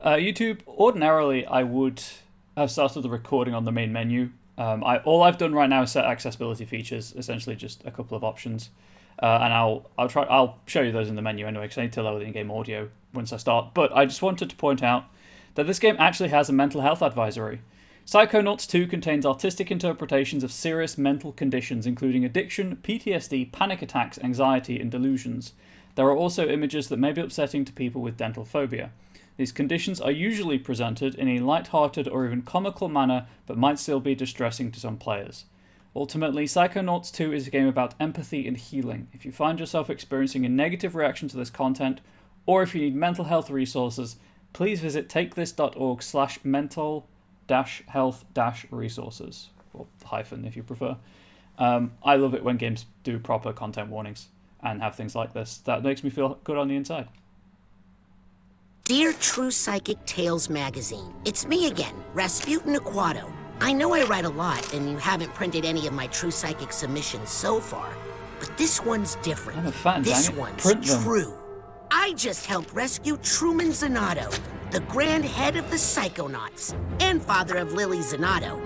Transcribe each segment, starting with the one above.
YouTube, ordinarily I would have started the recording on the main menu. All I've done right now is set accessibility features, essentially just a couple of options. And I'll show you those in the menu anyway, because I need to lower the in-game audio once I start. But I just wanted to point out that this game actually has a mental health advisory. Psychonauts 2 contains artistic interpretations of serious mental conditions, including addiction, PTSD, panic attacks, anxiety, and delusions. There are also images that may be upsetting to people with dental phobia. These conditions are usually presented in a light-hearted or even comical manner, but might still be distressing to some players. Ultimately, Psychonauts 2 is a game about empathy and healing. If you find yourself experiencing a negative reaction to this content, or if you need mental health resources, please visit takethis.org/mental-health-resources, or hyphen if you prefer. I love it when games do proper content warnings and have things like this. That makes me feel good on the inside. Dear True Psychic Tales magazine, it's me again, Rasputin Aquato. I know I write a lot, and you haven't printed any of my True Psychic submissions so far, but this one's different. I'm a fan, this dang it. one's Print them. true. I just helped rescue Truman Zanotto, the grand head of the Psychonauts, and father of Lily Zanotto,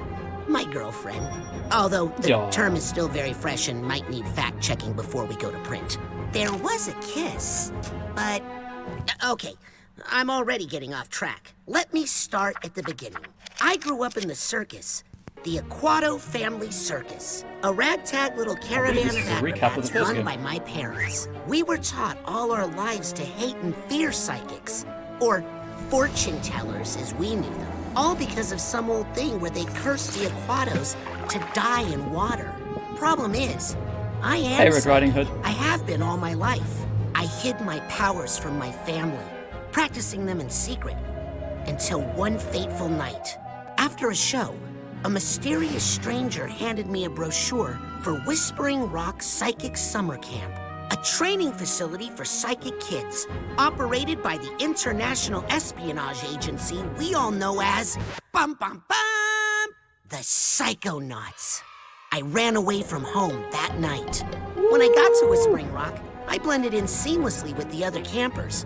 my girlfriend. Although the term is still very fresh and might need fact-checking before we go to print. There was a kiss, but... Okay. I'm already getting off track. Let me start at the beginning. I grew up in the circus, the Aquato Family Circus, a ragtag little caravan of acrobats run by my parents. We were taught all our lives to hate and fear psychics, or fortune tellers as we knew them, all because of some old thing where they cursed the Aquatos to die in water. Problem is, I am Hey, Red Riding Hood. I have been all my life. I hid my powers from my family, practicing them in secret, until one fateful night. After a show, a mysterious stranger handed me a brochure for Whispering Rock Psychic Summer Camp, a training facility for psychic kids, operated by the international espionage agency we all know as, bum bum bum, the Psychonauts. I ran away from home that night. When I got to Whispering Rock, I blended in seamlessly with the other campers.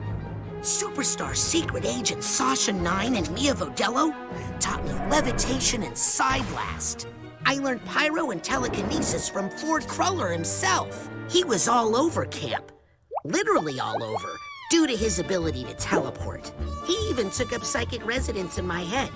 Superstar secret agent Sasha 9 and Mia Vodello taught me levitation and side blast. I learned pyro and telekinesis from Ford Cruller himself. He was all over camp, literally all over, due to his ability to teleport. He even took up psychic residence in my head,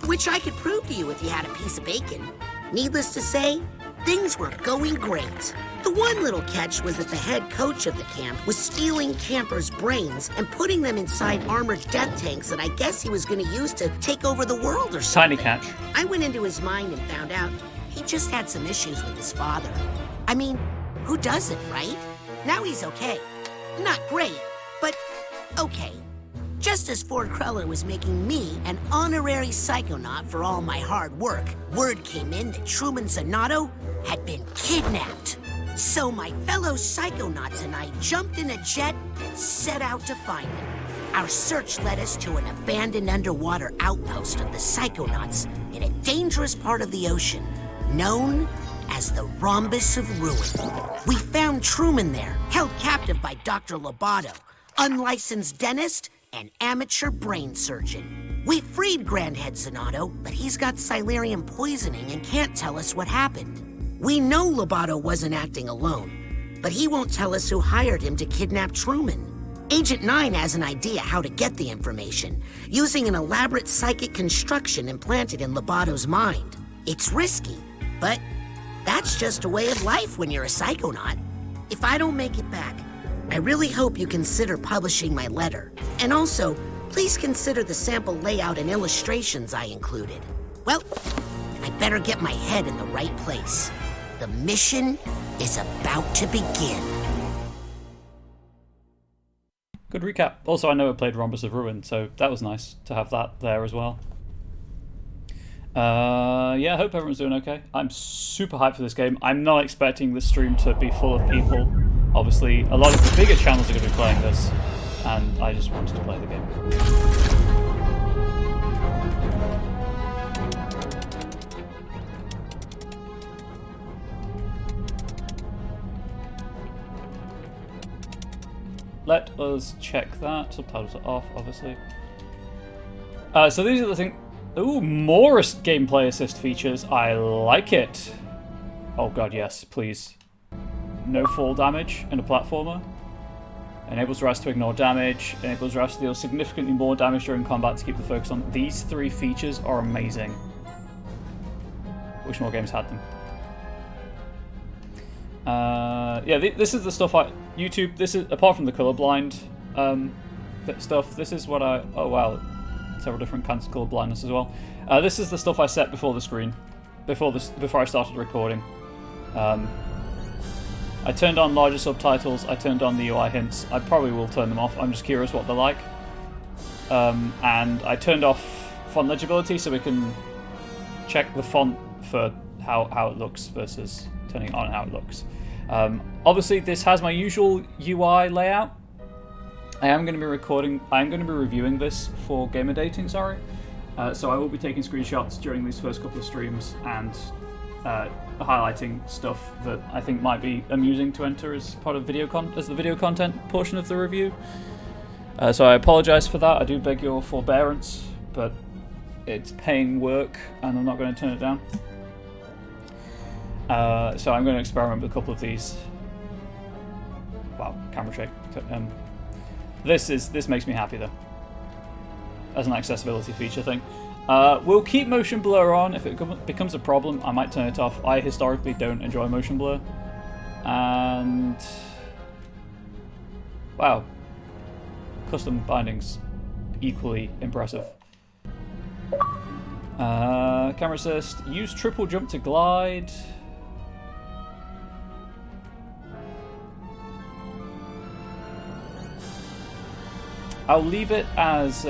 which I could prove to you if you had a piece of bacon. Needless to say, things were going great. The one little catch was that the head coach of the camp was stealing campers' brains and putting them inside armored death tanks that I guess he was going to use to take over the world or something. Tiny catch. I went into his mind and found out he just had some issues with his father. I mean, who doesn't, right? Now he's okay. Not great, but okay. Just as Ford Cruller was making me an honorary psychonaut for all my hard work, word came in that Truman Zanotto had been kidnapped. So my fellow psychonauts and I jumped in a jet and set out to find him. Our search led us to an abandoned underwater outpost of the Psychonauts in a dangerous part of the ocean, known as the Rhombus of Ruin. We found Truman there, held captive by Dr. Lobato, unlicensed dentist and amateur brain surgeon. We freed Grandhead Zanotto, but he's got Silurium poisoning and can't tell us what happened. We know Lobato wasn't acting alone, but he won't tell us who hired him to kidnap Truman. Agent 9 has an idea how to get the information, using an elaborate psychic construction implanted in Lobato's mind. It's risky, but that's just a way of life when you're a psychonaut. If I don't make it back, I really hope you consider publishing my letter. And also, please consider the sample layout and illustrations I included. Well, I better get my head in the right place. The mission is about to begin. Good recap. Also, I never played Rhombus of Ruin, so that was nice to have that there as well. Yeah, I hope everyone's doing okay. I'm super hyped for this game. I'm not expecting the stream to be full of people. Obviously, a lot of the bigger channels are going to be playing this, and I just wanted to play the game. Let us check that. Subtitles are off, obviously. So these are the things. Ooh, more gameplay assist features. I like it. Oh god, yes, please. No fall damage in a platformer. Enables Raz to ignore damage. Enables Raz to deal significantly more damage during combat to keep the focus on. These three features are amazing. Wish more games had them. Yeah, this is the stuff YouTube. This is apart from the colorblind stuff. This is what I. Oh wow, several different kinds of color blindness as well. This is the stuff I set before the screen, before I started recording. I turned on larger subtitles. I turned on the UI hints. I probably will turn them off. I'm just curious what they're like. And I turned off font legibility so we can check the font for how it looks versus turning on how it looks. Obviously, this has my usual UI layout. I am going to be reviewing this for gamer dating. Sorry. So I will be taking screenshots during these first couple of streams and highlighting stuff that I think might be amusing to enter as part of the video content portion of the review. So I apologize for that. I do beg your forbearance, but it's paying work, and I'm not going to turn it down. So I'm going to experiment with a couple of these. Wow, camera shake. This makes me happy though, as an accessibility feature thing. We'll keep motion blur on. If it becomes a problem, I might turn it off. I historically don't enjoy motion blur. And wow, custom bindings, equally impressive. Camera assist. Use triple jump to glide. I'll leave it as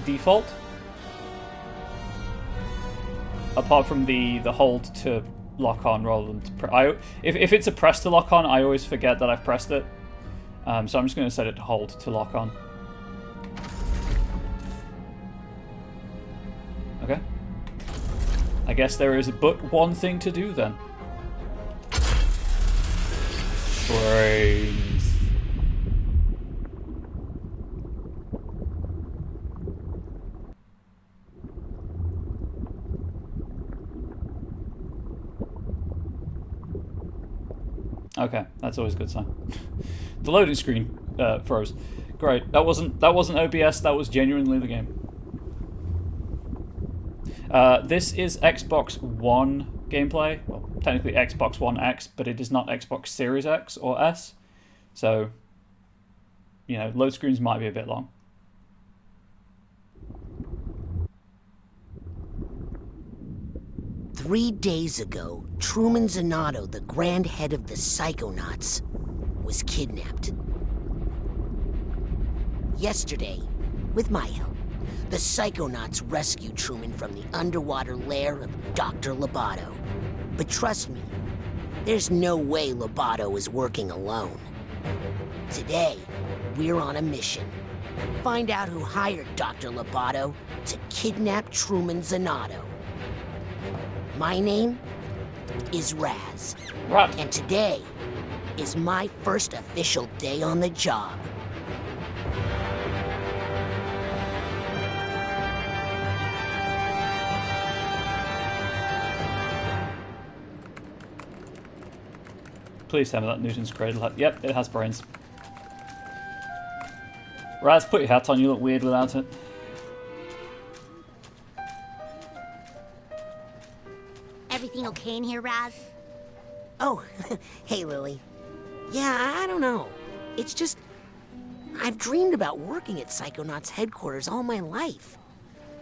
default, apart from the hold to lock on rather than to if it's a press to lock on, I always forget that I've pressed it. So I'm just going to set it to hold to lock on. Okay. I guess there is but one thing to do then. Brains. Okay, that's always a good sign. The loading screen froze. Great. That wasn't OBS. That was genuinely the game. This is Xbox One gameplay. Well, technically Xbox One X, but it is not Xbox Series X or S. So, you know, load screens might be a bit long. "3 days ago, Truman Zanotto, the grand head of the Psychonauts, was kidnapped. Yesterday, with my help, the Psychonauts rescued Truman from the underwater lair of Dr. Lobato. But trust me, there's no way Lobato is working alone. Today, we're on a mission. Find out who hired Dr. Lobato to kidnap Truman Zanotto. My name is Raz. Right. And today is my first official day on the job. Please tell me that Newton's cradle. Yep, it has brains. Raz, put your hat on. You look weird without it. Everything okay in here, Raz? Oh, hey, Lily. Yeah, I don't know. It's just, I've dreamed about working at Psychonauts headquarters all my life.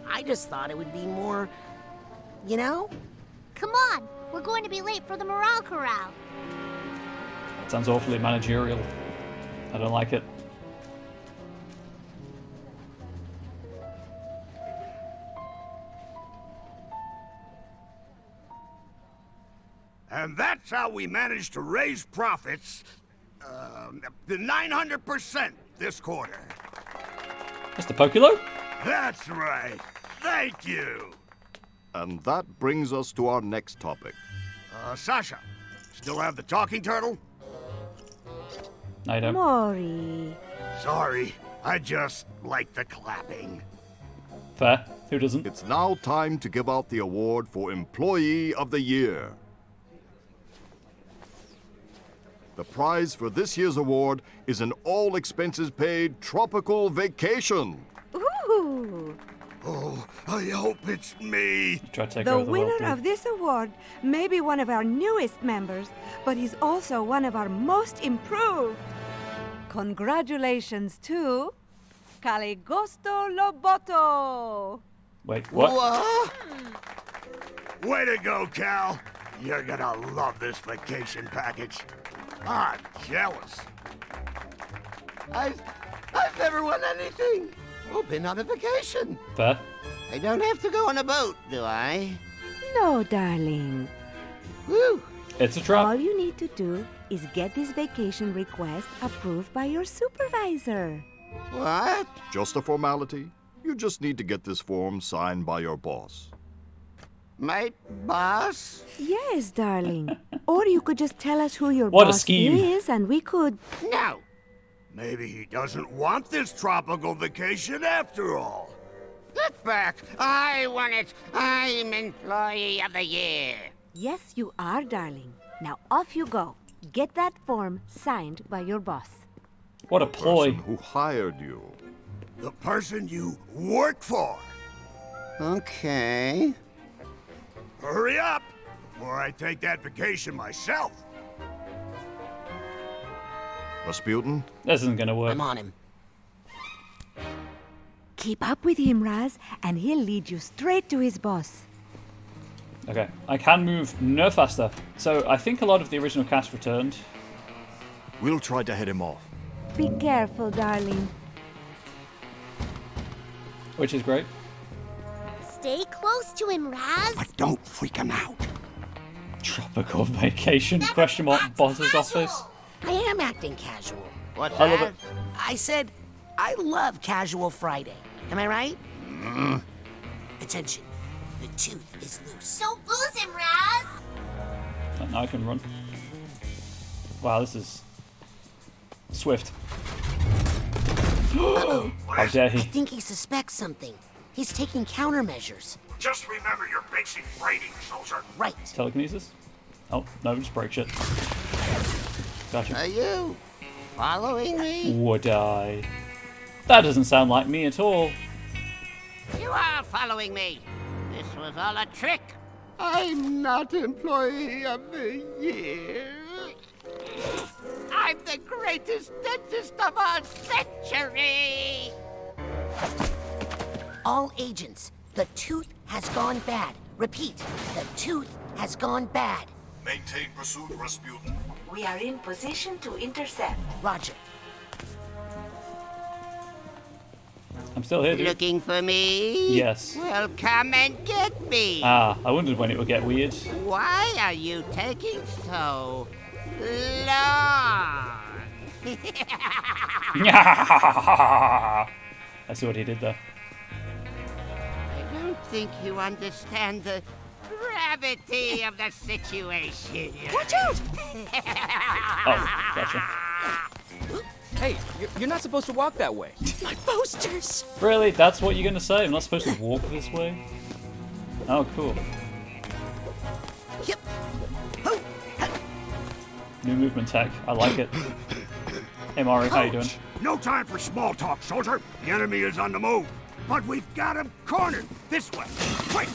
I just thought it would be more, you know? Come on, we're going to be late for the morale corral. That sounds awfully managerial. I don't like it. And that's how we managed to raise profits, the 900% this quarter. Mr. Pokilo? That's right. Thank you. And that brings us to our next topic. Sasha, still have the talking turtle? I don't. Maury, Sorry, I just like the clapping. Fair. Who doesn't? It's now time to give out the award for Employee of the Year. The prize for this year's award is an all-expenses-paid tropical vacation. Ooh! Oh, I hope it's me. Try to take The over the world, winner dude. of this award may be one of our newest members, but he's also one of our most improved. Congratulations to Caligosto Loboto. Wait, what? What? Way to go, Cal. You're gonna love this vacation package. I'm jealous. I've never won anything. Or been on a vacation. Fair. I don't have to go on a boat, do I? No, darling. Woo! It's a All trap. you need to do is get this vacation request approved by your supervisor. What? Just a formality. You just need to get this form signed by your boss. My boss? Yes, darling. Or you could just tell us who your What a boss scheme. is, and we could... No. Maybe he doesn't want this tropical vacation after all. Get back. I want it. I'm Employee of the Year. Yes, you are, darling. Now off you go. Get that form signed by your boss. What a ploy. Person who hired you. The person you work for. Okay. Hurry up before I take that vacation myself. Rasputin, This isn't gonna work. I'm on him. Keep up with him, Raz, and he'll lead you straight to his boss. Okay, I can move no faster. So I think a lot of the original cast returned. We'll try to head him off. Be careful, darling. Which is great. Stay close to him, Raz. But don't freak him out. Tropical vacation? Question mark. Boss's office. I am acting casual. What's I love that? it. I said, I love Casual Friday. Am I right? Attention. The tooth is loose. Don't lose him, Raz. And now I can run. Wow, this is swift. How dare I he? think he suspects something. He's taking countermeasures. Just remember your basic rating, soldier. Right. Telekinesis? Oh, no, just break shit. Gotcha. Are you following me? Would I? That doesn't sound like me at all. You are following me. This was all a trick. I'm not Employee of the Year. I'm the greatest dentist of our century. All agents, the tooth has gone bad. Repeat, the tooth has gone bad. maintain pursuit, Rasputin. We are in position to intercept. Roger. I'm still here, dude. Looking for me? Yes. Well, come and get me. Ah, I wondered when it would get weird. Why are you taking so long? I see what he did there. I don't think you understand the gravity of the situation. Watch out! Oh, gotcha. Hey, you're not supposed to walk that way. My posters! Really? That's what you're gonna say? I'm not supposed to walk this way? Oh, cool. Yep. Oh, New movement tech. I like it. Hey, Mari, how you doing? No time for small talk, soldier. The enemy is on the move. But we've got him cornered. This way. Quick!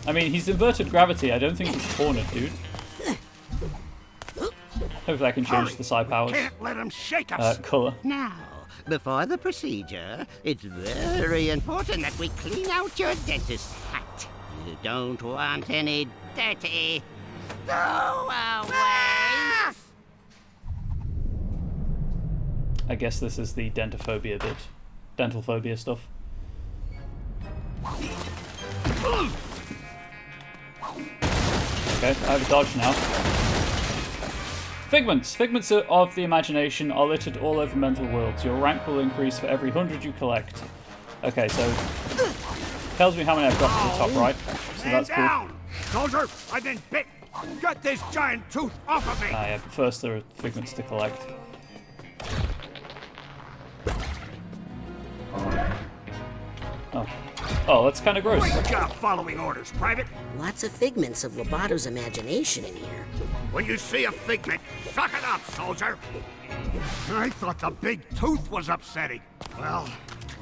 I mean, he's inverted gravity. I don't think he's cornered, dude. Hopefully I can change the psi powers. Can't let him shake us. Color. Now, before the procedure, it's very important that we clean out your dentist hat. You don't want any dirty. Go away! I guess this is the dentophobia bit. Dental phobia stuff. Okay, I have a dodge now. Figments! Figments of the imagination are littered all over mental worlds. Your rank will increase for every 100 you collect. Okay, so... tells me how many I've got to the top right. So Man that's cool. down! Soldier, I've been bit. Get this giant tooth off of me! Yeah, but first there are figments to collect. Oh, that's kind of gross. Great job following orders, Private. Lots of figments of Lobato's imagination in here. When you see a figment, suck it up, soldier. I thought the big tooth was upsetting. Well,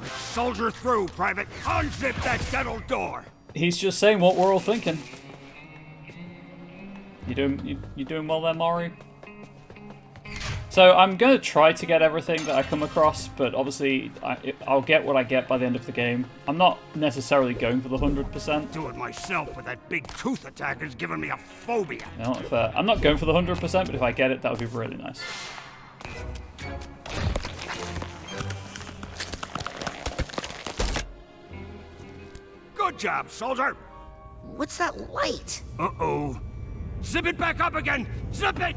let's soldier through, Private. Unzip that dental door. He's just saying what we're all thinking. You doing well there, Maury? So I'm going to try to get everything that I come across, but obviously I'll get what I get by the end of the game. I'm not necessarily going for the 100%. Do it myself with that big tooth attack is giving me a phobia. No, not fair. I'm not going for the 100%, but if I get it, that would be really nice. Good job, soldier. What's that light? Uh-oh. Zip it back up again. Zip it.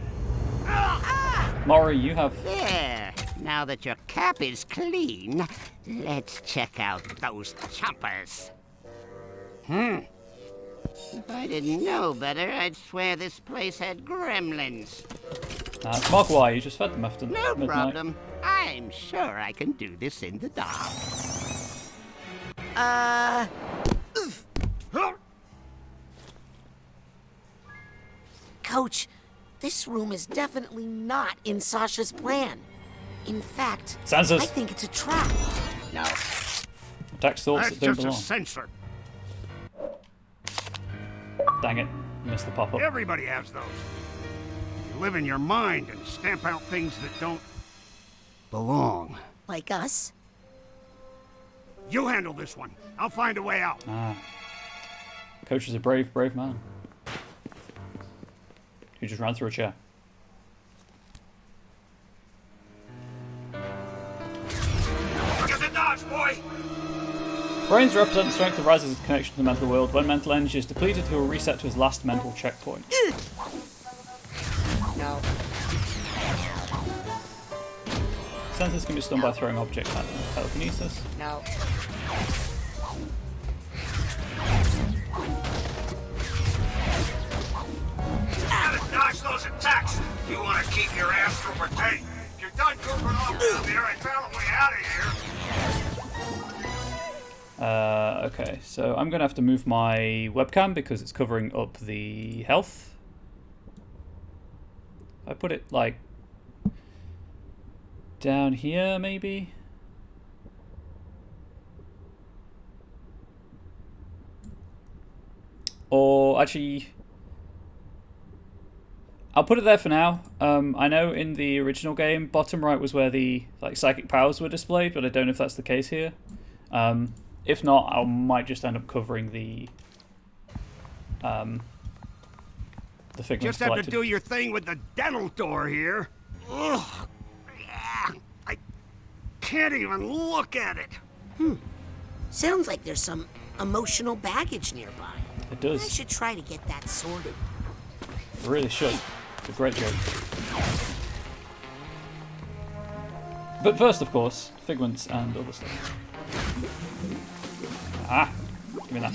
Maury, you have... There. Now that your cap is clean, let's check out those choppers. If I didn't know better, I'd swear this place had gremlins. It's Mogwai, you just fed them after No midnight. problem. I'm sure I can do this in the dark. Coach, this room is definitely not in Sasha's plan. In fact, Sensors. I think it's a trap. No. Attack thoughts That's that don't just a belong. sensor. Dang it. Missed the pop-up. Everybody has those. You live in your mind and stamp out things that don't belong. Like us? You handle this one. I'll find a way out. Coach is a brave, brave man. He just ran through a chair. Get the dodge, boy! Brains represent the strength of Raz's connection to the mental world. When mental energy is depleted, he will reset to his last mental checkpoint. No. Senses can be stunned by throwing objects at them. Telekinesis. No. Gotta dodge those attacks. You want to keep your ass from rotating. If you're done goofing off down there, I found a way out of here. Okay, so I'm going to have to move my webcam because it's covering up the health. I put it, like, down here, maybe? Or, actually... I'll put it there for now. I know in the original game, bottom right was where the psychic powers were displayed, but I don't know if that's the case here. If not, I might just end up covering the figments Just have collected. to do your thing with the dental door here. Ugh. I can't even look at it. Sounds like there's some emotional baggage nearby. It I does. should try to get that sorted. It really should. It's a great joke. But first, of course, figments and other stuff. Ah! Give me that.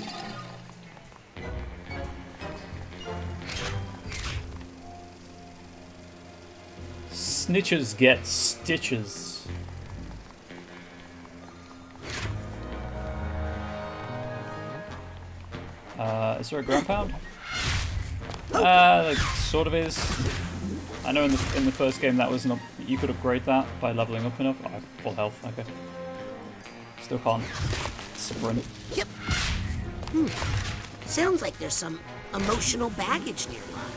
Snitches get stitches. Is there a ground pound? There sort of is. I know in the first game that was you could upgrade that by leveling up enough. Oh, I have full health. Okay. Still can't sprint. Yep. Sounds like there's some emotional baggage nearby.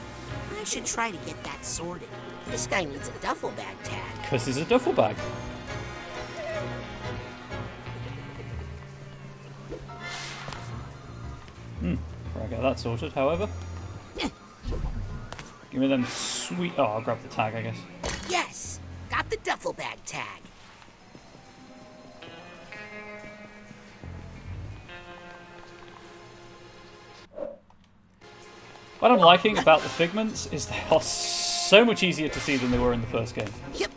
I should try to get that sorted. This guy needs a duffel bag tag. Because he's a duffel bag. Before I get that sorted, however. Give me them sweet... Oh, I'll grab the tag, I guess. Yes! Got the duffel bag tag. What I'm liking about the figments is they are so much easier to see than they were in the first game. Yep.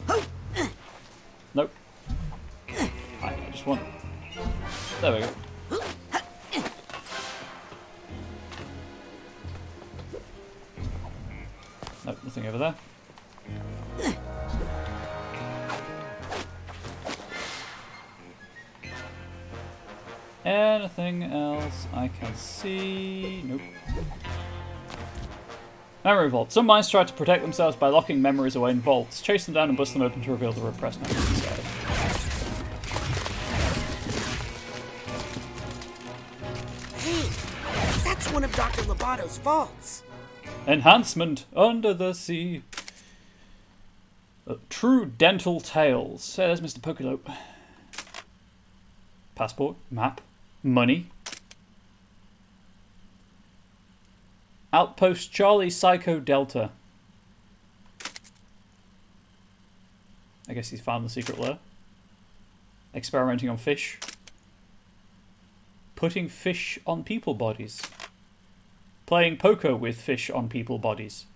Right. Nope. I just want... There we go. Nope, nothing over there. Anything else I can see? Nope. Memory vault. Some minds try to protect themselves by locking memories away in vaults. Chase them down and bust them open to reveal the repressed memories inside. Hey, that's one of Dr. Lobato's vaults. Enhancement under the sea. True dental tales. So there's Mr. Pokelope. Passport, map, money. Outpost Charlie Psycho Delta. I guess he's found the secret lair. Experimenting on fish. Putting fish on people bodies. Playing poker with fish on people bodies.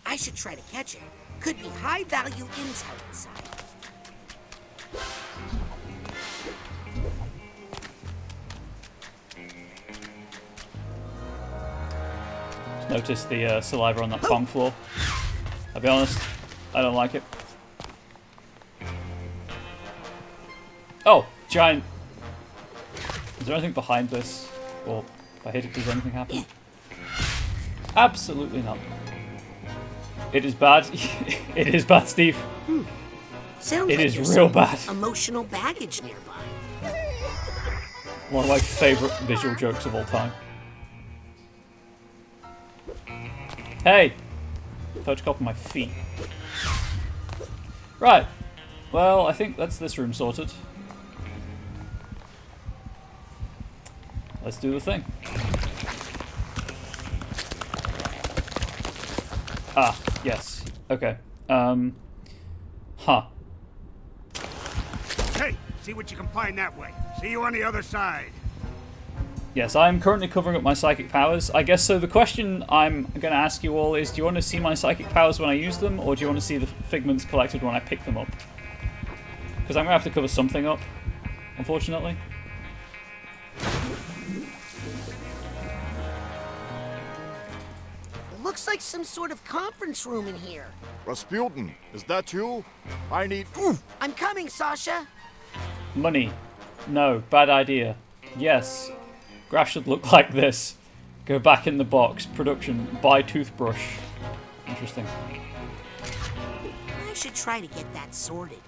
I should try to catch it. Could be high value intel inside. Notice the saliva on that tongue floor. I'll be honest, I don't like it. Oh, giant. Is there anything behind this? Or if I hit it, does anything happen? Absolutely not. It is bad. It is bad, Steve. Sounds It like is there's real some bad. Emotional baggage nearby. One of my favourite visual jokes of all time. Hey! Photocopy my feet. Right. Well, I think that's this room sorted. Let's do the thing. Ah, yes. Okay. Huh. Hey, see what you can find that way. See you on the other side. Yes, I'm currently covering up my psychic powers. I guess so the question I'm going to ask you all is, do you want to see my psychic powers when I use them, or do you want to see the figments collected when I pick them up? Because I'm going to have to cover something up, unfortunately. Looks like some sort of conference room in here. Rasputin, is that you? I need... I'm coming, Sasha. Money. No, bad idea. Yes. Graph should look like this. Go back in the box. Production. Buy toothbrush. Interesting. I should try to get that sorted.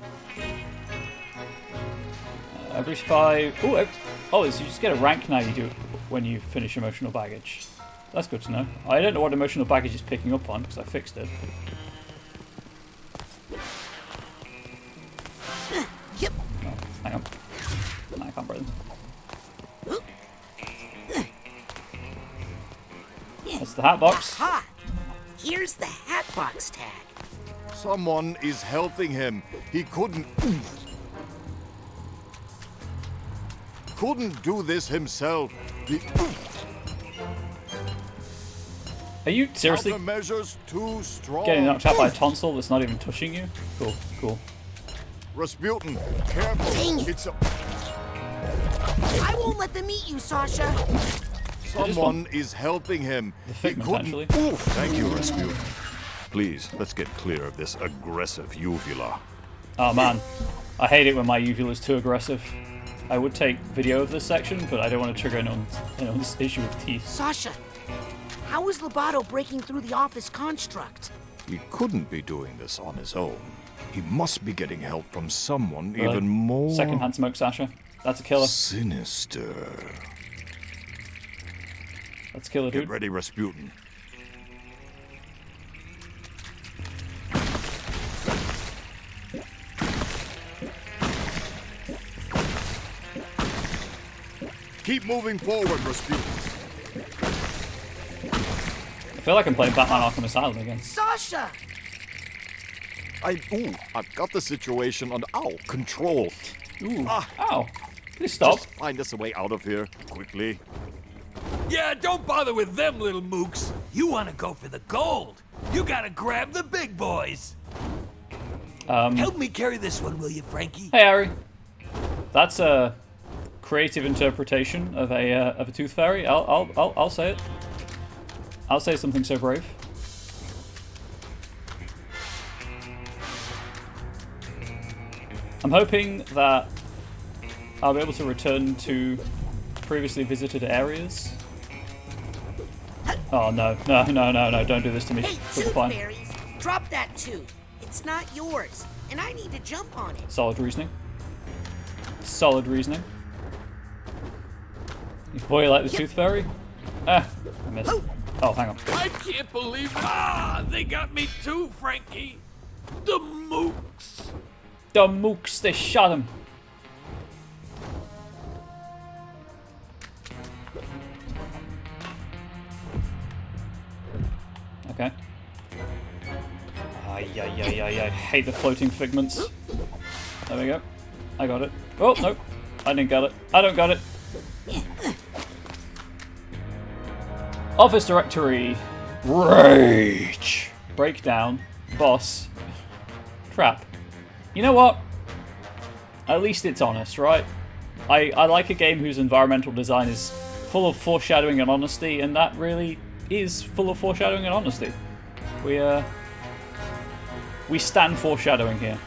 Every 5... Ooh, oh, so you just get a rank now you do it when you finish emotional baggage. That's good to know. I don't know what emotional baggage is picking up on, because I fixed it. Yep. Oh, hang on. No, I can't breathe. That's the hat box. Aha! Here's the hat box tag. Someone is helping him. He couldn't do this himself. Are you seriously Countermeasures too strong. getting knocked out by a tonsil that's not even touching you? Cool, cool. Rasputin, careful. Dang it. It's a... I won't let them eat you, Sasha. Someone is helping him. The He figment, couldn't... actually. Oof. Thank you, Rasputin. Please, let's get clear of this aggressive uvula. Oh man, I hate it when my uvula is too aggressive. I would take video of this section, but I don't want to trigger anyone's issue with teeth. Sasha, how is Lobato breaking through the office construct? He couldn't be doing this on his own. He must be getting help from someone even more... Secondhand smoke, Sasha. That's a killer. Sinister. That's a killer, dude. Get ready, Rasputin. Keep moving forward, Rasputin. I feel like I'm playing Batman Arkham Asylum again. Sasha! I've got the situation under control. Ooh. Ow. Please stop. Just find us a way out of here, quickly. Yeah, don't bother with them little mooks. You want to go for the gold. You gotta grab the big boys. Help me carry this one, will you, Frankie? Hey, Harry. That's a creative interpretation of a tooth fairy. I'll say it. I'll say something so brave. I'm hoping that I'll be able to return to previously visited areas. Oh no, no, don't do this to me. Hey, Triple fine. Toothberries, drop that tooth. It's not yours, and I need to jump on it. Solid reasoning. Solid reasoning. Boy, you like the tooth fairy? Ah, I missed. Oh, hang on. I can't believe they got me too, Frankie. The mooks. The mooks, they shot him. Okay. I hate the floating figments. There we go. I got it. Oh, no. I didn't get it. I don't got it. Office directory. Rage. Breakdown. Boss. Trap. You know what? At least it's honest, right? I like a game whose environmental design is full of foreshadowing and honesty, and that really is full of foreshadowing and honesty. We stand foreshadowing here.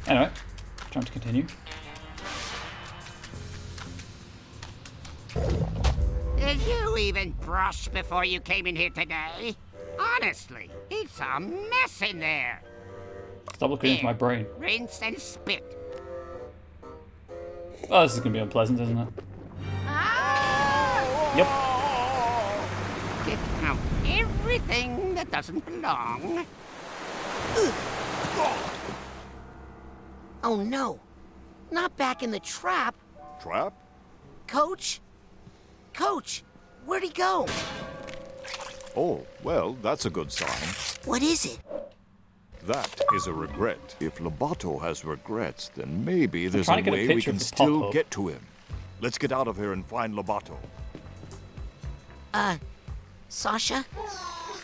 Anyway, time to continue. Did you even brush before you came in here today? Honestly, it's a mess in there. Stop looking into my brain. Rinse and spit. Oh, this is gonna be unpleasant, isn't it? Yep. Get out everything that doesn't belong. Oh no, not back in the trap. Trap? Coach? Coach, where'd he go? Oh, well, that's a good sign. What is it? That is a regret. If Lobato has regrets, then maybe there's trying a to get a way we picture can of the still pop-up. get to him. Let's get out of here and find Lobato. Sasha?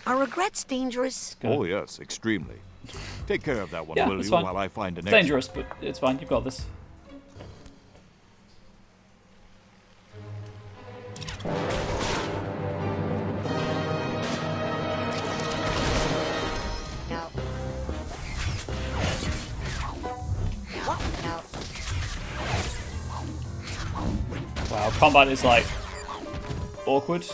Are regrets dangerous? Good. Oh, yes, extremely. Take care of that one, Yeah, will it's you, fine. while I find an It's dangerous, but it's fine. You've got this. No. Wow, combat is like awkward.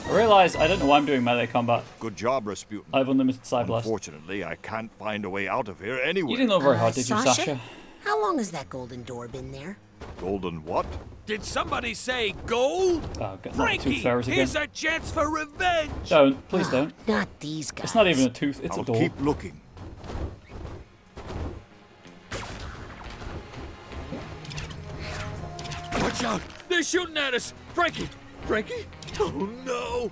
I realise I don't know why I'm doing melee combat. Good job, Rasputin. I have unlimited side blast. Unfortunately, I can't find a way out of here anyway. You didn't know very hard, did you, Sasha? How long has that golden door been there? Golden what? Did somebody say gold? Oh, got Frankie, tooth fairies again. here's our chance for revenge. Don't, please don't. Not these guys. It's not even a tooth, it's I'll a door. keep looking. Watch out! They're shooting at us! Frankie! Frankie? Oh no!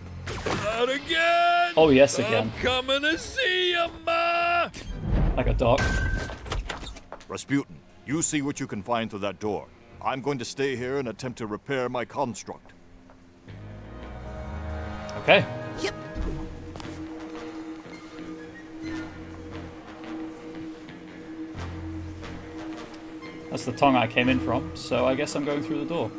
Not again! Oh yes, again. I'm coming to see you, Ma! Like a dog. Rasputin, you see what you can find through that door. I'm going to stay here and attempt to repair my construct. Okay. Yep. That's the tongue I came in from, so I guess I'm going through the door.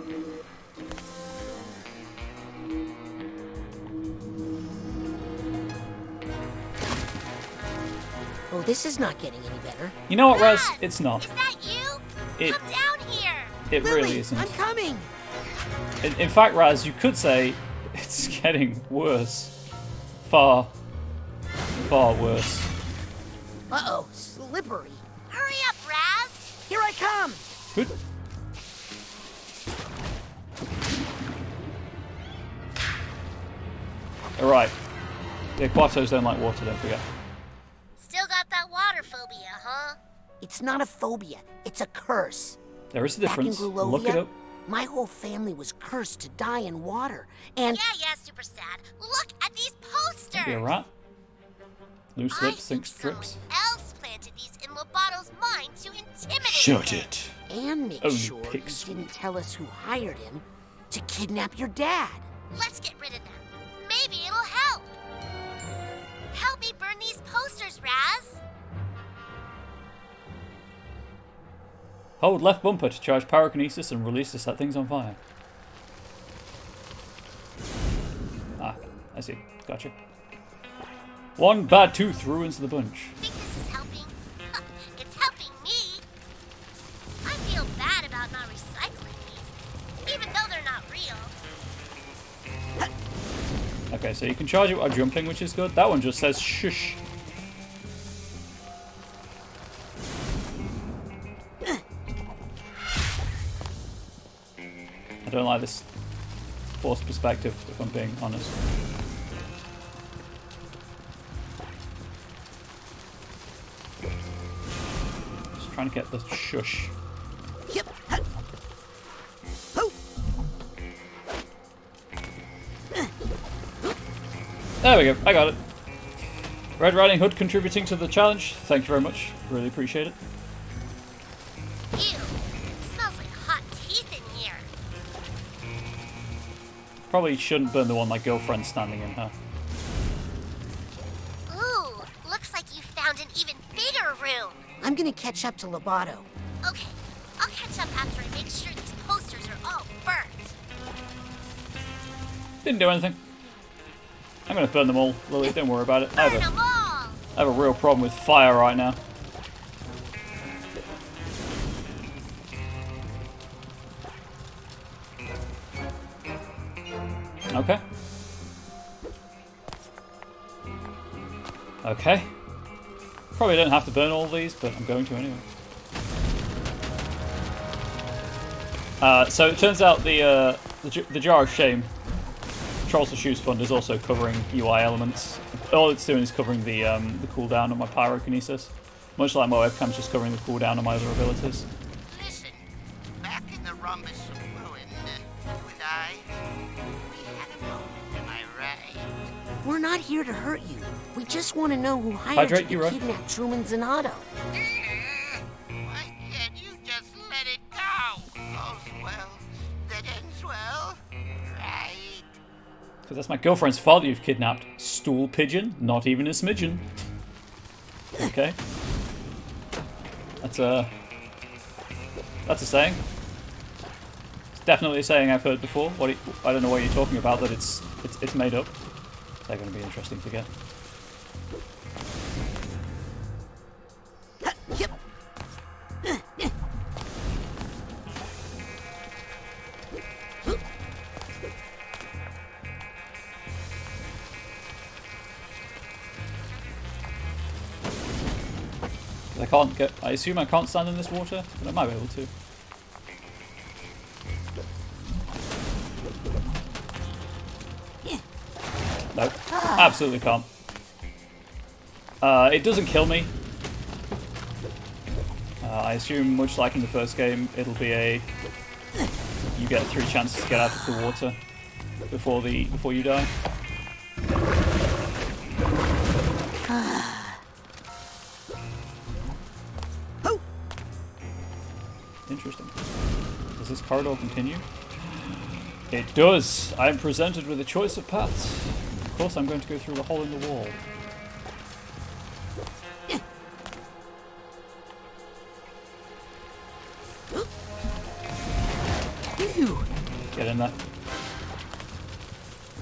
Oh, this is not getting any better. You know what, Raz? Raz, It's not. Is that you? It Come down here. it Lily, really isn't. I'm coming. In fact, Raz, you could say it's getting worse. Far, far worse. Uh-oh, slippery. Hurry up, Raz. Here I come. Good. Alright. The Aquatos don't like water, don't forget. Still got that water phobia, huh? It's not a phobia. It's a curse. There is a Back in difference. Look it Grulovia, up. My whole family was cursed to die in water, and... Yeah, super sad. Look at these posters! Be a rat. Loose lips, think sink strips. someone else planted these in Lobato's mind to intimidate Shut him. it. And make Oh, sure he pigs. didn't tell us who hired him to kidnap your dad. Let's get rid of them. Maybe it'll help. Help me burn these posters, Raz. Hold left bumper to charge pyrokinesis and release to set things on fire. Ah, I see. Gotcha. One bad tooth ruins the bunch. Think this is helping? It's helping me. I feel bad about not recycling these, even though they're not real. Okay, so you can charge it while jumping, which is good. That one just says shush. I don't like this forced perspective, if I'm being honest. Just trying to get the shush. Yep. Oh. There we go, I got it. Red Riding Hood contributing to the challenge. Thank you very much. Really appreciate it. Ew, smells like hot teeth in here. Probably shouldn't burn the one my girlfriend's standing in, huh? Ooh, looks like you found an even bigger room. I'm gonna catch up to Lobato. Okay, I'll catch up after I make sure these posters are all burnt. Didn't do anything. I'm gonna burn them all, Lily, don't worry about it. Burn them all! I have a real problem with fire right now. Okay. Okay. Probably don't have to burn all these, but I'm going to anyway. So it turns out the Jar of Shame Trolls to Shoes Fund is also covering UI elements. All it's doing is covering the cooldown on my pyrokinesis. Much like my webcam's just covering the cooldown on my other abilities. Listen, back in the rhombus of ruin, you and I, we had a moment, am I right? We're not here to hurt you. We just want to know who hired Hydrate, you you to right. kidnap Truman Zanotto. Why can't you just let it go? All's well that ends well, right? Because that's my girlfriend's fault you've kidnapped. Stool pigeon, not even a smidgen. Okay. That's a saying. It's definitely a saying I've heard before. I don't know what you're talking about, that it's made up. They're going to be interesting to get. Yep. I assume I can't stand in this water, but I might be able to. Nope, absolutely can't. It doesn't kill me. I assume, much like in the first game, it'll be you get 3 chances to get out of the water before you die. Interesting. Does this corridor continue? It does! I am presented with a choice of paths. Of course I'm going to go through the hole in the wall. Get in there.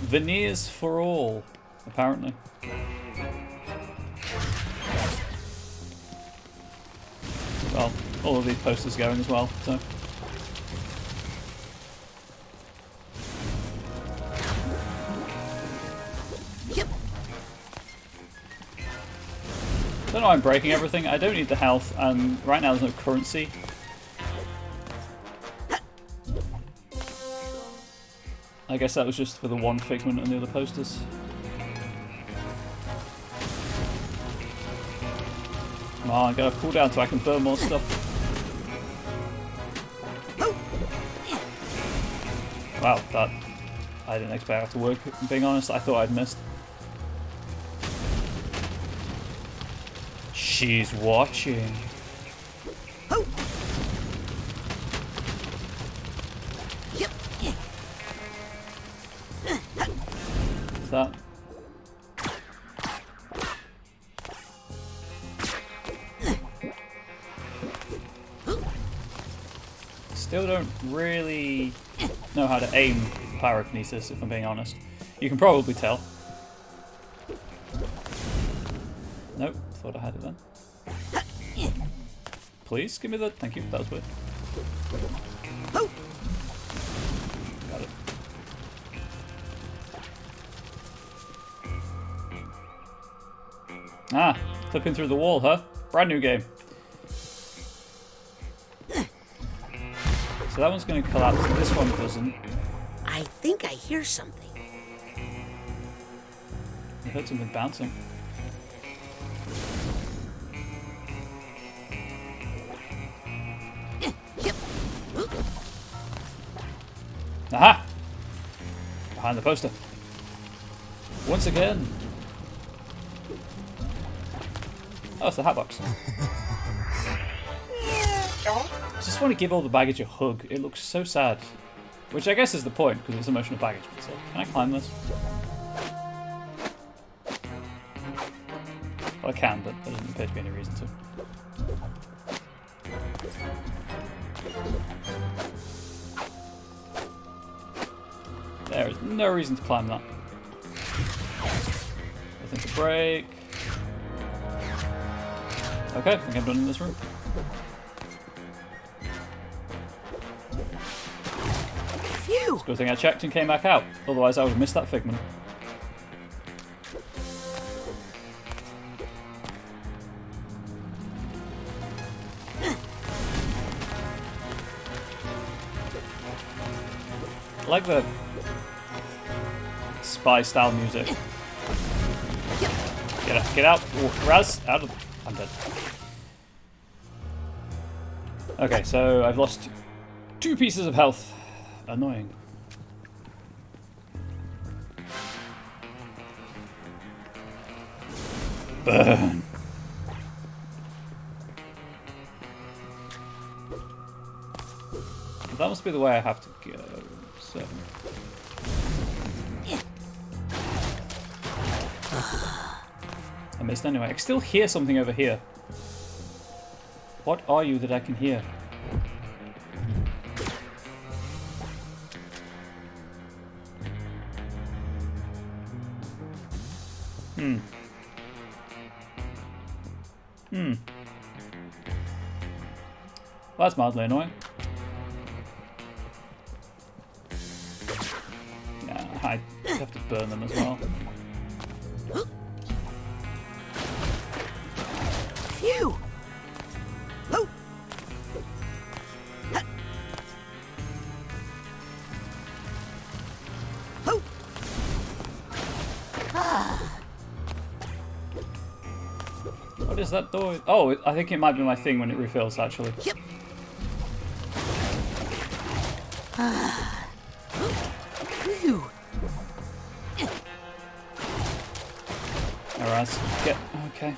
Veneers for all, apparently. Well, all of these posters going as well, so. Yep. Don't know why I'm breaking everything. I don't need the health, and right now there's no currency. I guess that was just for the one figment and the other posters. Come on, get a cooldown so I can burn more stuff. Wow, that I didn't expect that to work, being honest. I thought I'd missed. She's watching. Oh. Yep. What's that? Still don't really know how to aim pyrokinesis, if I'm being honest. You can probably tell. Nope, thought I had it then. Please give me the. Thank you, that was weird. Got it. Ah, clipping through the wall, huh? Brand new game. So that one's going to collapse, and this one doesn't. I think I hear something. I heard something bouncing. Yep. Aha! Behind the poster. Once again. Oh, it's the hat box. I just want to give all the baggage a hug. It looks so sad. Which I guess is the point, because it's emotional baggage. But still, can I climb this? Well, I can, but there doesn't appear to be any reason to. There is no reason to climb that. Nothing to break. Okay, I think I'm done in this room. Phew! Good thing I checked and came back out. Otherwise I would have missed that figment. I like the spy style music. Get out. Ooh, Raz, out of. I'm dead. Okay, so I've lost 2 pieces of health. Annoying. Burn. That must be the way I have to go. So. I missed anyway. I can still hear something over here. What are you that I can hear? Well, that's mildly annoying. Yeah, I have to burn them as well. Phew! Oh! Oh! What is that door? Oh, I think it might be my thing when it refills, actually. Yep. Phew. Alright, get. Okay. I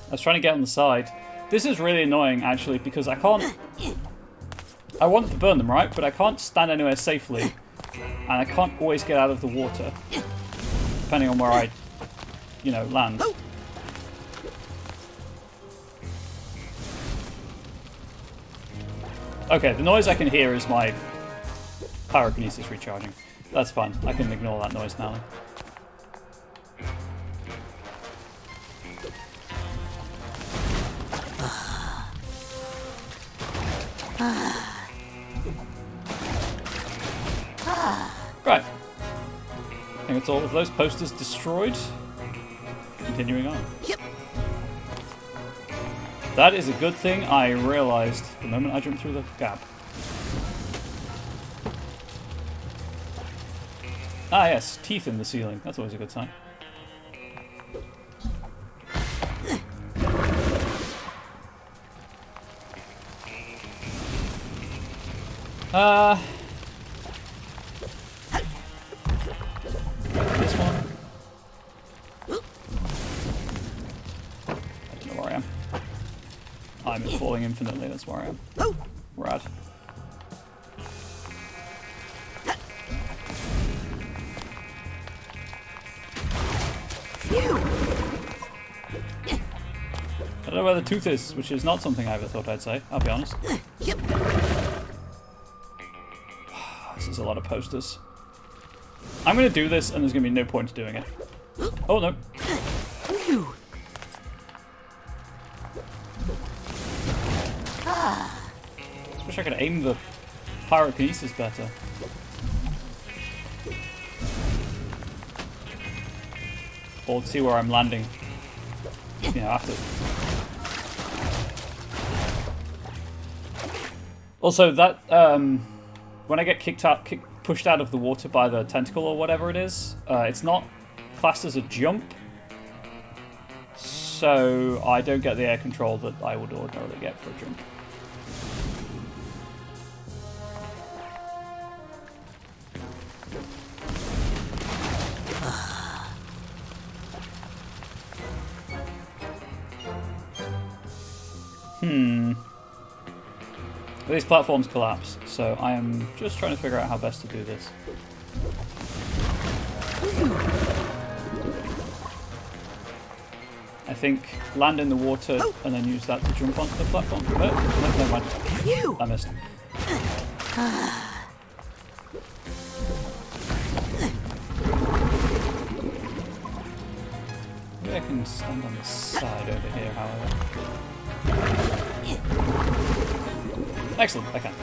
was trying to get on the side. This is really annoying, actually, because I can't. I want to burn them, right? But I can't stand anywhere safely. And I can't always get out of the water. Depending on where I, you know, land. Okay, the noise I can hear is my pyrokinesis recharging. That's fine. I can ignore that noise now. Right. I think it's all of those posters destroyed. Continuing on. Yep. That is a good thing I realized the moment I jumped through the gap. Ah yes, teeth in the ceiling. That's always a good sign. I'm falling infinitely, that's where I am. Rad. I don't know where the tooth is, which is not something I ever thought I'd say, I'll be honest. Yep. This is a lot of posters. I'm going to do this, and there's going to be no point to doing it. Oh, no. I wish I could aim the pyrokinesis better. Or see where I'm landing. You know, after. Also, that when I get pushed out of the water by the tentacle or whatever it is, it's not classed as a jump, so I don't get the air control that I would ordinarily get for a jump. These platforms collapse, so I am just trying to figure out how best to do this. I think land in the water and then use that to jump onto the platform. Oh, no, never mind. I missed. Maybe I can stand on the side over here, however. Excellent, I can.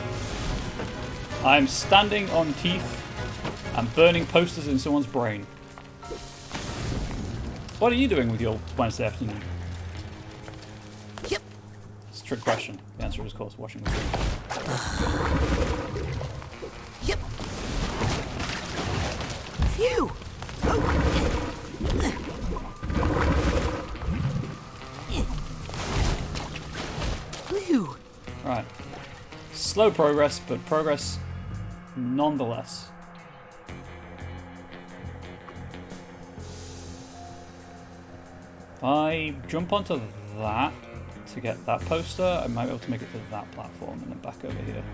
I'm standing on teeth and burning posters in someone's brain. What are you doing with your Wednesday afternoon? Yep. It's a trick question. The answer is, of course, washing machine. Yep. Phew. Phew. Right. Slow progress, but progress nonetheless. If I jump onto that to get that poster, I might be able to make it to that platform and then back over here.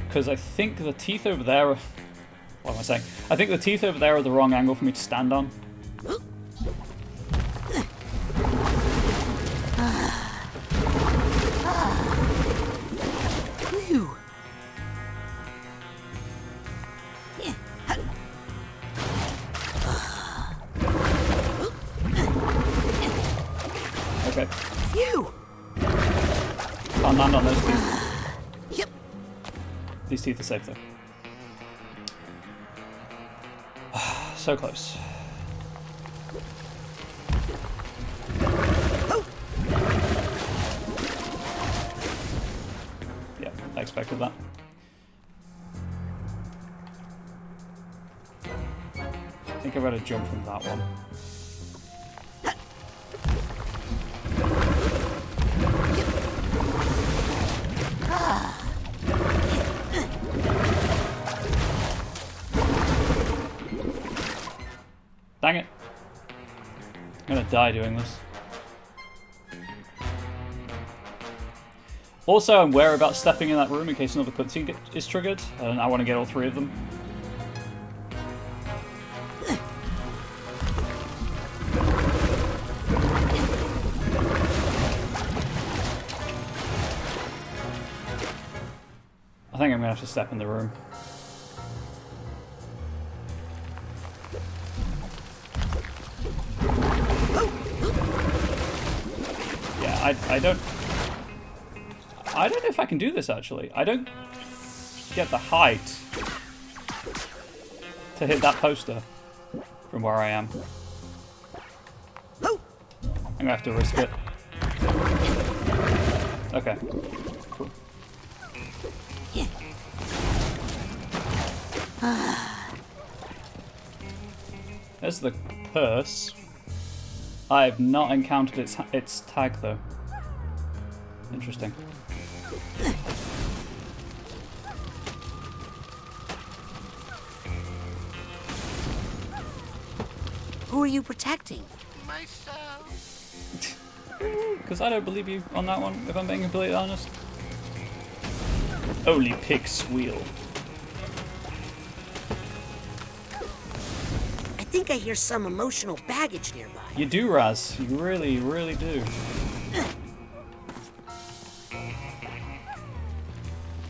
Because I think the teeth over there are... What am I saying? I think the teeth over there are the wrong angle for me to stand on. Okay. Can't land on those teeth. Yep. These teeth are safe though. So close. Yeah, I expected that. I think I better jump from that one. Dang it. I'm gonna die doing this. Also, I'm wary about stepping in that room in case another cutscene is triggered, and I want to get all three of them. I think I'm gonna have to step in the room. I don't know if I can do this actually. I don't get the height to hit that poster from where I am. I'm gonna have to risk it. Okay. Cool. There's the purse. I have not encountered its tag though. Interesting. Who are you protecting? Myself. Because I don't believe you on that one, if I'm being completely honest. Only pigs squeal. I think I hear some emotional baggage nearby. You do, Raz. You really, really do.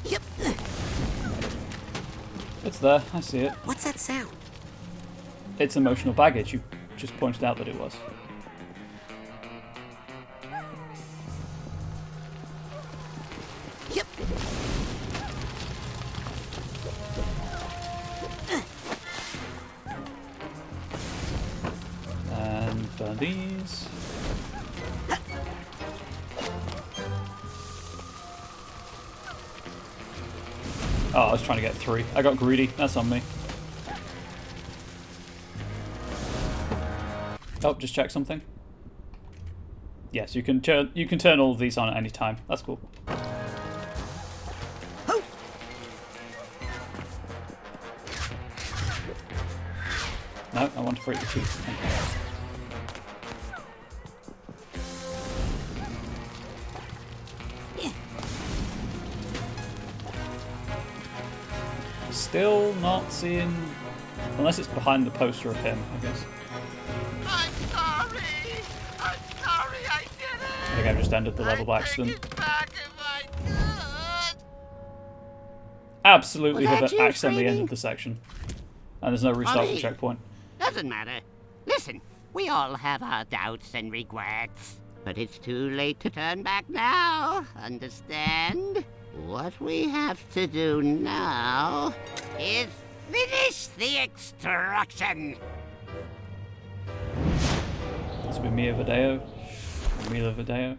Yep. It's there. I see it. What's that sound? It's emotional baggage. You just pointed out that it was. Yep. And burn these. Oh, I was trying to get 3. I got greedy. That's on me. Oh, just check something. Yes, you can turn all of these on at any time. That's cool. Oh. No, I want to break the teeth. Thank you. Still not seeing, unless it's behind the poster of him, I guess. I'm sorry. I'm sorry I did it. I think I've just ended the level by accident. Take it back if I could. Absolutely Was have that you, accidentally Freddy? ended the section. And there's no restart Ollie. for checkpoint. Doesn't matter. Listen, we all have our doubts and regrets. But it's too late to turn back now. Understand? What we have to do now is finish the extraction. This would be Mia Video. Mila Video.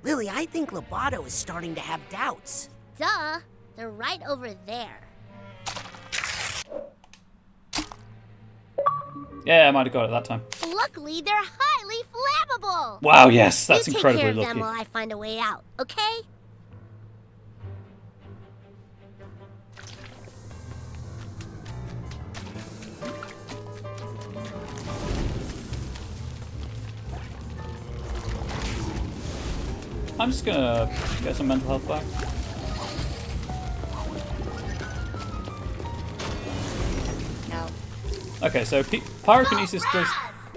Lily, I think Lobato is starting to have doubts. Duh, they're right over there. Yeah, I might have got it that time. Luckily, they're highly flammable. Wow, yes, that's you incredibly take care of lucky. them while I find a way out, okay? I'm just gonna get some mental health back. No. Okay, so pyrokinesis does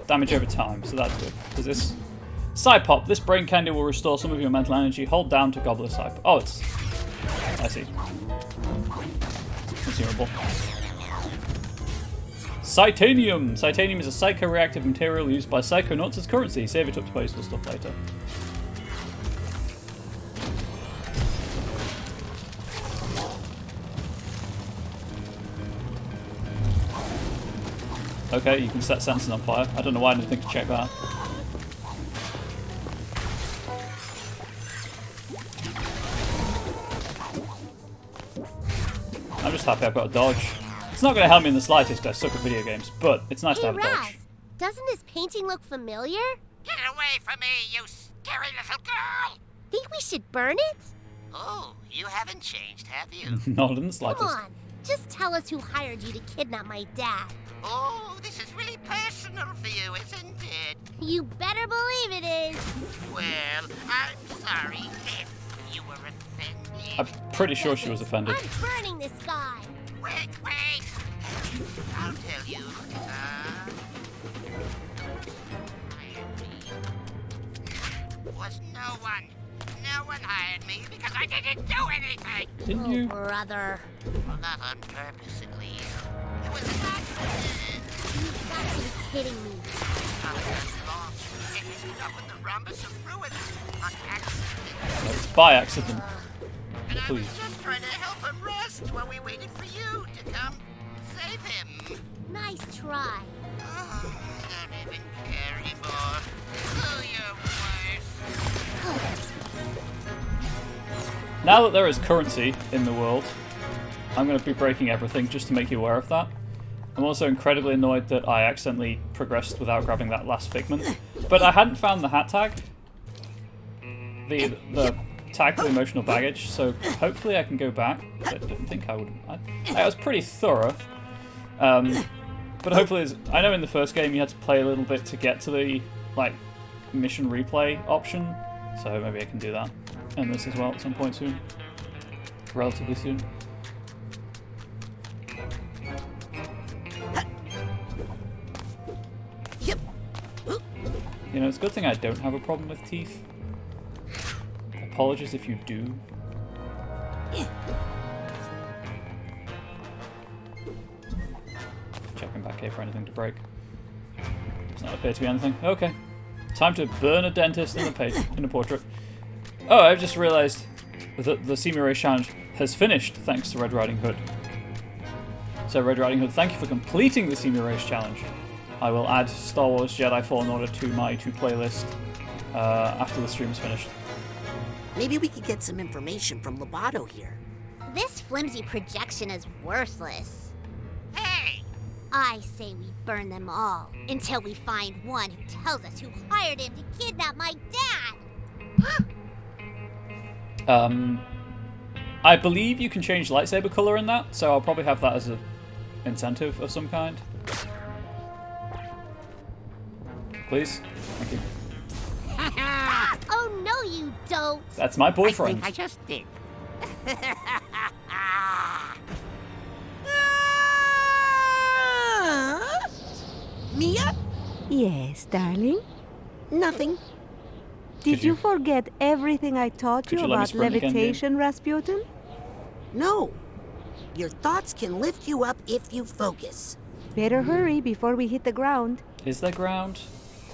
damage over time, so that's good. Because this Psy-Pop, this brain candy will restore some of your mental energy. Hold down to gobble a Psy-Pop. Oh, it's... I see. Consumable. Psytanium! Psytanium is a psychoreactive material used by Psychonauts as currency. Save it up to play useful stuff later. Okay, you can set sensors on fire. I don't know why I didn't think to check that. I'm just happy I've got a dodge. It's not going to help me in the slightest, I suck at video games, but it's nice to have a Raz, dodge. doesn't this painting look familiar? Get away from me, you scary little girl! Think we should burn it? Oh, you haven't changed, have you? Not in the Come slightest. on, just tell us who hired you to kidnap my dad. Oh, this is really personal for you, isn't it? You better believe it is. Well, I'm sorry if you were offended. I'm pretty sure she was offended. I'm burning this guy. Wait! I'll tell you. Was no one. No one hired me because I didn't do anything. Didn't Oh, you? brother. Well, not on purpose, at least. It was an accident. You've got to be kidding me. I was lost. It ended up in the rhombus of ruins on accident. It's by accident. And I was Please. just trying to help him rest while we waited for you to come save him. Nice try. Oh, I don't even care anymore. Oh, you're worse. Now that there is currency in the world, I'm going to be breaking everything just to make you aware of that. I'm also incredibly annoyed that I accidentally progressed without grabbing that last figment. But I hadn't found the hat tag. The tag for the emotional baggage, so hopefully I can go back. I didn't think I would. I was pretty thorough. But hopefully, I know in the first game you had to play a little bit to get to the like mission replay option, so maybe I can do that in this as well at some point soon, relatively soon. Yep. You know, it's a good thing I don't have a problem with teeth. Apologies if you do. Checking back here for anything to break. Does not appear to be anything. Okay. Time to burn a dentist in a portrait. Oh, I've just realised that the Seymour Race Challenge has finished thanks to Red Riding Hood. So Red Riding Hood, thank you for completing the Seymour Race Challenge. I will add Star Wars Jedi Fallen Order to my playlist after the stream's finished. Maybe we could get some information from Lobato here. This flimsy projection is worthless. Hey! I say we burn them all until we find one who tells us who hired him to kidnap my dad. I believe you can change lightsaber color in that, so I'll probably have that as an incentive of some kind. Please? Thank you. Oh, no, you don't. That's my boyfriend. I think I just did. Mia? Yes, darling? Nothing. Did you forget everything I taught you you let me about sprint again, levitation, Rasputin? No. Your thoughts can lift you up if you focus. Better hurry before we hit the ground. Is there ground?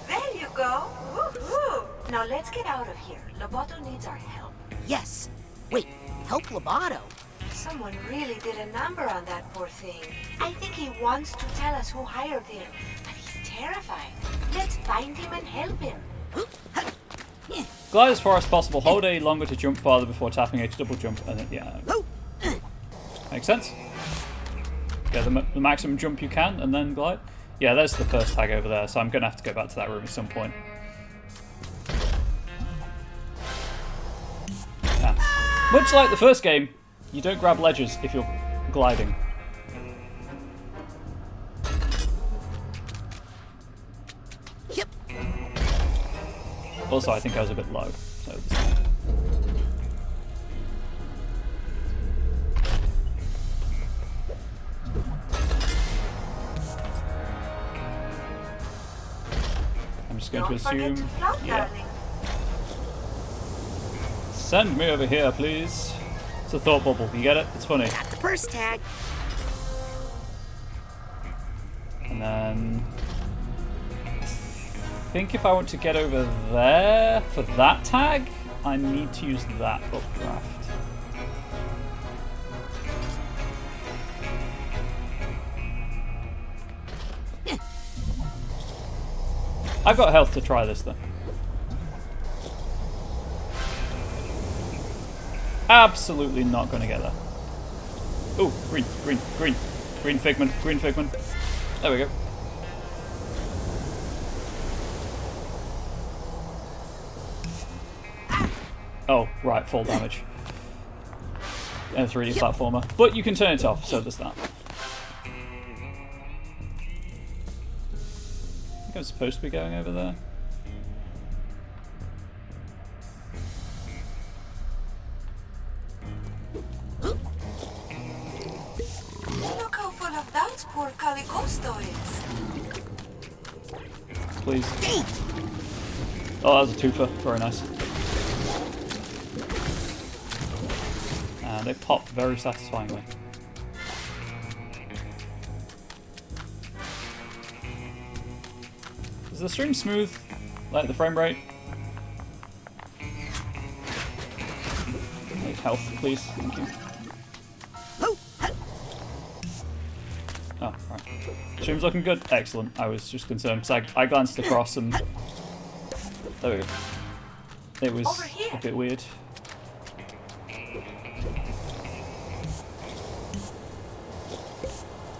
There you go. Woohoo! Now let's get out of here. Lobato needs our help. Yes. Wait, help Lobato? Someone really did a number on that poor thing. I think he wants to tell us who hired him, but he's terrified. Let's find him and help him. Glide as far as possible. Hold A longer to jump farther before tapping A to double jump. And then, yeah. Makes sense. Yeah, the maximum jump you can, and then glide. Yeah, there's the first tag over there, so I'm going to have to go back to that room at some point. Yeah. Much like the first game, you don't grab ledges if you're gliding. Yep. Also, I think I was a bit low. So I'm just going to assume. Yeah. Send me over here, please. It's a thought bubble. You get it? It's funny. Got the first tag. And then I think if I want to get over there for that tag, I need to use that updraft. I've got health to try this though. Absolutely not going to get there. Oh, green, green, green. Green figment, green figment. There we go. Oh, right, full damage. And a 3D platformer. But you can turn it off, so there's that. I think I'm supposed to be going over there. Look how full of doubts poor Calicosto is. Please. Oh, that was a twofer. Very nice. And they pop very satisfyingly. Is the stream smooth? Like the frame rate? Need health, please. Thank you. Oh, right. Stream's looking good. Excellent. I was just concerned because I glanced across and there we go. It was a bit weird.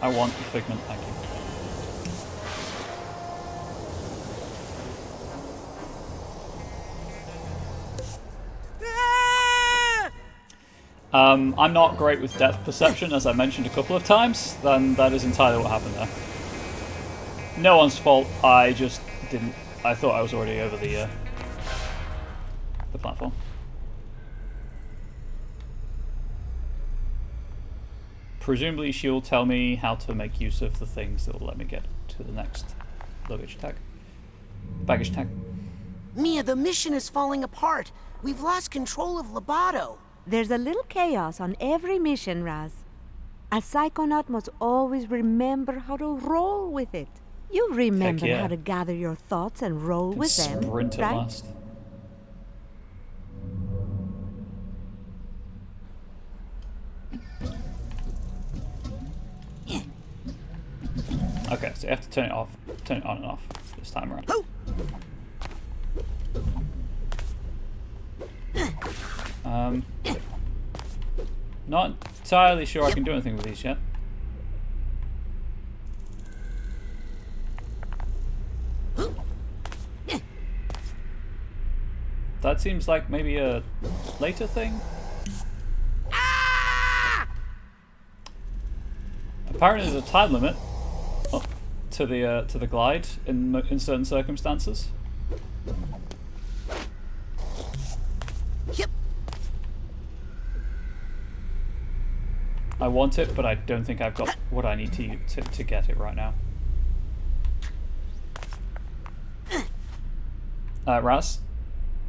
I want the figment, thank you. I'm not great with depth perception, as I mentioned a couple of times, then that is entirely what happened there. No one's fault. I just didn't. I thought I was already over the platform. Presumably she'll tell me how to make use of the things that will let me get to the next luggage tag. Baggage tag. Mia, the mission is falling apart. We've lost control of Lobato. There's a little chaos on every mission, Raz. A psychonaut must always remember how to roll with it. You remember how to gather your thoughts and roll with them, Sprint at right? last. Okay, so you have to turn it off, turn it on and off this time around. Not entirely sure I can do anything with these yet. That seems like maybe a later thing. Apparently there's a time limit to the glide in certain circumstances. Yep. I want it, but I don't think I've got what I need to get it right now. Raz,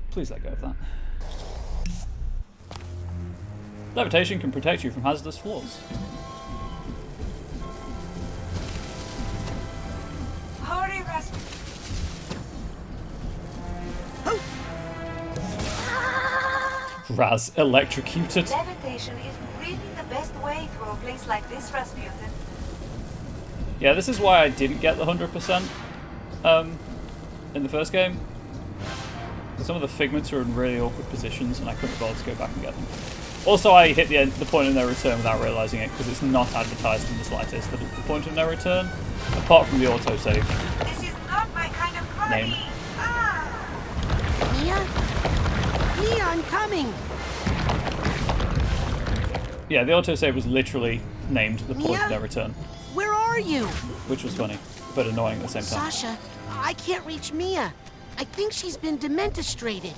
please let go of that. Levitation can protect you from hazardous floors. Hurry, Rasputin. Raz electrocuted. Levitation is really the best way through a place like this, Rasputin. Yeah, this is why I didn't get the 100% in the first game. Some of the figments are in really awkward positions and I couldn't bother to go back and get them. Also, I hit the point of no return without realising it because it's not advertised in the slightest. The point of no return, apart from the autosave. This is not my kind of comedy. Name. Mia? Mia, I'm coming. Yeah, the autosave was literally named the point of no return. Where are you? Which was funny, but annoying at the same time. Sasha, I can't reach Mia. I think she's been dementistrated.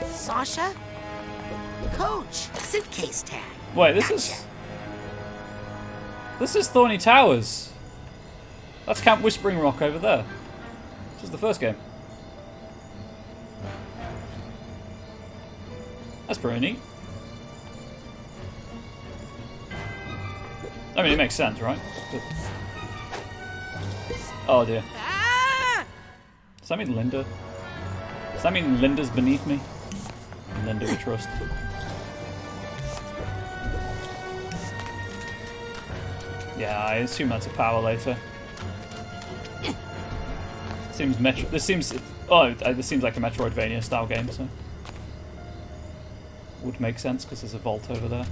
Sasha? Coach, suitcase tag. Wait, this is Thorny Towers. That's Camp Whispering Rock over there. This is the first game. That's pretty neat. I mean, it makes sense, right? But... Oh dear. Does that mean Linda? Does that mean Linda's beneath me? Linda we trust. Yeah, I assume that's a power later. Seems Metro. This seems like a Metroidvania style game, so would make sense because there's a vault over there.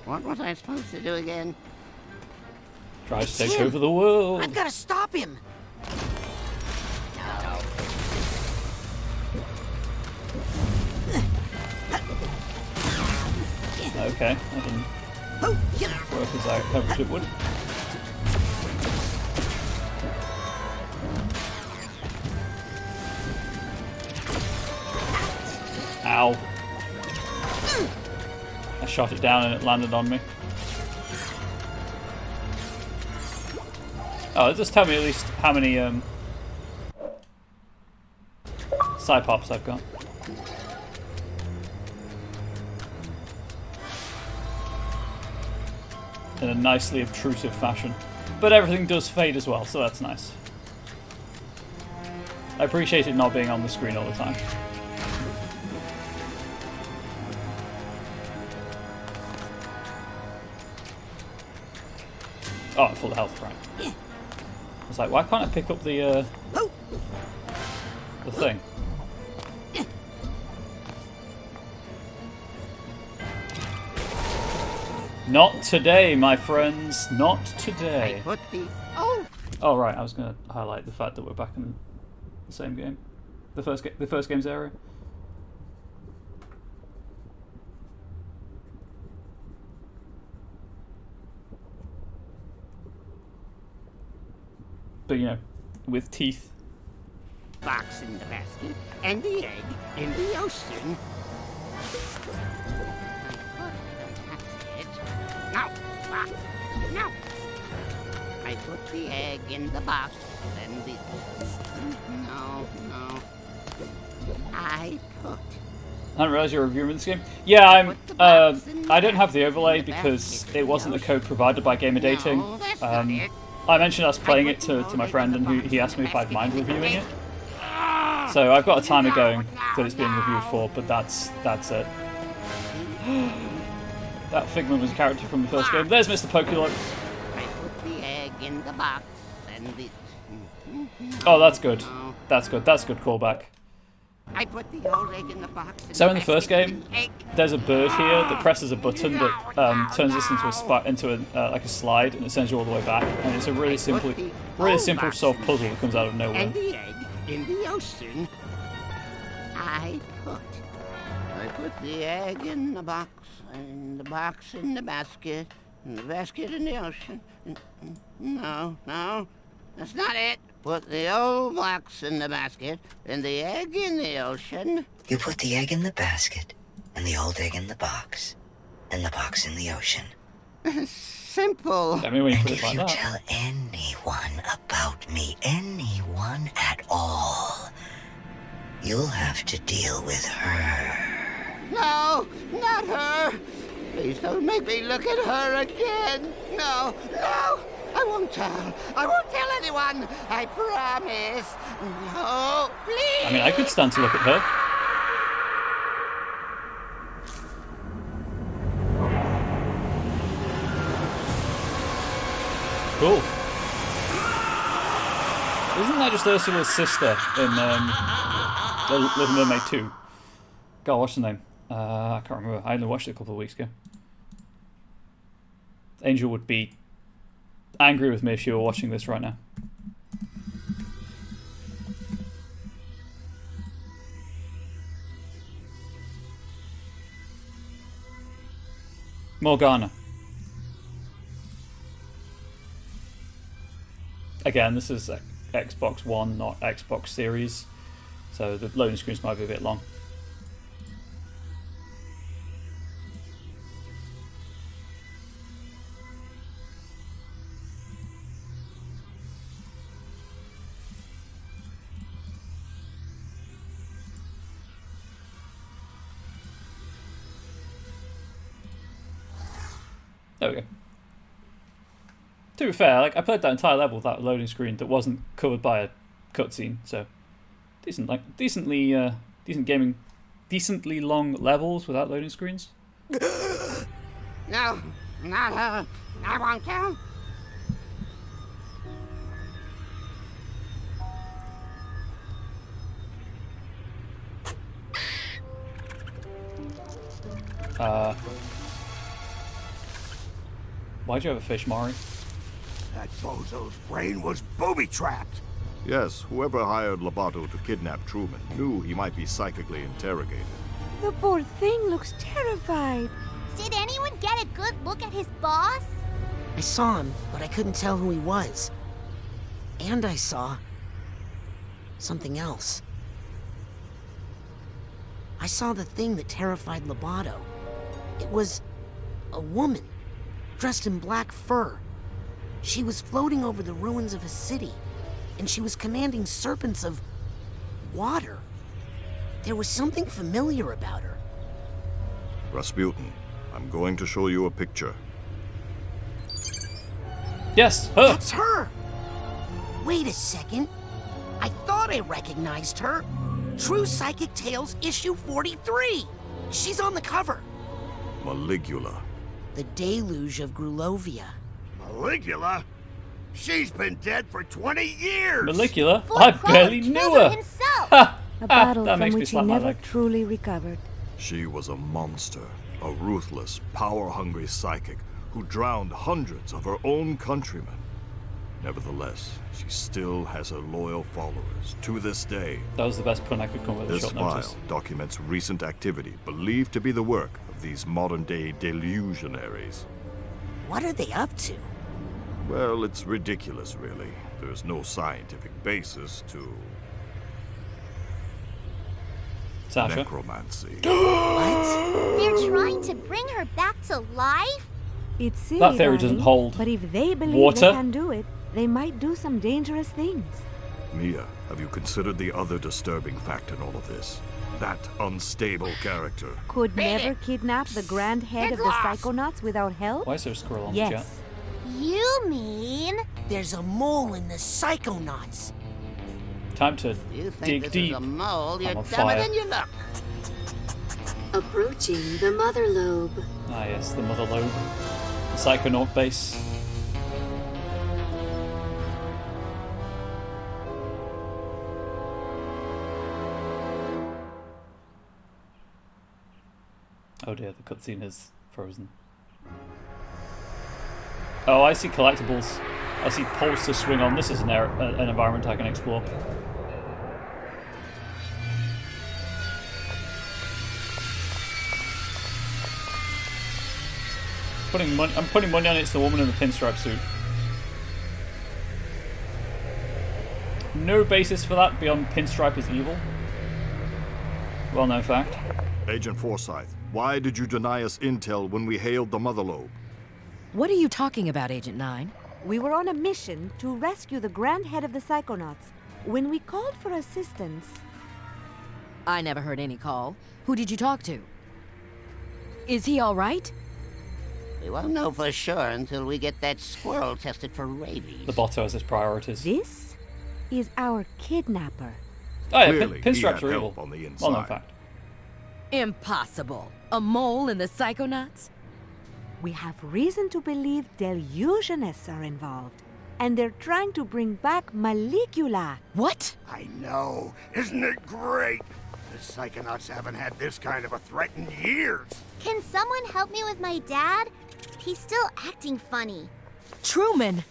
What was I supposed to do again? Try to take over the world. I've got to stop him. Okay, that didn't work as I hoped it would. Ow. I shot it down and it landed on me. Oh, just tell me at least how many Psypops I've got. In a nicely obtrusive fashion. But everything does fade as well, so that's nice. I appreciate it not being on the screen all the time. Oh, I'm full of health, right. I was like, why can't I pick up the thing? Not today, my friends. Not today. I put the... Oh! Oh, right. I was going to highlight the fact that we're back in the same game. The first game's area. But, you know, with teeth. Box in the basket, and the egg in the ocean. That's it. No! Box! No! I put the egg in the box, and the... No. I put... I didn't realize you were reviewing this game. Yeah, I don't have the overlay because it wasn't the code provided by Gamer Dating. I mentioned us playing it to my friend, and he asked me if I'd mind reviewing it. So I've got a timer going that it's being reviewed for, but that's it. That Figment was a character from the first game. There's Mr. Pokélog. I put the egg in the box, and the... Oh, that's good. That's good. That's a good callback. I put the whole egg in the box. So in the first game, there's a bird here that presses a button that turns this into like a slide, and it sends you all the way back. And it's a really simple solved puzzle that comes out of nowhere. And the egg in the ocean. I put the egg in the box, and the box in the basket, and the basket in the ocean. No, that's not it. Put the old box in the basket, and the egg in the ocean. You put the egg in the basket, and the old egg in the box, and the box in the ocean. Simple. I mean, when you And put it if like you that. tell anyone about me, anyone at all, you'll have to deal with her. No, not her. Please don't make me look at her again. No. I won't tell anyone. I promise. No, please. I mean, I could stand to look at her. Cool. Isn't that just Ursula's sister in Little Mermaid 2? God, what's her name? I can't remember. I only watched it a couple of weeks ago. Angel would be angry with me if she were watching this right now. Morgana. Again, this is Xbox One, not Xbox Series, so the loading screens might be a bit long. There we go. To be fair, like I played that entire level without a loading screen that wasn't covered by a cutscene, so decently long levels without loading screens. No, not her. I won't tell. Why'd you have a fish, Mari? That bozo's brain was booby-trapped. Yes, whoever hired Lobato to kidnap Truman knew he might be psychically interrogated. The poor thing looks terrified. Did anyone get a good look at his boss? I saw him, but I couldn't tell who he was. And I saw something else. I saw the thing that terrified Lobato. It was a woman, dressed in black fur. She was floating over the ruins of a city, and she was commanding serpents of water. There was something familiar about her. Rasputin, I'm going to show you a picture. Yes, her! That's her! Wait a second. I thought I recognized her. True Psychic Tales, issue 43. She's on the cover. Maligula. The Deluge of Grulovia. Maligula? She's been dead for 20 years! Maligula? I barely knew her! Himself. A battle That from makes me which he slap my never leg. truly recovered. She was a monster, a ruthless, power-hungry psychic who drowned hundreds of her own countrymen. Nevertheless, she still has her loyal followers to this day. That was the best pun I could come with. This file documents recent activity believed to be the work of these modern-day delusionaries. What are they up to? Well, it's ridiculous, really. There's no scientific basis to... Sasha? Necromancy. What? They're trying to bring her back to life? It's silly, That theory doesn't hold. But if they believe Water? they can do it, they might do some dangerous things. Mia, have you considered the other disturbing fact in all of this? That unstable character. Could never kidnap the grand head of the Psychonauts without help? Why is there a squirrel on the chat? Yes. You mean? There's a mole in the Psychonauts. Time to You think dig this deep. is a mole? You're I'm on dumber fire. than you look. Approaching the mother lobe. Ah yes, the mother lobe. The Psychonaut base. Oh dear, the cutscene is frozen. Oh, I see collectibles. I see poles to swing on. This is an environment I can explore. I'm putting money on it's the woman in the pinstripe suit. No basis for that beyond pinstripe is evil. Well-known fact. Agent Forsyth, why did you deny us intel when we hailed the Mother Lobe? What are you talking about, Agent 9? We were on a mission to rescue the grand head of the Psychonauts. When we called for assistance... I never heard any call. Who did you talk to? Is he all right? We won't know for sure until we get that squirrel tested for rabies. The Botto has his priorities. This is our kidnapper. Oh yeah, Clearly, pinstripes he are had evil. help on the inside. Well-known fact. Impossible. A mole in the Psychonauts? We have reason to believe delusionists are involved. And they're trying to bring back Maligula. What? I know. Isn't it great? The Psychonauts haven't had this kind of a threat in years. Can someone help me with my dad? He's still acting funny. Truman!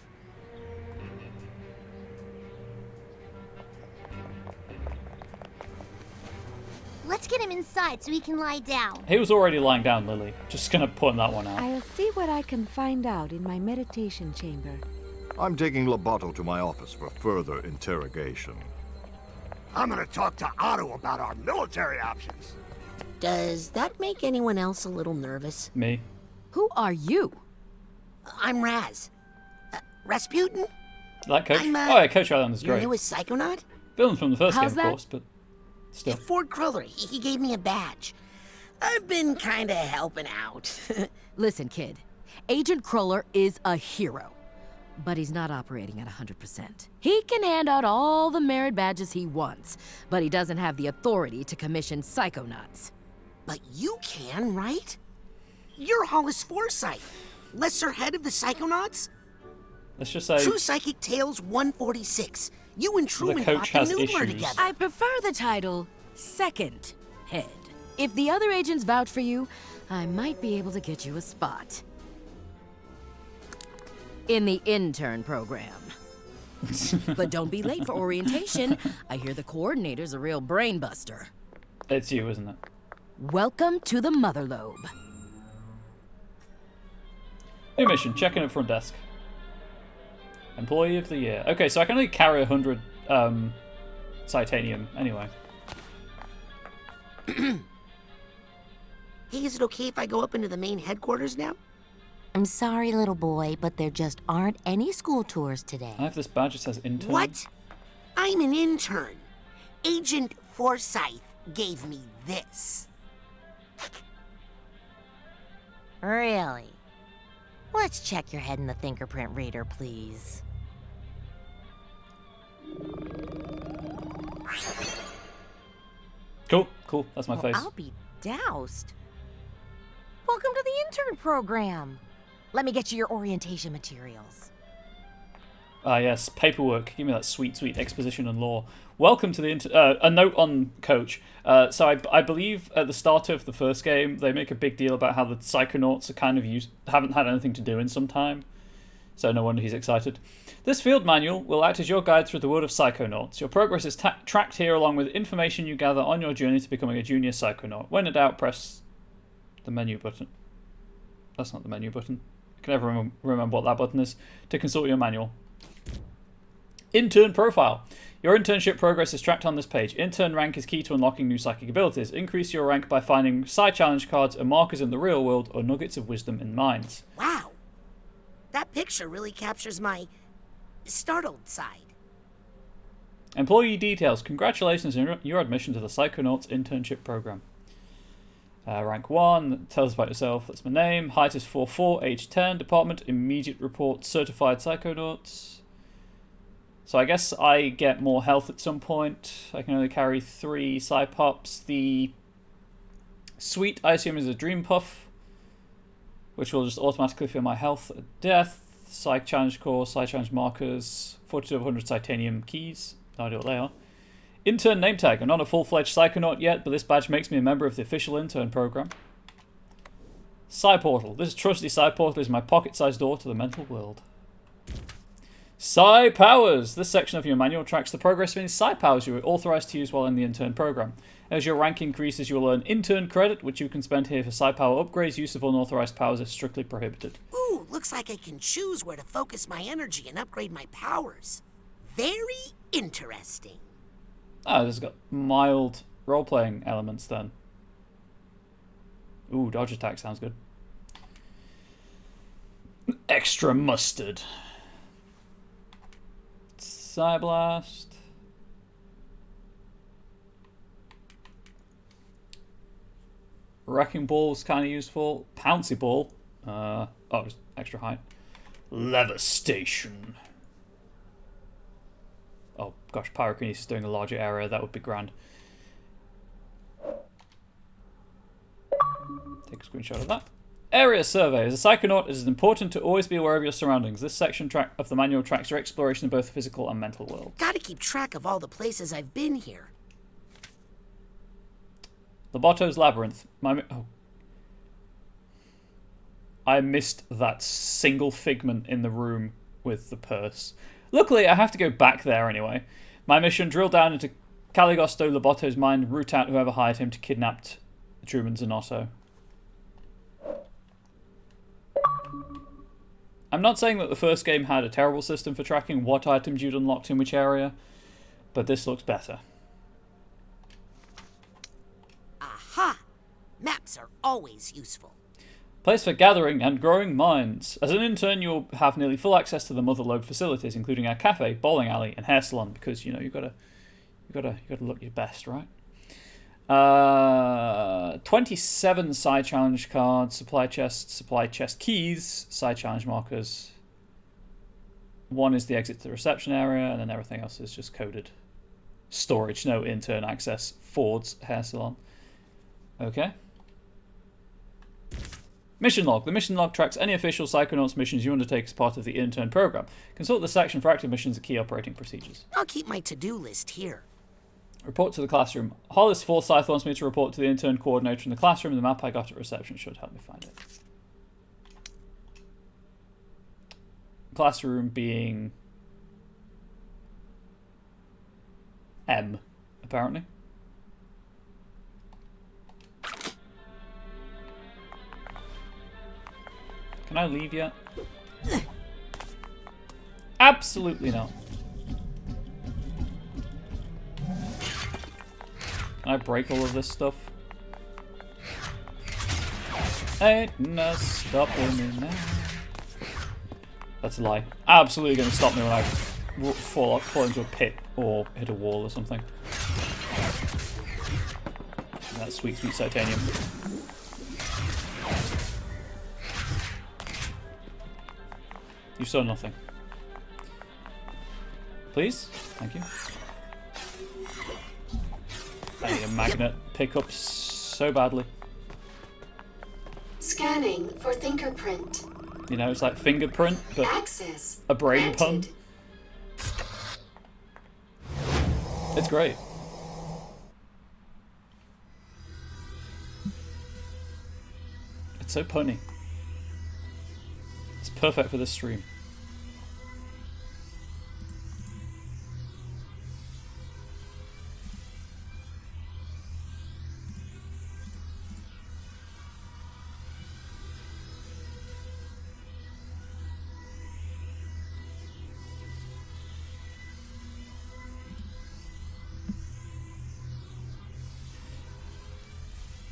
Let's get him inside so he can lie down. He was already lying down, Lily. Just gonna point that one out. I'll see what I can find out in my meditation chamber. I'm taking Lobato to my office for further interrogation. I'm gonna talk to Otto about our military options. Does that make anyone else a little nervous? Me. Who are you? I'm Raz. Rasputin? That coach? I'm, oh yeah, Coach Island is Your great. newest Psychonaut? Villain from the first How's game, that? of course, but still. Ford Cruller, he gave me a badge. I've been kinda helping out. Listen, kid. Agent Cruller is a hero. But he's not operating at 100%. He can hand out all the merit badges he wants, but he doesn't have the authority to commission Psychonauts. But you can, right? You're Hollis Forsyth, lesser head of the Psychonauts? Let's just say True Psychic Tales 146. You and Truman coach fought has the Noodler issues. together. I prefer the title Second Head. If the other agents vouch for you, I might be able to get you a spot. In the intern program. But don't be late for orientation. I hear the coordinator's a real brain buster. it's you, isn't it? Welcome to the Mother Lobe. New mission, check in at front desk. Employee of the year. Okay, so I can only carry 100 titanium anyway. Hey, is it okay if I go up into the main headquarters now? I'm sorry, little boy, but there just aren't any school tours today. I have this badge that says intern. What? I'm an intern. Agent Forsyth gave me this. Really? Let's check your head in the fingerprint reader, please. Cool. That's my face. I'll be doused. Welcome to the intern program. Let me get you your orientation materials. Ah, yes, paperwork. Give me that sweet, sweet exposition and lore. Welcome to the a note on Coach. So I believe at the start of the first game, they make a big deal about how the Psychonauts are kind of haven't had anything to do in some time. So no wonder he's excited. This field manual will act as your guide through the world of Psychonauts. Your progress is tracked here along with information you gather on your journey to becoming a junior Psychonaut. When in doubt, press the menu button. That's not the menu button. I can never remember what that button is. To consult your manual. Intern profile. Your internship progress is tracked on this page. Intern rank is key to unlocking new psychic abilities. Increase your rank by finding Psy challenge cards and markers in the real world or nuggets of wisdom in mines. Wow. That picture really captures my startled side. Employee details. Congratulations on your admission to the Psychonauts internship program. Rank 1, tell us about yourself, that's my name. Height is 4'4", age 10, department, immediate report, certified Psychonauts. So I guess I get more health at some point. I can only carry 3 Psypops. The suite, I assume, is a Dream Puff, which will just automatically fill my health at death. Psych Challenge Core, Psych Challenge Markers, 4200 Titanium Keys. No idea what they are. Intern name tag. I'm not a full-fledged Psychonaut yet, but this badge makes me a member of the official intern program. Psy Portal. This trusty Psy Portal is my pocket-sized door to the mental world. Psy Powers. This section of your manual tracks the progress of any Psy Powers you are authorized to use while in the intern program. As your rank increases, you will earn intern credit, which you can spend here for Psy Power upgrades. Use of unauthorized powers is strictly prohibited. Ooh, looks like I can choose where to focus my energy and upgrade my powers. Very interesting. Ah, this has got mild role-playing elements then. Ooh, dodge attack sounds good. Extra mustard. Psyblast. Wrecking Ball is kind of useful. Pouncy Ball. Oh, just extra height. Lever Station. Oh gosh, Pyrokinesis is doing a larger area. That would be grand. Take a screenshot of that. Area Survey. As a Psychonaut, it is important to always be aware of your surroundings. This section of the manual tracks your exploration of both physical and mental world. Gotta keep track of all the places I've been here. Loboto's Labyrinth. I missed that single figment in the room with the purse. Luckily, I have to go back there anyway. My mission, drill down into Caligosto Loboto's mind and root out whoever hired him to kidnap Truman Zanotto. I'm not saying that the first game had a terrible system for tracking what items you'd unlocked in which area, but this looks better. Aha! Maps are always useful. Place for gathering and growing mines. As an intern, you'll have nearly full access to the Mother Lode facilities, including our cafe, bowling alley, and hair salon, because you know you gotta look your best, right? 27 side challenge cards, supply chest keys, side challenge markers. 1 is the exit to the reception area, and then everything else is just coded. Storage, no intern access. Ford's hair salon. Okay. Mission log. The mission log tracks any official Psychonauts missions you undertake as part of the intern program. Consult the section for active missions and key operating procedures. I'll keep my to-do list here. Report to the classroom. Hollis Forsyth wants me to report to the intern coordinator in the classroom. The map I got at reception should help me find it. Classroom being M, apparently. Can I leave yet? Absolutely not. Can I break all of this stuff? Ain't no stopping me now. That's a lie. Absolutely going to stop me when I fall into a pit or hit a wall or something. And that sweet, sweet titanium. You saw nothing. Please? Thank you. I need a magnet pickup so badly. Scanning for fingerprint. You know, it's like fingerprint, but Access a brain granted. pun. It's great. It's so punny. It's perfect for this stream.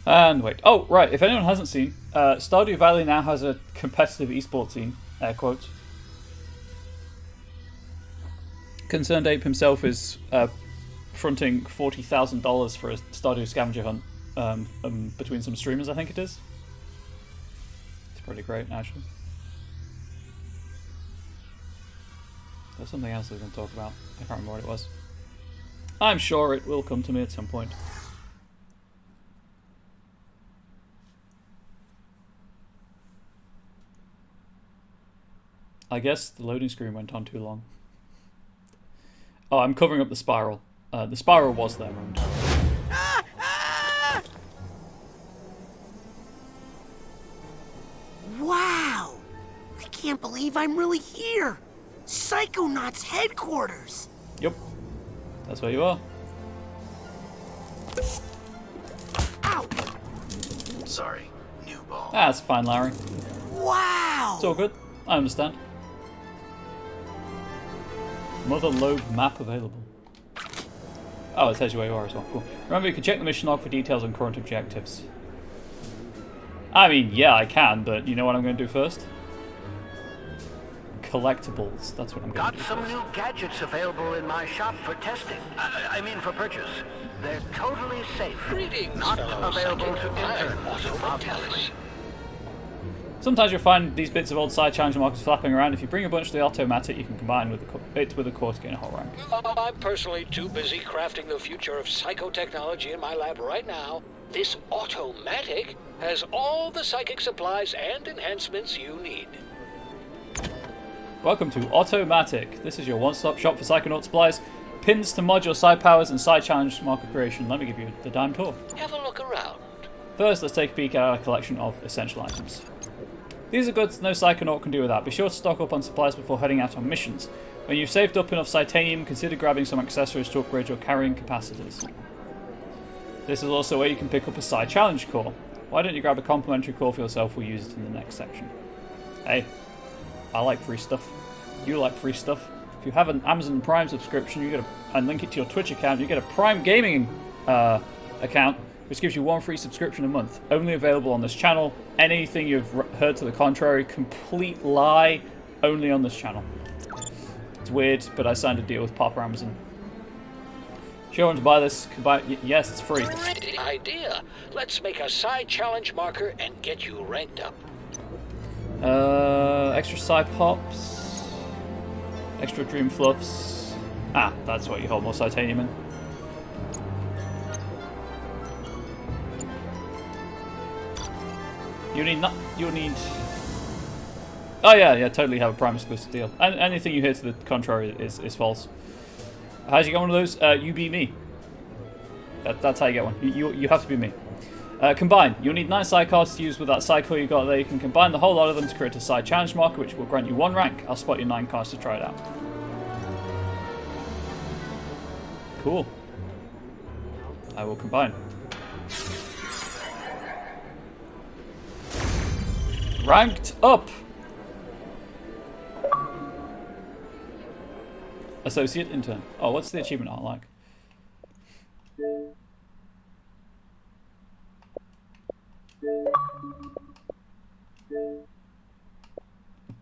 And wait. Oh, right. If anyone hasn't seen, Stardew Valley now has a competitive esports scene. Air quotes. Concerned Ape himself is fronting $40,000 for a Stardew scavenger hunt between some streamers, I think it is. It's pretty great, actually. There's something else I was going to talk about. I can't remember what it was. I'm sure it will come to me at some point. I guess the loading screen went on too long. Oh, I'm covering up the spiral. The spiral was there momentarily. Wow! I can't believe I'm really here! Psychonauts headquarters! Yep. That's where you are. Ow! Sorry, new ball. That's fine, Larry. Wow! It's all good. I understand. Mother Lobe map available. Oh, it tells you where you are as well. Cool. Remember, you can check the mission log for details on current objectives. I mean, yeah, I can, but you know what I'm going to do first? Collectibles. That's what I'm going to do. Got some new gadgets available in my shop for testing. I mean, for purchase. They're totally safe. Not available to interns, obviously. Sometimes you'll find these bits of old side challenge markers flapping around. If you bring a bunch to the automatic, you can combine with it with a core to gain a whole rank. I'm personally too busy crafting the future of psychotechnology in my lab right now. This automatic has all the psychic supplies and enhancements you need. Welcome to Automatic. This is your one-stop shop for Psychonaut supplies, pins to mod your side powers, and side challenge marker creation. Let me give you the dime tour. Have a look around. First, let's take a peek at our collection of essential items. These are goods no Psychonaut can do without. Be sure to stock up on supplies before heading out on missions. When you've saved up enough Titanium, consider grabbing some accessories to upgrade your carrying capacities. This is also where you can pick up a side challenge core. Why don't you grab a complimentary core for yourself? We'll use it in the next section. Hey, I like free stuff. You like free stuff. If you have an Amazon Prime subscription, you get and link it to your Twitch account, you get a Prime Gaming account, which gives you one free subscription a month. Only available on this channel. Anything you've heard to the contrary, complete lie, only on this channel. It's weird, but I signed a deal with Papa Amazon. If you want to buy this, yes, it's free. Great idea. Let's make a side challenge marker and get you ranked up. Extra side pops. Extra dream fluffs. Ah, that's what you hold more titanium in. You need. Oh yeah, totally have a Prime exclusive deal. And anything you hear to the contrary is false. How'd you get one of those? You beat me. That's how you get one. You have to be me. Combine. You'll need 9 side cards to use with that side core you got there. You can combine the whole lot of them to create a side challenge marker, which will grant you 1 rank. I'll spot you 9 cards to try it out. Cool. I will combine. Ranked up. Associate intern. Oh, what's the achievement art like?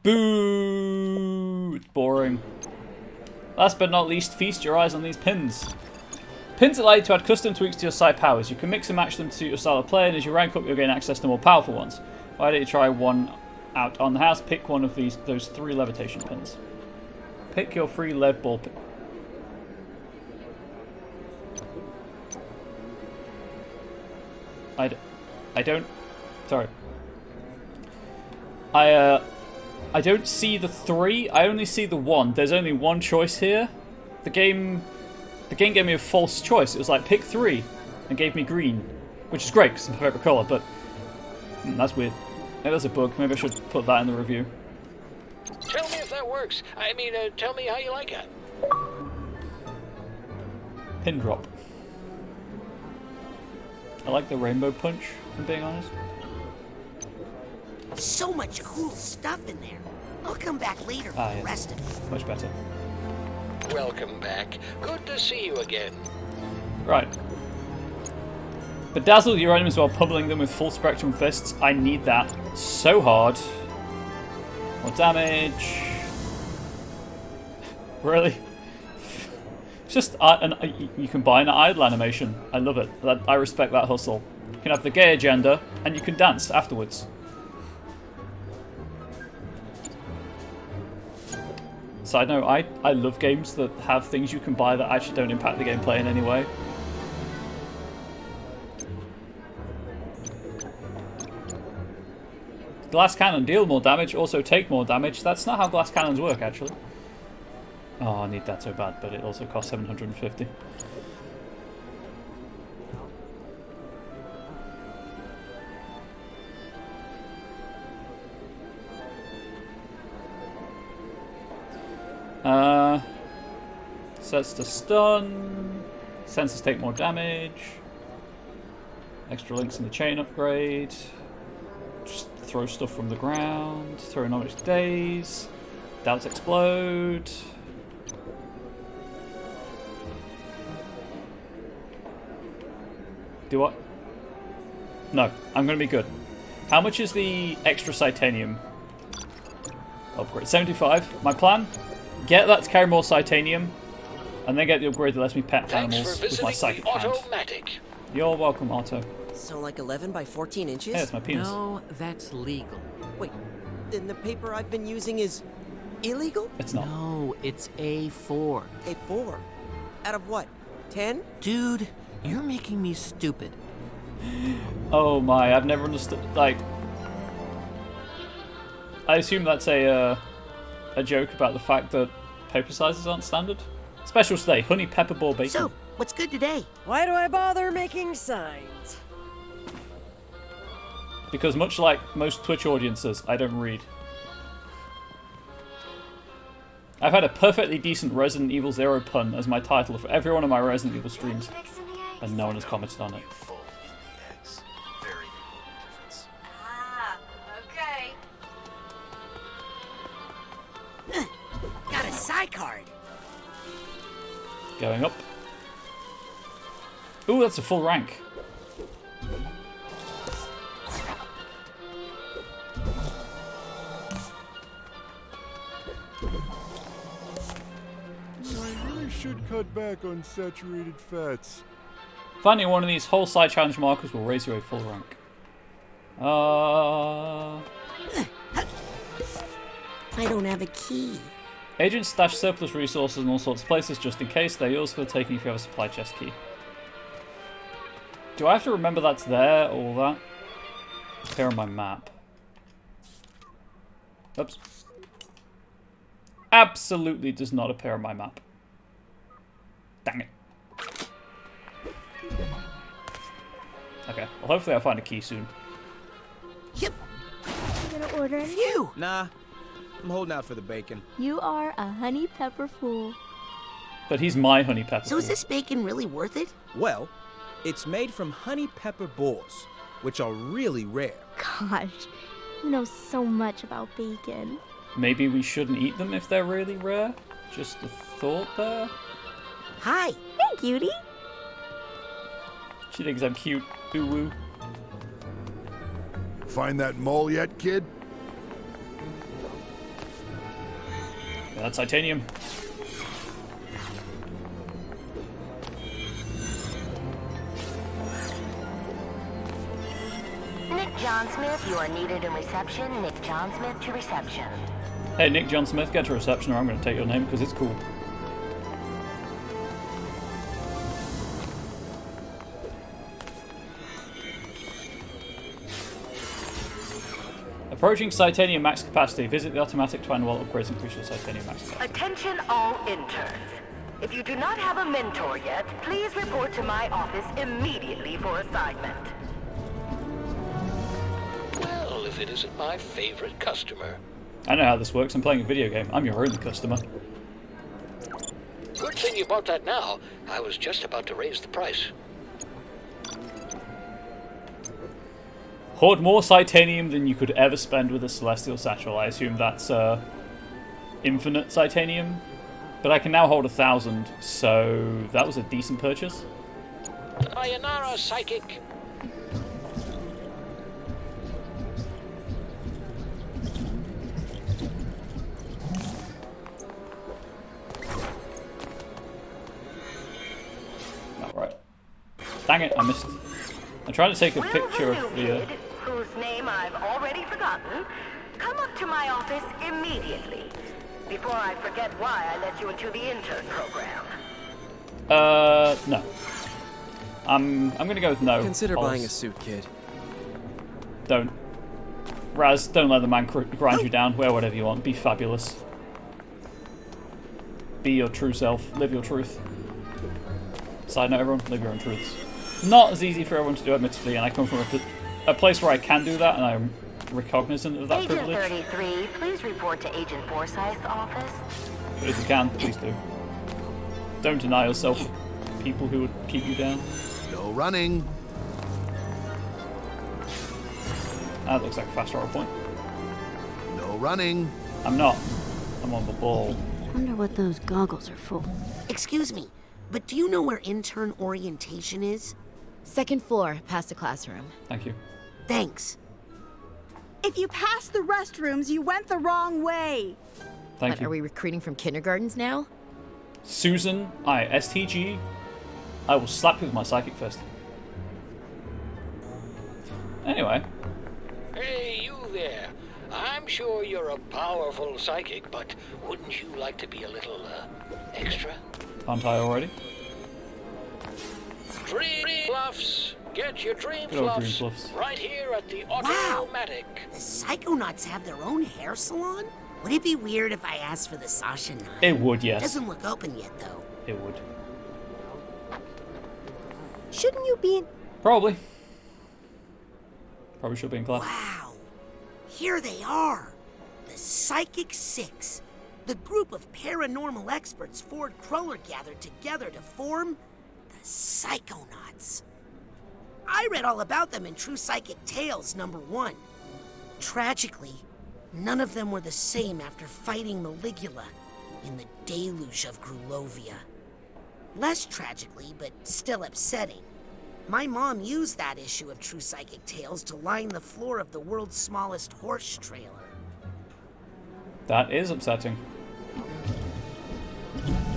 Boo! It's boring. Last but not least, feast your eyes on these pins. Pins allow you to add custom tweaks to your side powers. You can mix and match them to suit your style of play, and as you rank up, you'll gain access to more powerful ones. Why don't you try one out on the house? Pick one of those 3 levitation pins. Pick your free lev ball pin. I don't. Sorry. I don't see the 3. I only see the 1. There's only one choice here. The game The game gave me a false choice. It was like, pick 3, and gave me green, which is great because it's my favourite colour, but that's weird. Maybe that's a bug. Maybe I should put that in the review. Tell me if that works. I mean, tell me how you like it. Pin drop. I like the rainbow punch, if I'm being honest. So much cool stuff in there. I'll come back later for the rest of it. Much better. Welcome back. Good to see you again. Right. Bedazzle your enemies while pummeling them with full spectrum fists. I need that so hard. More damage. Really? It's just you can buy an idle animation. I love it. I respect that hustle. You can have the gay agenda, and you can dance afterwards. Side note, I love games that have things you can buy that actually don't impact the gameplay in any way. Glass cannon, deal more damage, also take more damage. That's not how glass cannons work, actually. Oh, I need that so bad, but it also costs 750. Sets to stun. Sensors take more damage. Extra links in the chain upgrade. Just throw stuff from the ground. Throw knowledge days. Doubts explode. Do what? No, I'm going to be good. How much is the extra Titanium upgrade? 75. My plan? Get that to carry more Titanium, and then get the upgrade that lets me pet animals with my psychic hand. You're welcome, Otto. So like 11 by 14 inches? Yeah, it's my penis. No, that's legal. Wait, then the paper I've been using is illegal? It's not. No, it's A4. A4? Out of what? 10? Dude, you're making me stupid. Oh my, I've never understood, like... I assume that's a joke about the fact that paper sizes aren't standard. Special today, honey pepper ball bacon. So, what's good today? Why do I bother making signs? Because much like most Twitch audiences, I don't read. I've had a perfectly decent Resident Evil 0 pun as my title for every one of my Resident Evil streams, and no one has commented on it. Ah, okay. Got a Psy card. Going up. Ooh, that's a full rank. I really should cut back on saturated fats. Finding one of these whole side challenge markers will raise you a full rank. I don't have a key. Agents stash surplus resources in all sorts of places just in case. They're yours for the taking if you have a supply chest key. Do I have to remember that's there, all that? Here on my map. Oops. Absolutely does not appear on my map. Dang it. Okay, well hopefully I'll find a key soon. Yep. You gonna order anything? You! Nah, I'm holding out for the bacon. You are a honey pepper fool. But he's my honey pepper. So is this bacon really worth it? Well, it's made from honey pepper boars, which are really rare. Gosh, you know so much about bacon. Maybe we shouldn't eat them if they're really rare? Just a thought there. Hi. Hey, cutie. She thinks I'm cute. Ooh woo. Find that mole yet, kid? Yeah, that's titanium. Nick John Smith, you are needed in reception. Nick John Smith to reception. Hey, Nick John Smith, get to reception or I'm going to take your name because it's cool. Approaching Titanium max capacity. Visit the automatic twine while upgrades increase your Titanium max capacity. Attention all interns. If you do not have a mentor yet, please report to my office immediately for assignment. Well, if it isn't my favorite customer. I know how this works. I'm playing a video game. I'm your only customer. Good thing you bought that now. I was just about to raise the price. Hoard more Psytanium than you could ever spend with a Celestial Satchel. I assume that's infinite Psytanium. But I can now hold 1,000, so that was a decent purchase. Sayonara, Psychic. Alright. Dang it, I missed. I tried to take a picture of the... whose name I've already forgotten, come up to my office immediately. Before I forget why I let you into the intern program. No. I'm gonna go with no. Consider buying a suit, kid. Don't. Raz, don't let the man grind you down. Wear whatever you want. Be fabulous. Be your true self. Live your truth. Side note, everyone, live your own truths. Not as easy for everyone to do, admittedly, and I come from a place where I can do that, and I'm recognizant of that Agent privilege. 33, please report to Agent Forsyth's office. But if you can, please do. Don't deny yourself people who would keep you down. No running. That looks like a fast roll point. No running. I'm not. I'm on the ball. Wonder what those goggles are for. Excuse me, but do you know where intern orientation is? Second floor, past the classroom. Thank you. Thanks. If you passed the restrooms, you went the wrong way. Thank you. Are we recruiting from kindergartens now? Susan, STG. I will slap you with my psychic fist. Anyway. Hey, you there. I'm sure you're a powerful psychic, but wouldn't you like to be a little, extra? Aren't I already? Dream Fluffs! Get your Dream Good old Dream Fluffs Fluffs. right here at the Wow! Automatic. The Psychonauts have their own hair salon? Would it be weird if I asked for the Sasha 9? It would, yes. Doesn't look open yet, though. It would. Shouldn't you be in... Probably. Probably should be in class. Wow. Here they are. The Psychic Six. The group of paranormal experts Ford Cruller gathered together to form the Psychonauts. I read all about them in True Psychic Tales #1. Tragically, none of them were the same after fighting Maligula in the deluge of Grulovia. Less tragically, but still upsetting, my mom used that issue of True Psychic Tales to line the floor of the world's smallest horse trailer. That is upsetting.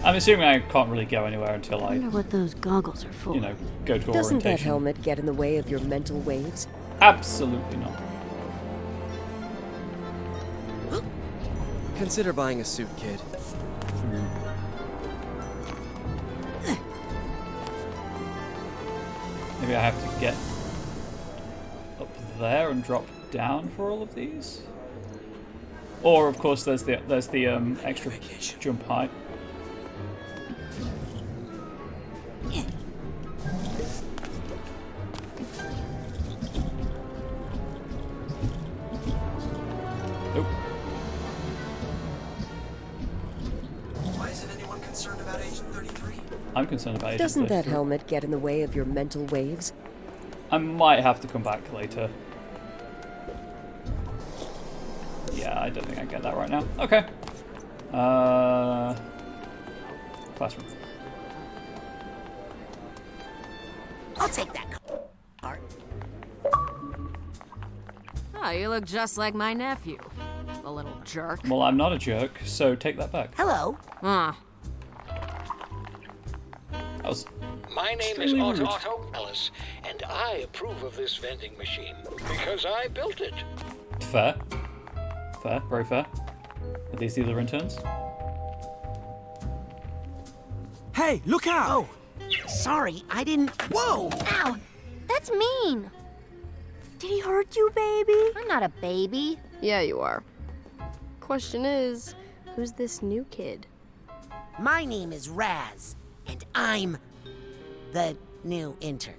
I'm assuming I can't really go anywhere until I wonder what those goggles are for. You know, go to Doesn't that orientation. helmet get in the way of your mental waves? Absolutely not. Consider buying a suit, kid. Maybe I have to get up there and drop down for all of these. Or of course there's the extra jump height. Nope. Why isn't anyone concerned about Agent 33? I'm concerned about Agent Doesn't that 33. helmet get in the way of your mental waves? I might have to come back later. Yeah, I don't think I get that right now. Okay. Classroom. I'll take that card. Oh, you look just like my nephew. The little jerk. Well, I'm not a jerk, so take that back. Hello. That was My name is extremely rude. Otto Ellis, and I approve of this vending machine because I built it. Fair. Fair, very fair. Are these the other interns? Hey, look out! Oh, sorry, I didn't... Whoa! Ow! That's mean! Did he hurt you, baby? I'm not a baby. Yeah, you are. Question is, who's this new kid? My name is Raz, and I'm the new intern.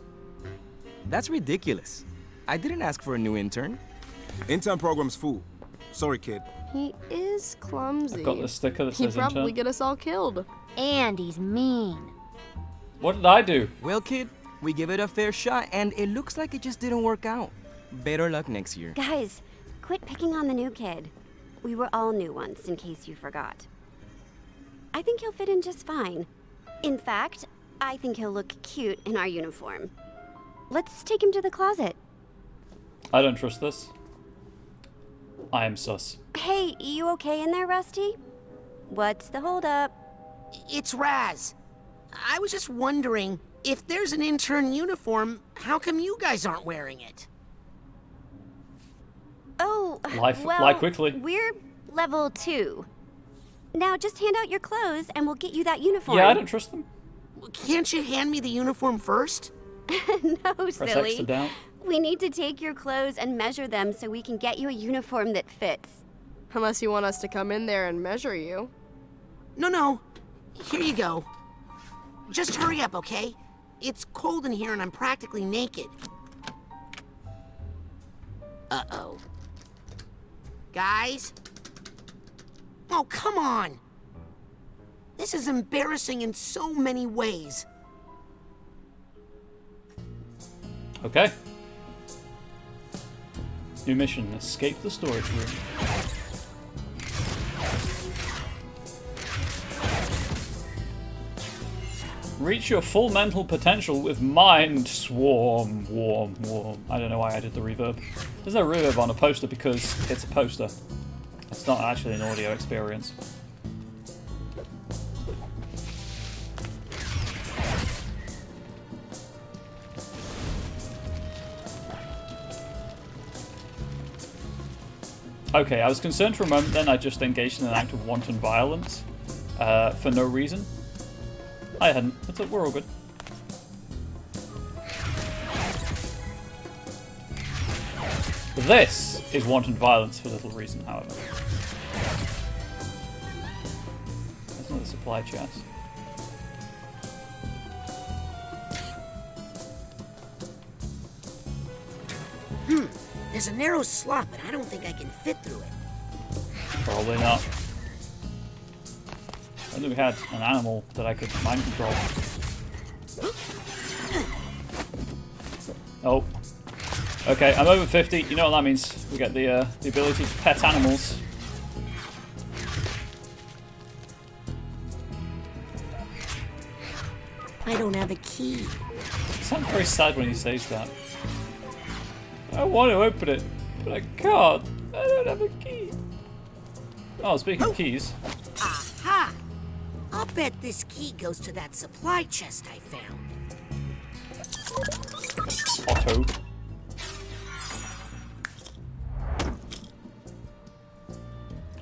That's ridiculous. I didn't ask for a new intern. Intern program's full. Sorry, kid. He is clumsy. I've got the sticker that He'd says probably intern. get us all killed. And he's mean. What did I do? Well, kid, we give it a fair shot, and it looks like it just didn't work out. Better luck next year. Guys, quit picking on the new kid. We were all new once, in case you forgot. I think he'll fit in just fine. In fact, I think he'll look cute in our uniform. Let's take him to the closet. I don't trust this. I am sus. Hey, you okay in there, Rusty? What's the holdup? It's Raz. I was just wondering, if there's an intern uniform, how come you guys aren't wearing it? Oh, Lie quickly. We're level 2. Now just hand out your clothes and we'll get you that uniform. Yeah, I don't trust them. Can't you hand me the uniform first? No, Press silly. X to down. We need to take your clothes and measure them so we can get you a uniform that fits. Unless you want us to come in there and measure you. No. Here you go. Just hurry up, okay? It's cold in here and I'm practically naked. Uh-oh. Guys? Oh, come on! This is embarrassing in so many ways. Okay. New mission, escape the storage room. Reach your full mental potential with Mind Swarm. Warm. I don't know why I did the reverb. There's no reverb on a poster because it's a poster. It's not actually an audio experience. Okay, I was concerned for a moment then I just engaged in an act of wanton violence for no reason. I hadn't. We're all good. This is wanton violence for little reason, however. That's not a supply chest. There's a narrow slot, but I don't think I can fit through it. Probably not. I knew we had an animal that I could mind control. Oh. Okay, I'm over 50. You know what that means. We get the ability to pet animals. I don't have a key. It sounds very sad when he says that. I want to open it, but I can't. I don't have a key. Oh, speaking of keys. Aha! I'll bet this key goes to that supply chest I found. Otto.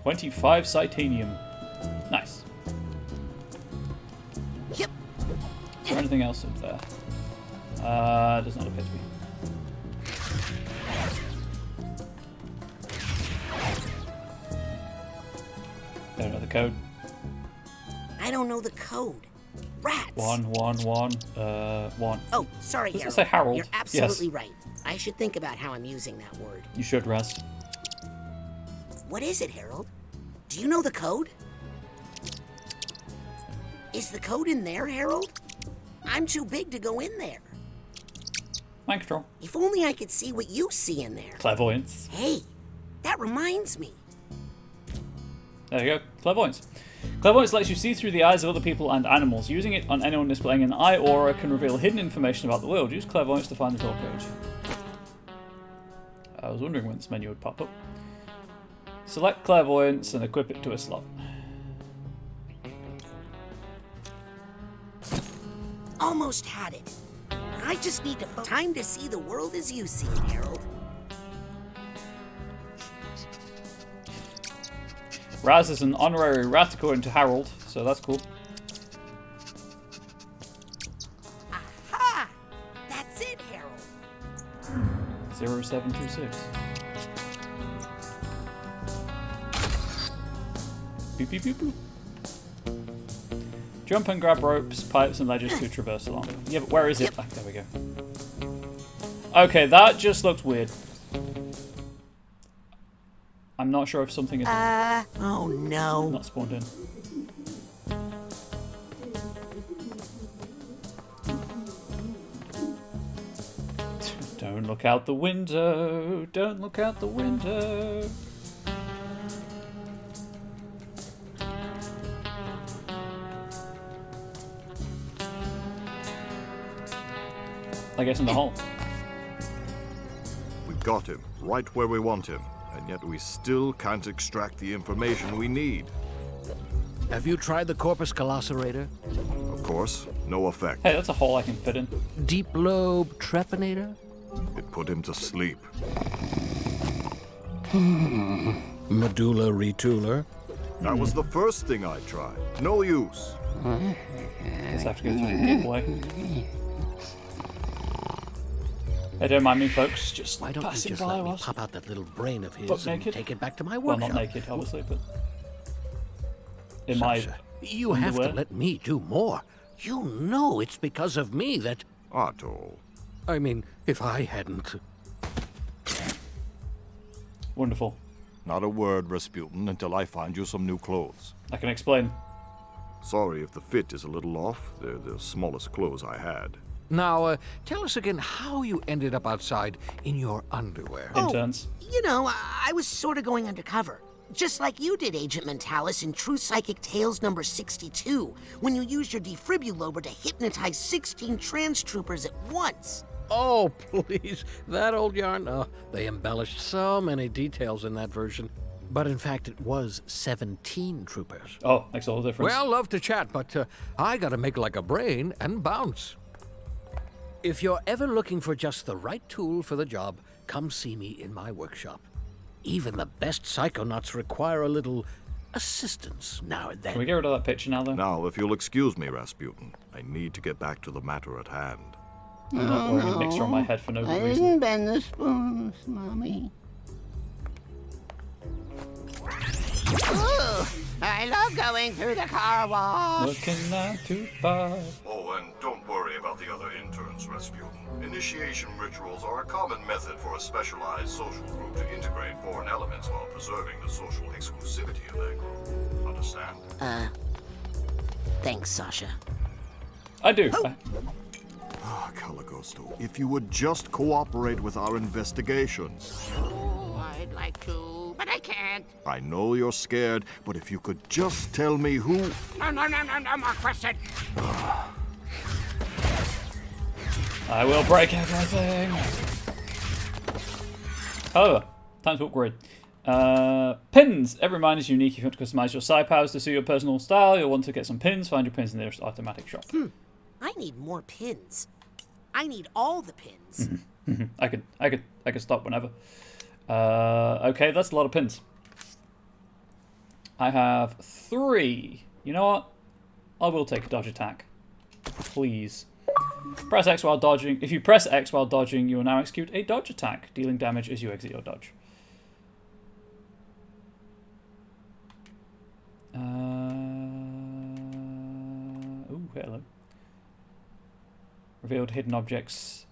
$25 Psytanium. Nice. Yep. Is there anything else up there? Does not appear to be. Don't know the code. I don't know the code. Rats. 111 1. Oh, sorry, Does it Harold. say Harold? You're absolutely Yes. right. I should think about how I'm using that word. You should, Raz. What is it, Harold? Do you know the code? Is the code in there, Harold? I'm too big to go in there. Mind control. If only I could see what you see in there. Clairvoyance. Hey, that reminds me. There you go. Clairvoyance. Clairvoyance lets you see through the eyes of other people and animals. Using it on anyone displaying an eye aura can reveal hidden information about the world. Use Clairvoyance to find the door code. I was wondering when this menu would pop up. Select Clairvoyance and equip it to a slot. Almost had it. I just need to time to see the world as you see it, Harold. Raz is an honorary rat according to Harold, so that's cool. Aha! That's it, Harold. 0726. Beep beep beep boop. Jump and grab ropes, pipes, and ledges to traverse along. Yeah, but where is it? Ah, there we go. Okay, that just looks weird. I'm not sure if something is oh no. not spawned in. Don't look out the window. Don't look out the window. I guess in the hole. We've got him, right where we want him, and yet we still can't extract the information we need. Have you tried the corpus calloserator? Of course, no effect. Hey, that's a hole I can fit in. Deep lobe trepanator? It put him to sleep. Medulla retooler? That was the first thing I tried. No use. Guess I have to go through the giveaway. Hey, don't mind me, folks. Just why don't you passing just by let me us. pop out that little brain of his Butt and naked? take it back to my Well, workshop? not naked, obviously, but in Sasha, you have to underwear. let me do more. You know it's because of me that... Otto. I mean, if I hadn't... Wonderful. Not a word, Rasputin, until I find you some new clothes. I can explain. Sorry if the fit is a little off. They're the smallest clothes I had. Now, tell us again how you ended up outside in your underwear. Interns. You know, I was sort of going undercover. Just like you did, Agent Mentalis, in True Psychic Tales number 62, when you used your defibrillator to hypnotize 16 trans troopers at once. Oh, please. That old yarn? Oh, they embellished so many details in that version. But in fact, it was 17 troopers. Oh, makes all the difference. Well, love to chat, but I gotta make like a brain and bounce. If you're ever looking for just the right tool for the job, come see me in my workshop. Even the best Psychonauts require a little assistance now and then. Can we get rid of that picture now, then? Now, if you'll excuse me, Rasputin, I need to get back to the matter at hand. I'm not wearing a mixer on my head for no I good reason. didn't bend the spoons, Mommy. Ooh, I love going through the car wash. Looking 9 to 5. Oh, and don't worry about the other interns, Rasputin. Initiation rituals are a common method for a specialized social group to integrate foreign elements while preserving the social exclusivity of that group. Understand? Thanks, Sasha. I do. Ah, Caligosto, if you would just cooperate with our investigations. Oh, I'd like to, but I can't. I know you're scared, but if you could just tell me who... No, more question. I will break everything. However, time to upgrade. Pins. Every mine is unique. If you want to customize your psi powers to suit your personal style, you'll want to get some pins. Find your pins in the nearest automatic shop. I need more pins. I need all the pins. I could stop whenever. Okay, that's a lot of pins. I have 3. You know what? I will take a dodge attack. Please. Press X while dodging. If you press X while dodging, you will now execute a dodge attack, dealing damage as you exit your dodge. Ooh, hello. Revealed hidden objects.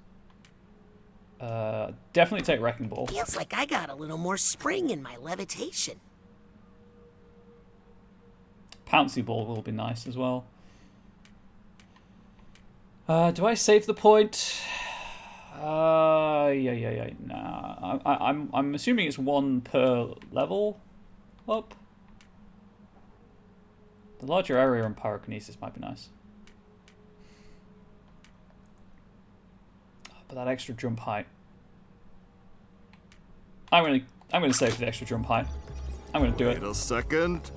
Definitely take Wrecking Ball. Feels like I got a little more spring in my levitation. Pouncy Ball will be nice as well. Do I save the point? Yeah. Nah. I'm assuming it's 1 per level up. The larger area in pyrokinesis might be nice. But that extra jump height. I'm gonna save the extra jump height. I'm gonna do it. Wait a second.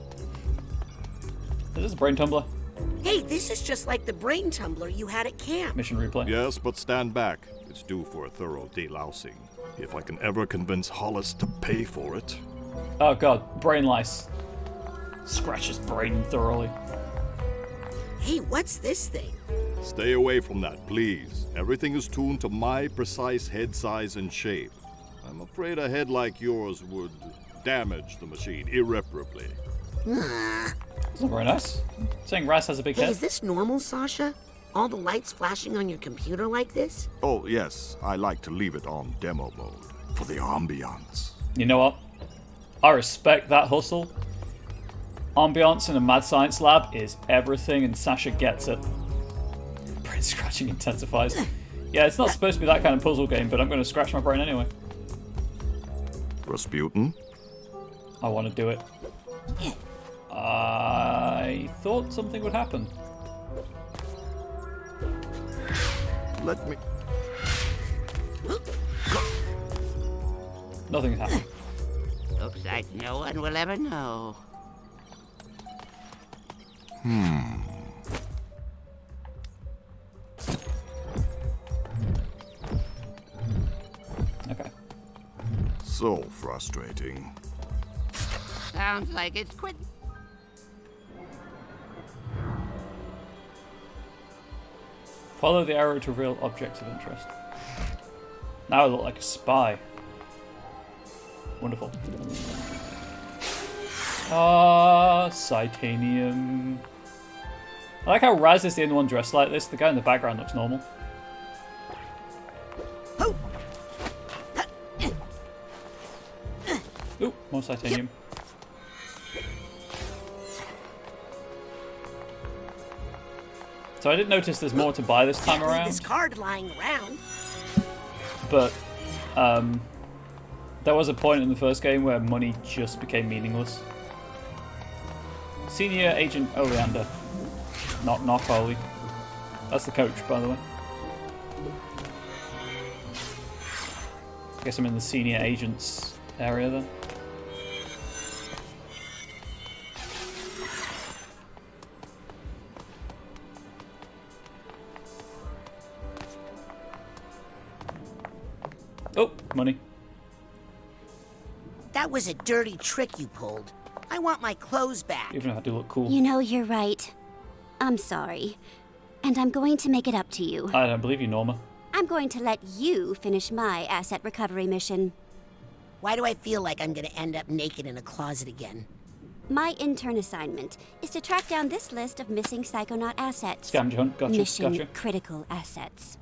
Is this a brain tumbler? Hey, this is just like the brain tumbler you had at camp. Mission replay. Yes, but stand back. It's due for a thorough delousing. If I can ever convince Hollis to pay for it. Oh god, brain lice. Scratch his brain thoroughly. Hey, what's this thing? Stay away from that, please. Everything is tuned to my precise head size and shape. I'm afraid a head like yours would damage the machine irreparably. It's not very nice. Saying Raz has a big Hey, head. is this normal, Sasha? All the lights flashing on your computer like this? Oh, yes. I like to leave it on demo mode for the ambiance. You know what? I respect that hustle. Ambiance in a mad science lab is everything, and Sasha gets it. Brain scratching intensifies. Yeah, it's not supposed to be that kind of puzzle game, but I'm going to scratch my brain anyway. Rasputin? I want to do it. I thought something would happen. Let me... Nothing happened. Looks like no one will ever know. Okay. So frustrating. Sounds like it's quit. Follow the arrow to reveal objects of interest. Now I look like a spy. Wonderful. Ah, Psychonium. I like how Raz is the only one dressed like this. The guy in the background looks normal. Ooh, more Psychonium. So I did notice there's more to buy this time around. This card lying around. But there was a point in the first game where money just became meaningless. Senior Agent Oleander. Knock knock, Oli. That's the coach, by the way. Guess I'm in the senior agents area then. Oh, money. That was a dirty trick you pulled. I want my clothes back. Even if I do look cool. You know, you're right. I'm sorry. And I'm going to make it up to you. I don't believe you, Norma. I'm going to let you finish my asset recovery mission. Why do I feel like I'm gonna end up naked in a closet again? My intern assignment is to track down this list of missing Psychonaut assets. Scavenger hunt, gotcha, Mission gotcha. critical assets.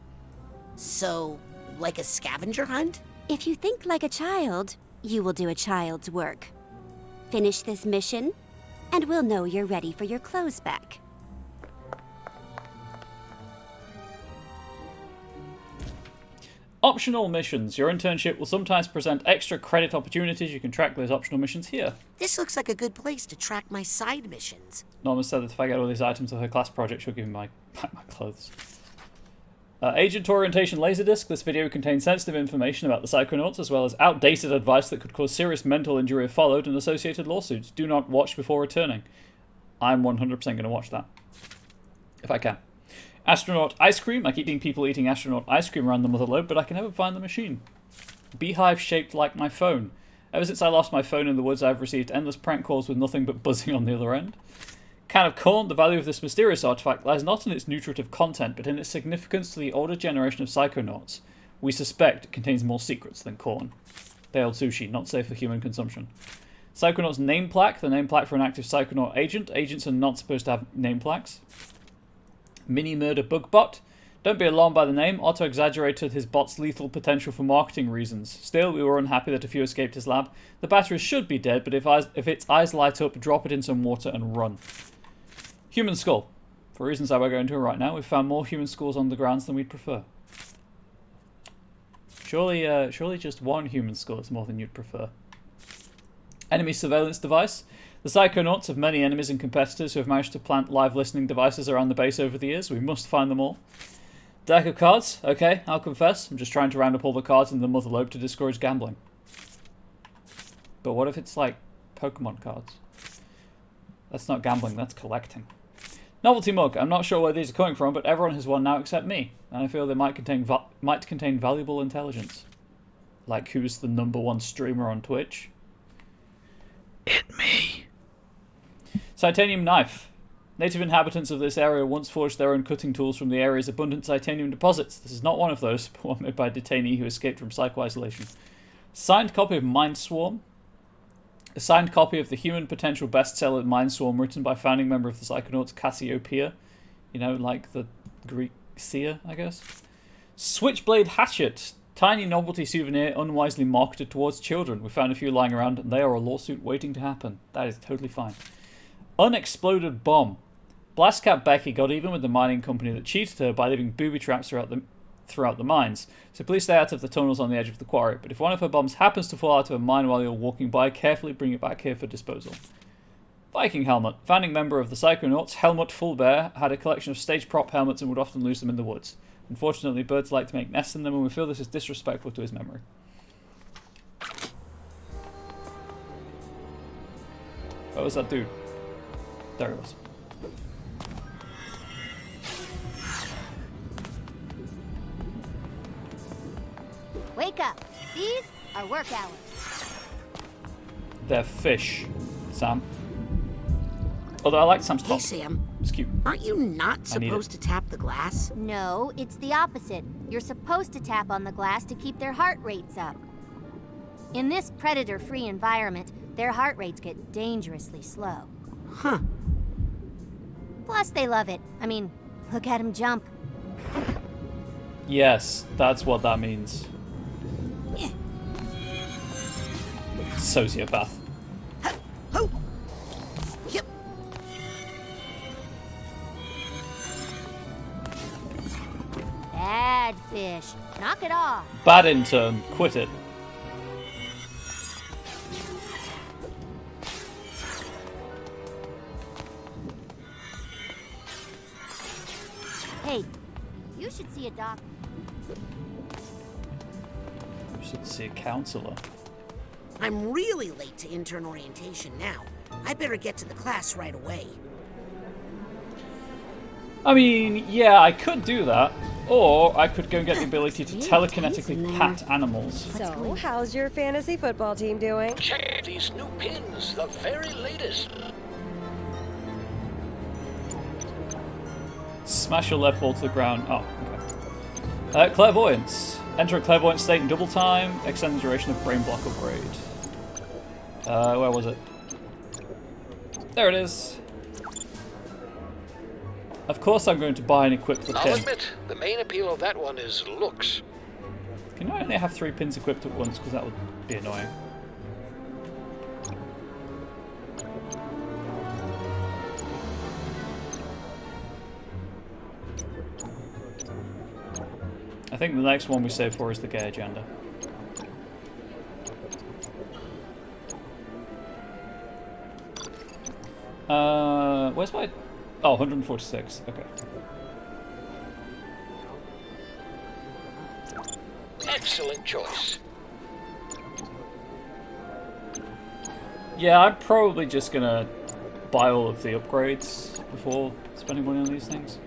So, like a scavenger hunt? If you think like a child, you will do a child's work. Finish this mission, and we'll know you're ready for your clothes back. Optional missions. Your internship will sometimes present extra credit opportunities. You can track those optional missions here. This looks like a good place to track my side missions. Norma said that if I get all these items for her class project, she'll give me back my clothes. Agent Orientation Laserdisc. This video contains sensitive information about the Psychonauts, as well as outdated advice that could cause serious mental injury if followed and associated lawsuits. Do not watch before returning. I'm 100% going to watch that. If I can. Astronaut ice cream. I keep seeing people eating astronaut ice cream around the mother lobe, but I can never find the machine. Beehive shaped like my phone. Ever since I lost my phone in the woods, I've received endless prank calls with nothing but buzzing on the other end. Can of corn. The value of this mysterious artifact lies not in its nutritive content, but in its significance to the older generation of Psychonauts. We suspect it contains more secrets than corn. Baled sushi, not safe for human consumption. Psychonauts name plaque. The name plaque for an active Psychonaut agent. Agents are not supposed to have name plaques. Mini murder bug bot. Don't be alarmed by the name. Otto exaggerated his bot's lethal potential for marketing reasons. Still, we were unhappy that a few escaped his lab. The battery should be dead, but if its eyes light up, drop it in some water and run. Human skull. For reasons I won't go into right now, we've found more human skulls on the grounds than we'd prefer. Surely just one human skull is more than you'd prefer. Enemy surveillance device. The Psychonauts have many enemies and competitors who have managed to plant live listening devices around the base over the years. We must find them all. Deck of cards. Okay, I'll confess. I'm just trying to round up all the cards in the mother lobe to discourage gambling. But what if it's like Pokemon cards? That's not gambling, that's collecting. Novelty mug. I'm not sure where these are coming from, but everyone has one now except me. And I feel they might contain valuable intelligence. Like who's the #1 streamer on Twitch? Titanium knife. Native inhabitants of this area once forged their own cutting tools from the area's abundant titanium deposits. This is not one of those, but one made by a detainee who escaped from psycho-isolation. Signed copy of Mind Swarm. A signed copy of the human potential bestseller Mindstorm, written by founding member of the Psychonauts Cassiopeia. You know, like the Greek seer, I guess. Switchblade hatchet. Tiny novelty souvenir unwisely marketed towards children. We found a few lying around and they are a lawsuit waiting to happen. That is totally fine. Unexploded bomb. Blastcat Becky got even with the mining company that cheated her by leaving booby traps throughout the mines. So please stay out of the tunnels on the edge of the quarry. But if one of her bombs happens to fall out of a mine while you're walking by, carefully bring it back here for disposal. Viking helmet. Founding member of the Psychonauts, Helmut Fullbear, had a collection of stage prop helmets and would often lose them in the woods. Unfortunately, birds like to make nests in them, and we feel this is disrespectful to his memory. What was that dude? There he was. Wake up. These are work hours. They're fish, Sam. Although I like Sam's top. Hey, Sam. It's cute. Aren't you not supposed to tap the glass? No, it's the opposite. You're supposed to tap on the glass to keep their heart rates up. In this predator-free environment, their heart rates get dangerously slow. Huh. Plus, they love it. I mean, look at them jump. Yes, that's what that means. Sociopath. Yep. Bad fish. Knock it off. Bad intern. Quit it. Hey, you should see a doc. You should see a counselor. I'm really late to intern orientation now. I better get to the class right away. I mean, yeah, I could do that. Or I could go and get the ability to telekinetically pat animals. So, how's your fantasy football team doing? Check these new pins, the very latest. Smash your left ball to the ground. Oh, okay. Clairvoyance. Enter a clairvoyant state in double time. Extend the duration of brain block upgrade. Where was it? There it is. Of course I'm going to buy and equip the pin. I'll admit, the main appeal of that one is looks. Can I only have 3 pins equipped at once? Because that would be annoying. I think the next one we save for is the gay agenda. Where's my... Oh, 146. Okay. Excellent choice. Yeah, I'm probably just gonna buy all of the upgrades before spending money on these things.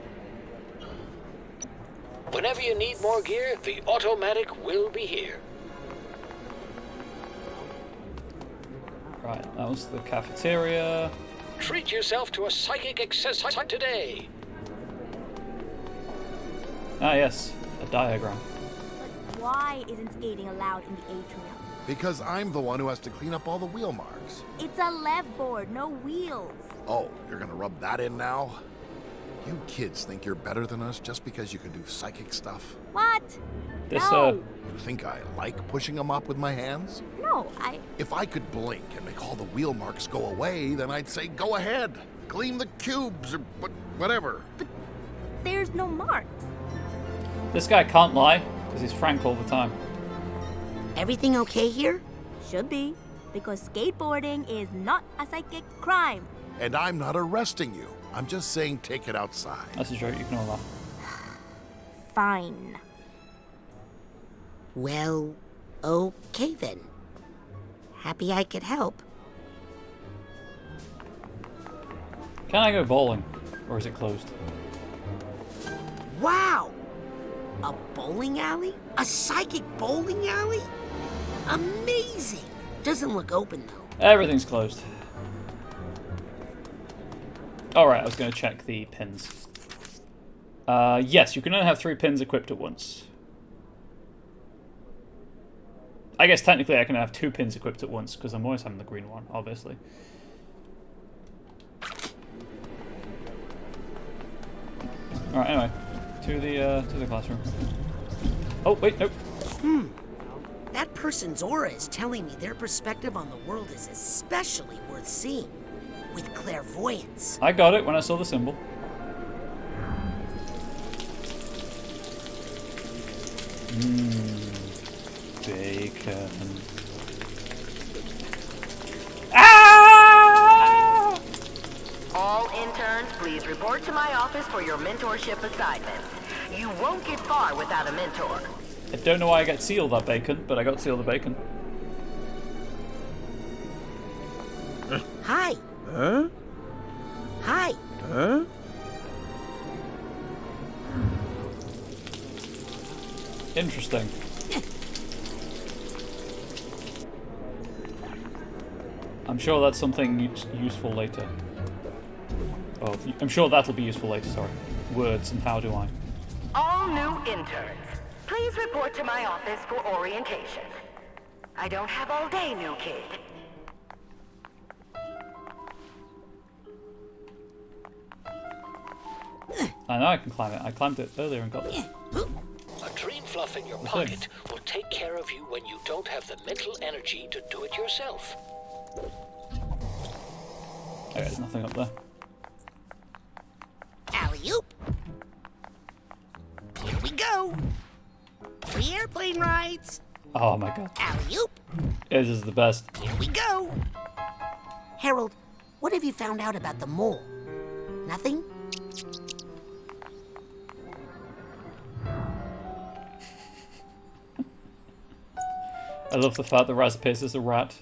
Whenever you need more gear, the automatic will be here. Right, that was the cafeteria. Treat yourself to a psychic access today. Ah, yes, a diagram. But why isn't skating allowed in the atrium? Because I'm the one who has to clean up all the wheel marks. It's a lev board, no wheels. Oh, you're gonna rub that in now? You kids think you're better than us just because you can do psychic stuff? What? You think I like pushing them up with my hands? No, If I could blink and make all the wheel marks go away, then I'd say go ahead. Clean the cubes or whatever. But there's no marks. This guy can't lie, because he's frank all the time. Everything okay here? Should be, because skateboarding is not a psychic crime. And I'm not arresting you. I'm just saying take it outside. That's a joke, you can all laugh. Fine. Well, okay then. Happy I could help. Can I go bowling? Or is it closed? Wow! A bowling alley? A psychic bowling alley? Amazing! Doesn't look open though. Everything's closed. Alright, I was going to check the pins. Yes, you can only have 3 pins equipped at once. I guess technically I can have 2 pins equipped at once because I'm always having the green one, obviously. All right. Anyway, to the classroom. Oh wait, nope. That person's aura is telling me their perspective on the world is especially worth seeing. With clairvoyance. I got it when I saw the symbol. Bacon. Ah! All interns, please report to my office for your mentorship assignments. You won't get far without a mentor. I don't know why I got to see all that bacon, but I got to see all the bacon. Hi. Huh? Hi. Huh? Interesting. I'm sure that's something useful later. Oh, I'm sure that'll be useful later, sorry. Words and how do I? All new interns, please report to my office for orientation. I don't have all day, new kid. I know I can climb it. I climbed it earlier and got it. A dream fluff in your pocket will take care of you when you don't have the mental energy to do it yourself. Okay, there's nothing up there. Alley-oop. Here we go. 3 airplane rides. Oh my god. Alley-oop. This is the best. Here we go. Harold, what have you found out about the mole? Nothing? I love the fact that Razpace is a rat.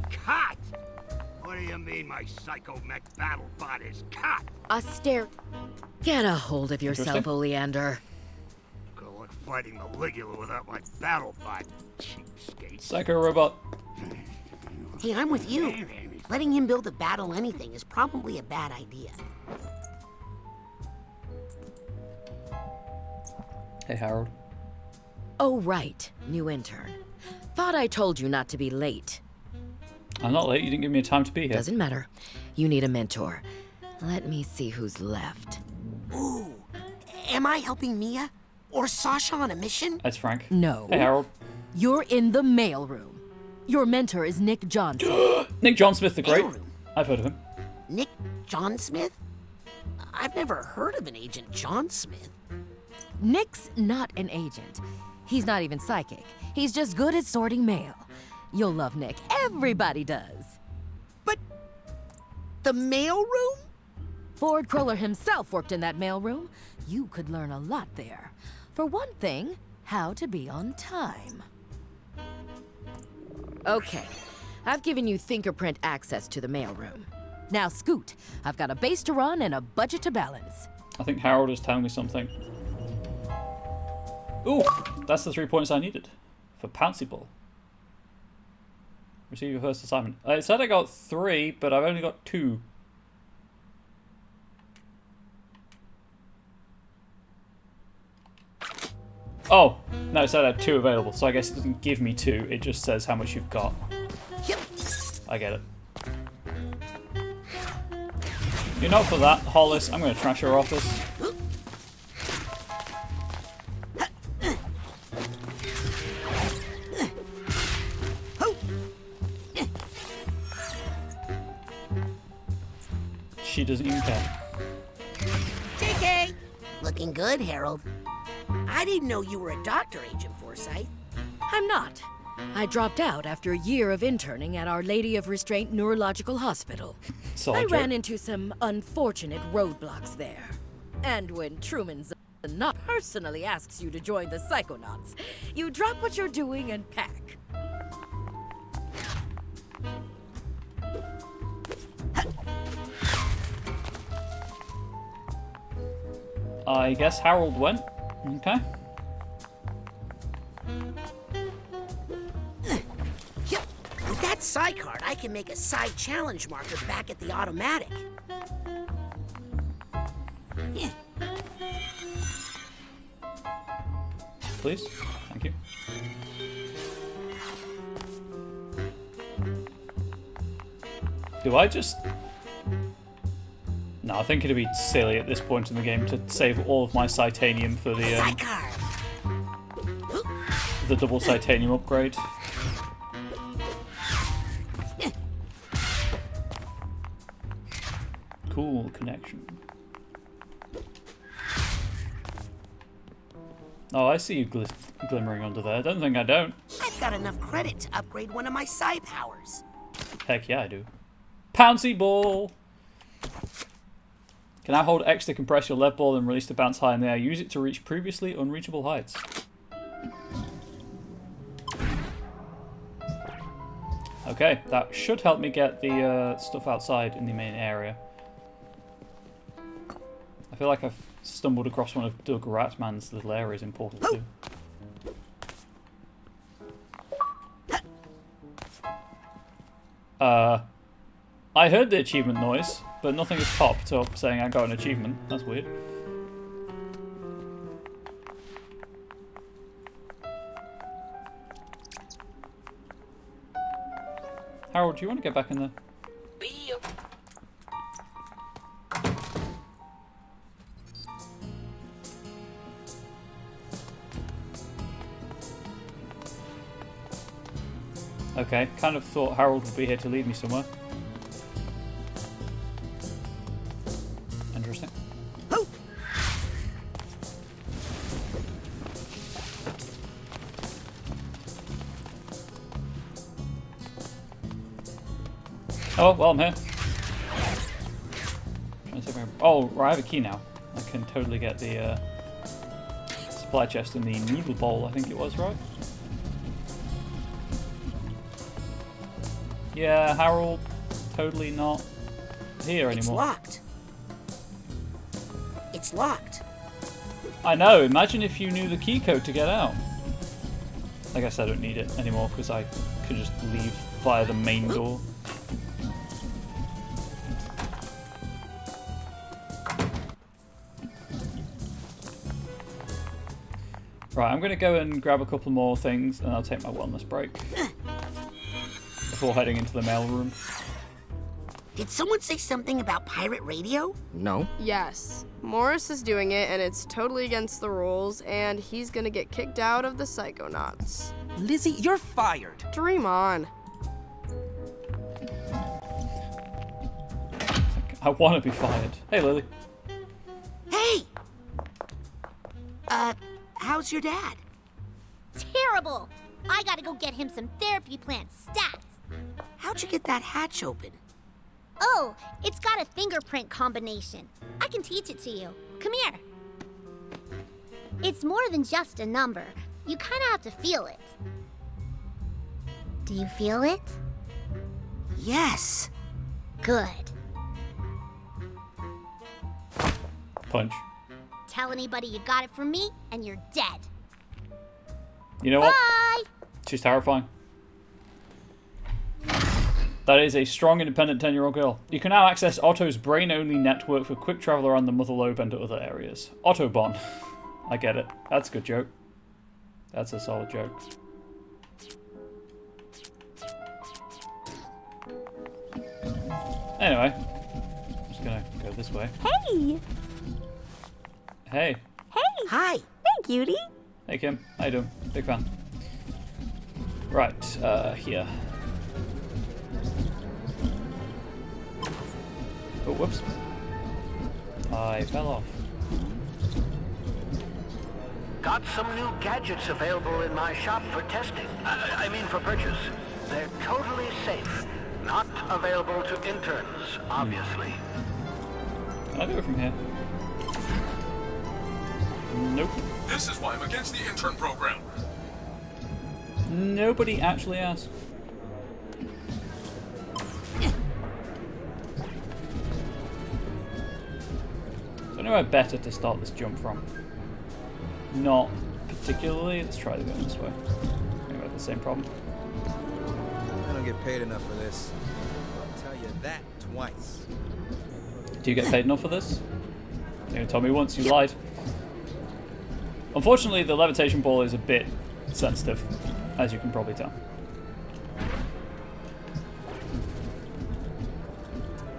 Cut! What do you mean my psycho mech battle bot is cut? A stare. Get a hold of yourself, Oleander. Good luck fighting Maligula without my battle bot, cheapskate. Psycho robot. Hey, I'm with you. Letting him build a battle anything is probably a bad idea. Hey, Harold. Oh, right. New intern. Thought I told you not to be late. I'm not late. You didn't give me time to be here. Doesn't matter. You need a mentor. Let me see who's left. Ooh. Am I helping Mia? Or Sasha on a mission? That's Frank. No. Hey, Harold. You're in the mailroom. Your mentor is Nick Johnson. Nick John Smith the Great. I've heard of him. Nick John Smith? I've never heard of an Agent John Smith. Nick's not an agent. He's not even psychic. He's just good at sorting mail. You'll love Nick. Everybody does. But the mailroom? Ford Cruller himself worked in that mailroom. You could learn a lot there. For one thing, how to be on time. Okay, I've given you fingerprint access to the mailroom. Now scoot. I've got a base to run and a budget to balance. I think Harold is telling me something. Ooh, that's the 3 points I needed for Pouncy Ball. Receive your first assignment. It said I got 3, but I've only got 2. Oh, no, it said I had 2 available, so I guess it doesn't give me 2, it just says how much you've got. Yep. I get it. You're not for that, Hollis. I'm going to trash your office. She doesn't even care. JK! Looking good, Harold. I didn't know you were a doctor, Agent Forsyth. I'm not. I dropped out after a year of interning at Our Lady of Restraint Neurological Hospital. I ran into some unfortunate roadblocks there. And when Truman's not personally asks you to join the Psychonauts, you drop what you're doing and pack. I guess Harold went. Okay. Yep. With that psi card, I can make a psi challenge marker back at the automatic. please. Thank you. Do I just... No, I think it'd be silly at this point in the game to save all of my Titanium for the double Titanium upgrade. Cool connection. Oh, I see you glimmering under there. Don't think I don't. I've got enough credit to upgrade one of my psi powers. Heck yeah, I do. Pouncy ball! Can I hold X to compress your lev ball and release to bounce high in the air? Use it to reach previously unreachable heights. Okay, that should help me get the stuff outside in the main area. I feel like I've stumbled across one of Doug Ratman's little areas in Portal 2. I heard the achievement noise, but nothing has popped up saying I got an achievement. That's weird. Harold, do you want to get back in there? Okay, kind of thought Harold would be here to lead me somewhere. Interesting. Oh, well, I'm here. Oh, I have a key now. I can totally get the supply chest in the noodle bowl, I think it was, right? Yeah, Harold, totally not here anymore. It's locked. It's locked. I know, imagine if you knew the key code to get out. I guess I don't need it anymore because I could just leave via the main door. Right, I'm going to go and grab a couple more things and I'll take my wellness break. Before heading into the mailroom. Did someone say something about pirate radio? No. Yes. Morris is doing it, and it's totally against the rules, and he's gonna get kicked out of the Psychonauts. Lizzie, you're fired. Dream on. I want to be fired. Hey, Lily. Hey! How's your dad? Terrible! I gotta go get him some therapy plant stats. How'd you get that hatch open? Oh, it's got a fingerprint combination. I can teach it to you. Come here. It's more than just a number. You kind of have to feel it. Do you feel it? Yes. Good. Punch. Tell anybody you got it from me, and you're dead. You know what? Bye! She's terrifying. That is a strong, independent 10-year-old girl. You can now access Otto's brain-only network for quick travel around the Mother Lobe and to other areas. Autobahn. I get it. That's a good joke. That's a solid joke. Anyway, I'm just gonna go this way. Hey! Hey. Hey! Hi! Hey, cutie! Hey, Kim. How you doing? Big fan. Right, here. Oh, whoops. I fell off. Got some new gadgets available in my shop for testing. I mean for purchase. They're totally safe. Not available to interns, obviously. Can I do it from here? Nope. This is why I'm against the intern program. Nobody actually asked. So anywhere better to start this jump from? Not particularly. Let's try to go this way. Maybe we have the same problem. I don't get paid enough for this. I'll tell you that twice. Do you get paid enough for this? You told me once you lied. Unfortunately, the levitation ball is a bit sensitive, as you can probably tell.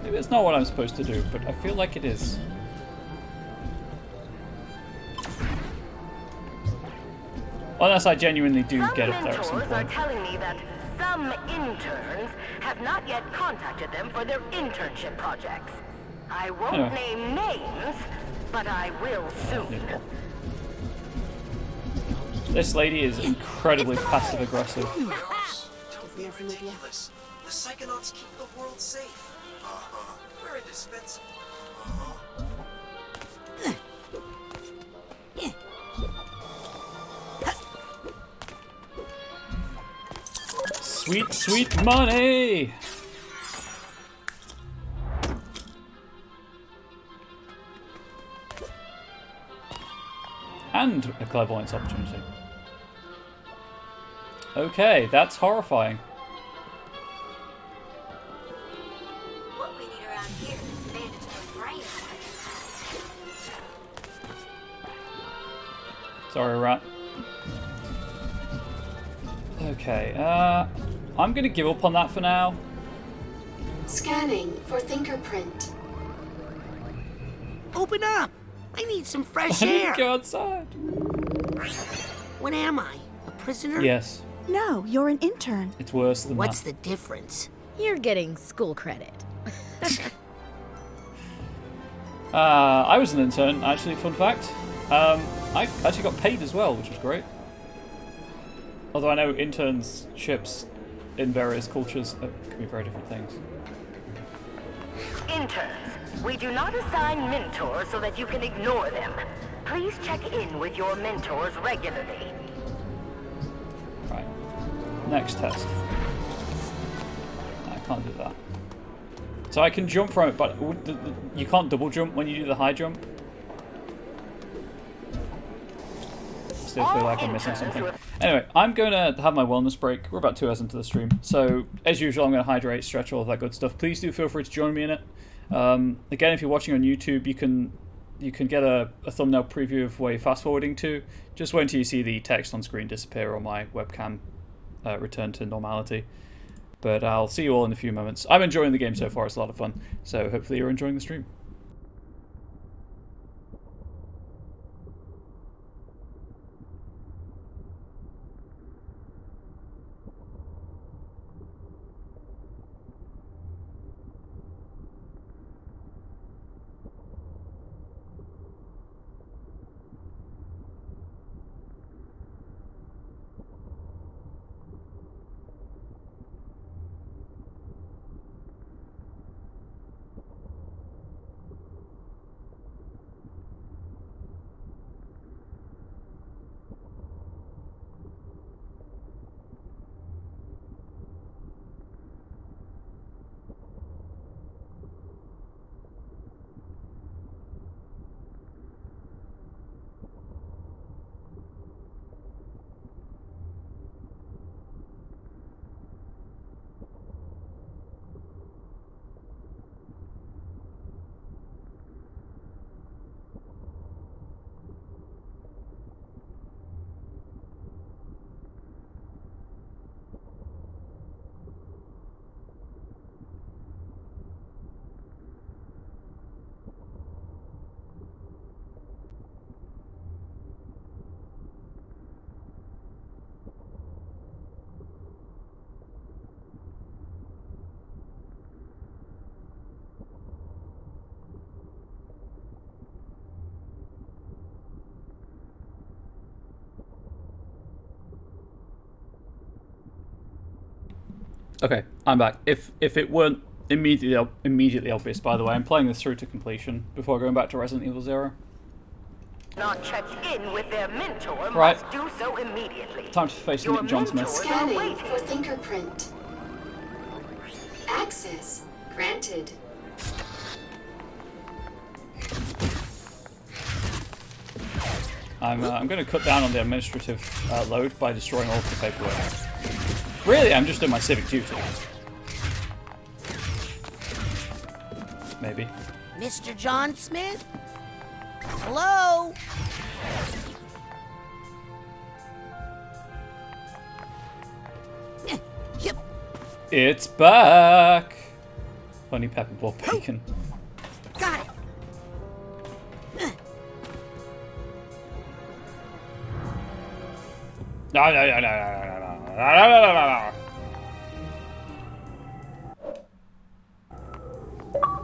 Maybe it's not what I'm supposed to do, but I feel like it is. Unless I genuinely do get up there at some Mentors are point. telling me that some interns have not yet contacted them for their internship projects. I won't Anyway. name names, but I will soon. This lady is incredibly passive aggressive. Don't be ridiculous. The Psychonauts keep the world safe. We're indispensable. Sweet, sweet money! And a clairvoyance opportunity. Okay, that's horrifying. What we need around here is mandatory brain. Sorry, rat. Okay, I'm gonna give up on that for now. Scanning for fingerprint. Open up! I need some fresh I need air. to go outside. What am I? A prisoner? Yes, No, you're an intern. it's worse than What's that. the difference? You're getting school credit. I was an intern, actually, fun fact. I actually got paid as well, which was great. Although I know internships in various cultures can be very different things. Interns, we do not assign mentors so that you can ignore them. Please check in with your mentors regularly. Right. Next test. I can't do that. So I can jump from it, but you can't double jump when you do the high jump. Still feel like I'm missing something. Anyway, I'm going to have my wellness break. We're about 2 hours into the stream. So, as usual, I'm going to hydrate, stretch, all of that good stuff. Please do feel free to join me in it. Again, if you're watching on YouTube, you can get a thumbnail preview of where you're fast forwarding to. Just wait until you see the text on screen disappear or my webcam return to normality. But I'll see you all in a few moments. I'm enjoying the game so far. It's a lot of fun. So hopefully you're enjoying the stream. Okay, I'm back. If it weren't immediately obvious, by the way, I'm playing this through to completion before going back to Resident Evil 0. Not checked in with their mentor Right. must do so immediately. Time to face Nick John Smith. Scanning for fingerprint. Access granted. I'm going to cut down on the administrative load by destroying all of the paperwork. Really, I'm just doing my civic duty. Maybe. Mr. John Smith? Hello? It's back! Honey pepper ball bacon. Got it.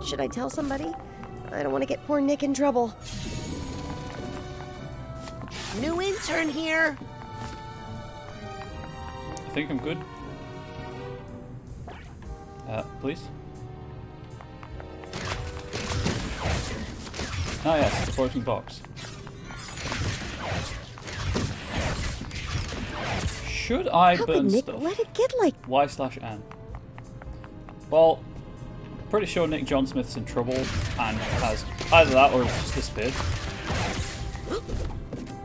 Should I tell somebody? I don't want to get poor Nick in trouble. New intern here. I think I'm good. Please? Oh yes, the floating box. Should I How burn could Nick stuff? let it get like... Y/N. Well, pretty sure Nick John Smith's in trouble and has either that or has just disappeared.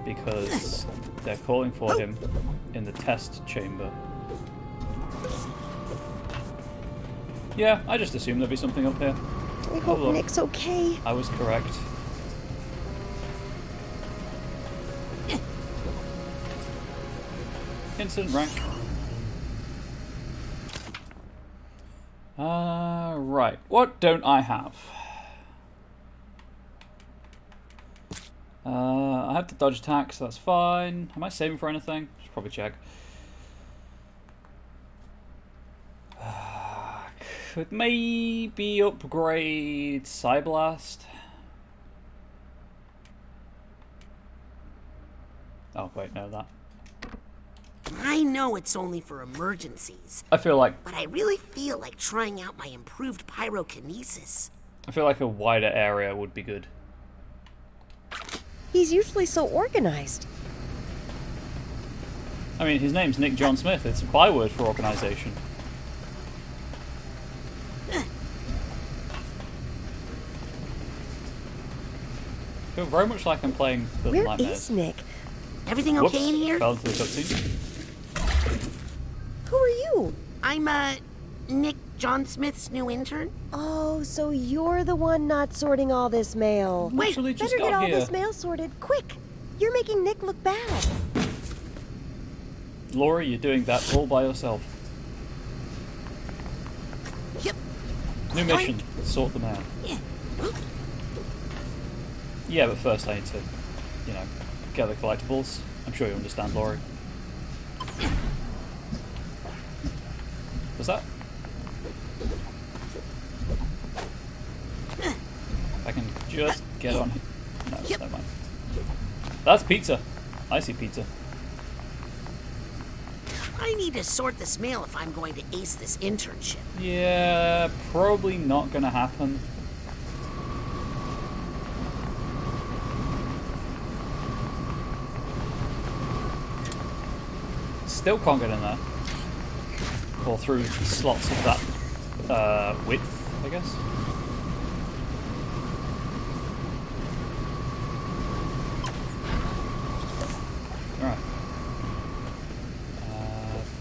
Because they're calling for him in the test chamber. Yeah, I just assumed there'd be something up here. I hope Nick's okay. I was correct. Incident rank. Right. What don't I have? I have the dodge attack, so that's fine. Am I saving for anything? Should probably check. Could maybe upgrade Psyblast. Oh wait, no, that. I know it's only for emergencies. I feel like. But I really feel like trying out my improved pyrokinesis. I feel like a wider area would be good. He's usually so organized. I mean, his name's Nick John Smith. It's a byword for organization. I feel very much like I'm playing Little Where Nightmares. is Nick? Everything okay in here? Fell into the cutscene. Who are you? I'm, Nick John Smith's new intern. Oh, so you're the one not sorting all this mail. Wait, Actually, just better get got all here. this mail sorted, quick! You're making Nick look bad. Laura, you're doing that all by yourself. Yep. New mission. Sort them out. Yeah, but first I need to, you know, get the collectibles. I'm sure you understand, Laurie. Was that? I can just get on. No, never mind. That's pizza. I see pizza. I need to sort this mail if I'm going to ace this internship. Yeah, probably not gonna happen. Still can't get in there. Or through the slots of that width, I guess. Alright.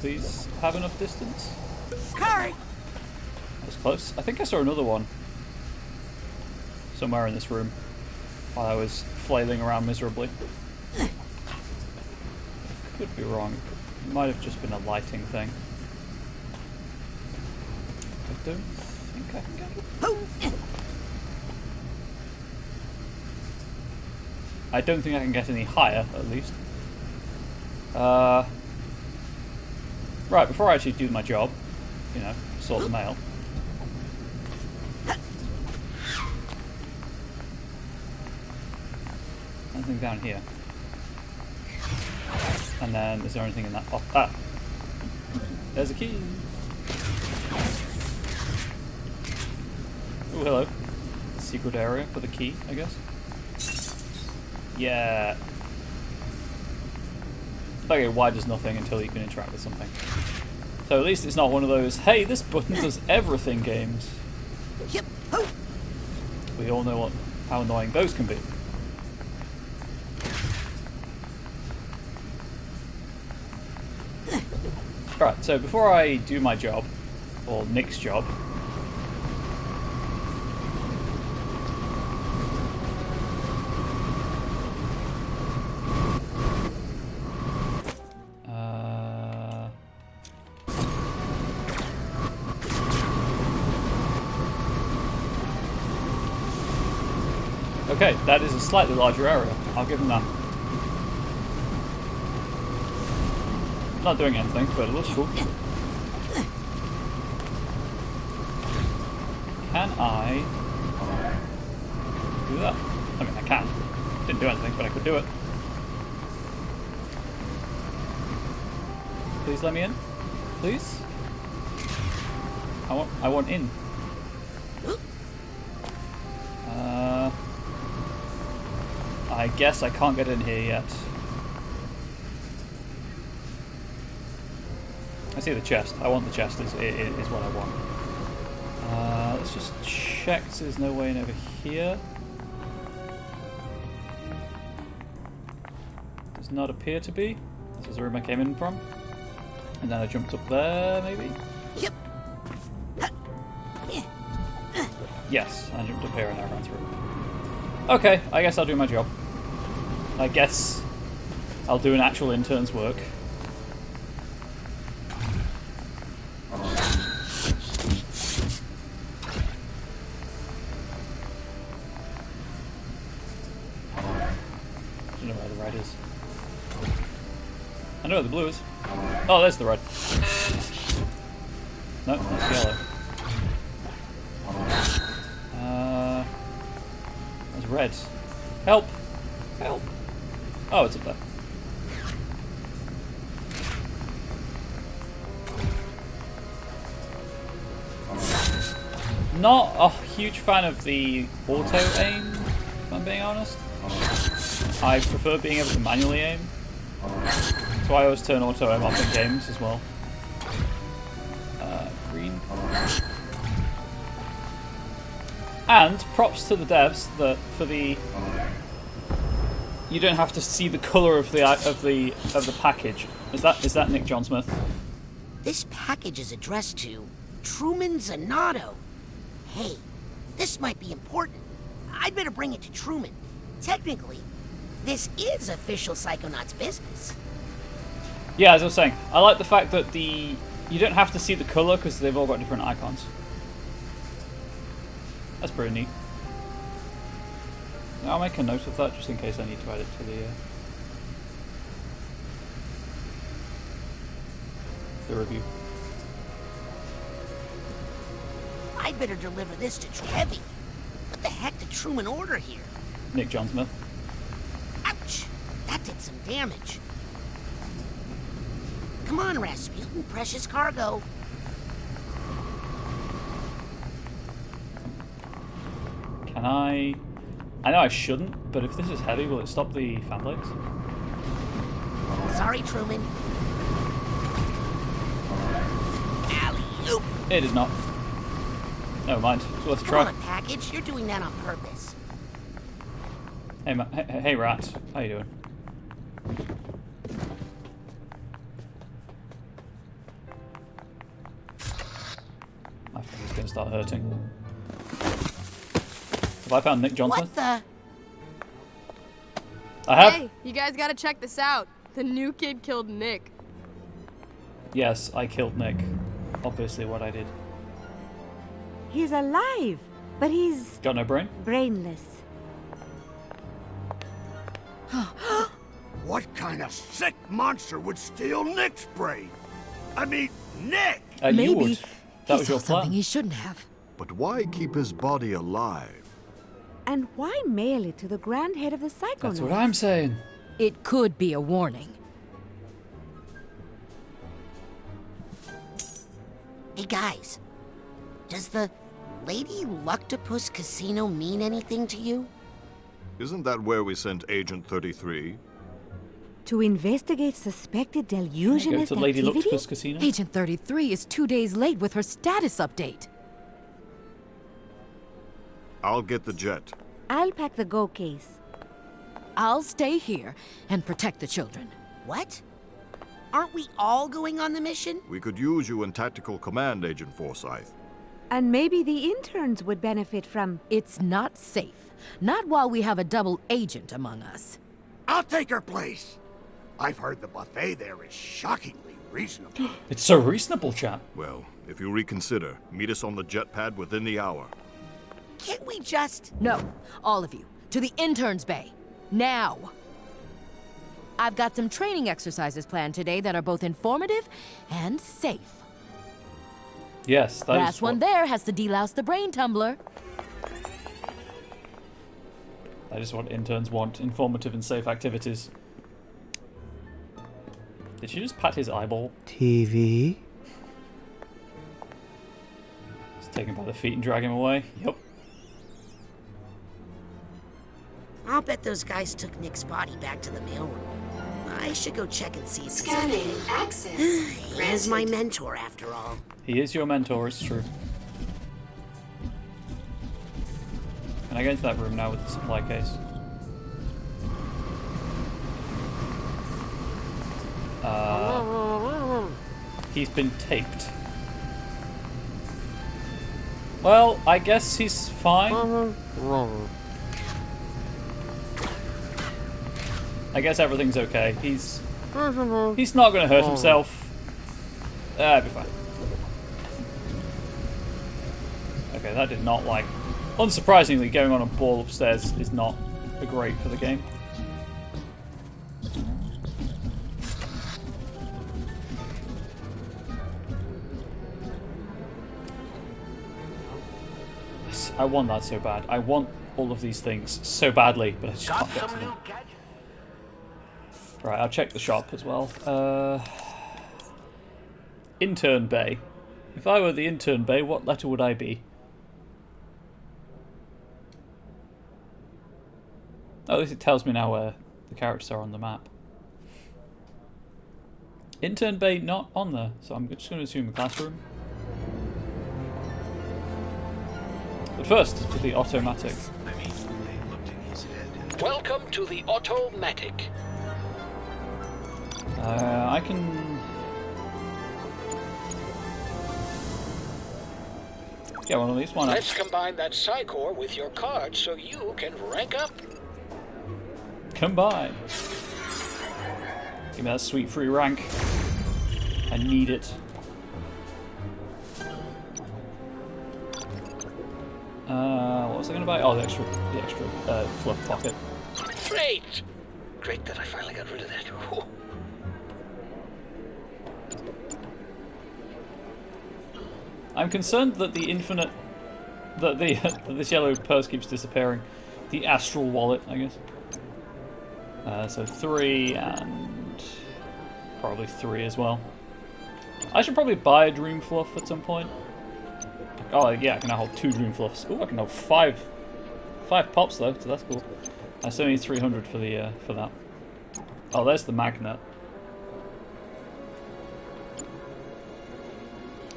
Please have enough distance. Car! That was close. I think I saw another one somewhere in this room while I was flailing around miserably. I could be wrong. It might have just been a lighting thing. I don't think I can get it. I don't think I can get any higher, at least. Right, before I actually do my job, you know, sort the mail. Anything down here? And then, is there anything in that? Oh, ah! There's a key! Oh, hello. Secret area for the key, I guess. Yeah. Okay, why does nothing until you can interact with something? So at least it's not one of those, hey, this button does everything games. Yep. We all know how annoying those can be. Right, so before I do my job, or Nick's job, Okay, that is a slightly larger area. I'll give him that. Not doing anything, but it looks cool. Can I do that? I mean, I can. Didn't do anything, but I could do it. Please let me in. Please. I want in. I guess I can't get in here yet. I see the chest. I want the chest is what I want. Let's just check so there's no way in over here. Does not appear to be. This is the room I came in from. And then I jumped up there, maybe? Yep. Yes, I jumped up here and I ran through. Okay, I guess I'll do my job. I guess I'll do an actual intern's work. I don't know where the red is. I know where the blue is. Oh, there's the red. No, that's yellow. There's red. Help! Help! Oh, it's up there. Not a huge fan of the auto aim, if I'm being honest. I prefer being able to manually aim. That's why I always turn auto aim off in games as well. Green. And props to the devs that for the you don't have to see the colour of the package. Is that Nick John Smith? This package is addressed to Truman Zanotto. Hey, this might be important. I'd better bring it to Truman. Technically, this is official Psychonauts business. Yeah, as I was saying, I like the fact that you don't have to see the colour because they've all got different icons. That's pretty neat. I'll make a note of that just in case I need to add it to the review. I'd better deliver this to Trevi. What the heck did Truman order here? Nick John Smith. Ouch! That did some damage. Come on, Rasputin, precious cargo. Can I know I shouldn't, but if this is heavy, will it stop the fan blades? Sorry, Truman. Alley-oop! It is not. Never mind. It's worth a try. Come on, package. You're doing that on purpose. Hey, Rat. How you doing? My finger's gonna start hurting. Have I found Nick John Smith? What the? I have. Hey, you guys gotta check this out. The new kid killed Nick. Yes, I killed Nick. Obviously, what I did. He's alive, but he's Got no brain? brainless. What kind of sick monster would steal Nick's brain? I mean, Nick! You would. That was your plan. Something he shouldn't have. But why keep his body alive? And why mail it to the grand head of the Psychonauts? That's what I'm saying. It could be a warning. Hey, guys. Does the Lady Luctopus Casino mean anything to you? Isn't that where we sent Agent 33? To investigate suspected Go delusionist to Lady activity? Luctopus Casino. Agent 33 is 2 days late with her status update. I'll get the jet. I'll pack the go case. I'll stay here and protect the children. What? Aren't we all going on the mission? We could use you in tactical command, Agent Forsyth. And maybe the interns would benefit from... It's not safe. Not while we have a double agent among us. I'll take her place. I've heard the buffet there is shockingly reasonable. It's so reasonable, chap. Well, if you reconsider, meet us on the jet pad within the hour. Can't we just... No, all of you. To the interns' bay. Now. I've got some training exercises planned today that are both informative and safe. Yes, that Last is one there has to delouse the brain tumbler. That is what interns want. Informative and safe activities. Did she just pat his eyeball? TV? Just take him by the feet and drag him away. Yep. I'll bet those guys took Nick's body back to the mailroom. I should go check and see if he's Scanning okay. access. He is my mentor, after all. He is your mentor, it's true. Can I get into that room now with the supply case? He's been taped. Well, I guess he's fine. I guess everything's okay. He's not going to hurt himself. It'll be fine. Okay, that did not like. Unsurprisingly, going on a ball upstairs is not great for the game. I want that so bad. I want all of these things so badly, but I just can't get to them. Right, I'll check the shop as well. Intern Bay. If I were the Intern Bay, what letter would I be? Oh, at least it tells me now where the characters are on the map. Intern Bay not on there, so I'm just going to assume a classroom. But first, to the automatic. Welcome to the automatic. I can get one of these. Why not? Let's combine that Psychor with your card so you can rank up. Combine. Give me that sweet free rank. I need it. What was I going to buy? Oh, the extra fluff pocket. Great! Great that I finally got rid of that. Ooh. I'm concerned that this yellow purse keeps disappearing. The astral wallet, I guess. So 3 and probably 3 as well. I should probably buy a dream fluff at some point. Oh yeah, I can now hold 2 dream fluffs. Oh, I can hold 5 pops though, so that's cool. I still need 300 for the for that. Oh, there's the magnet.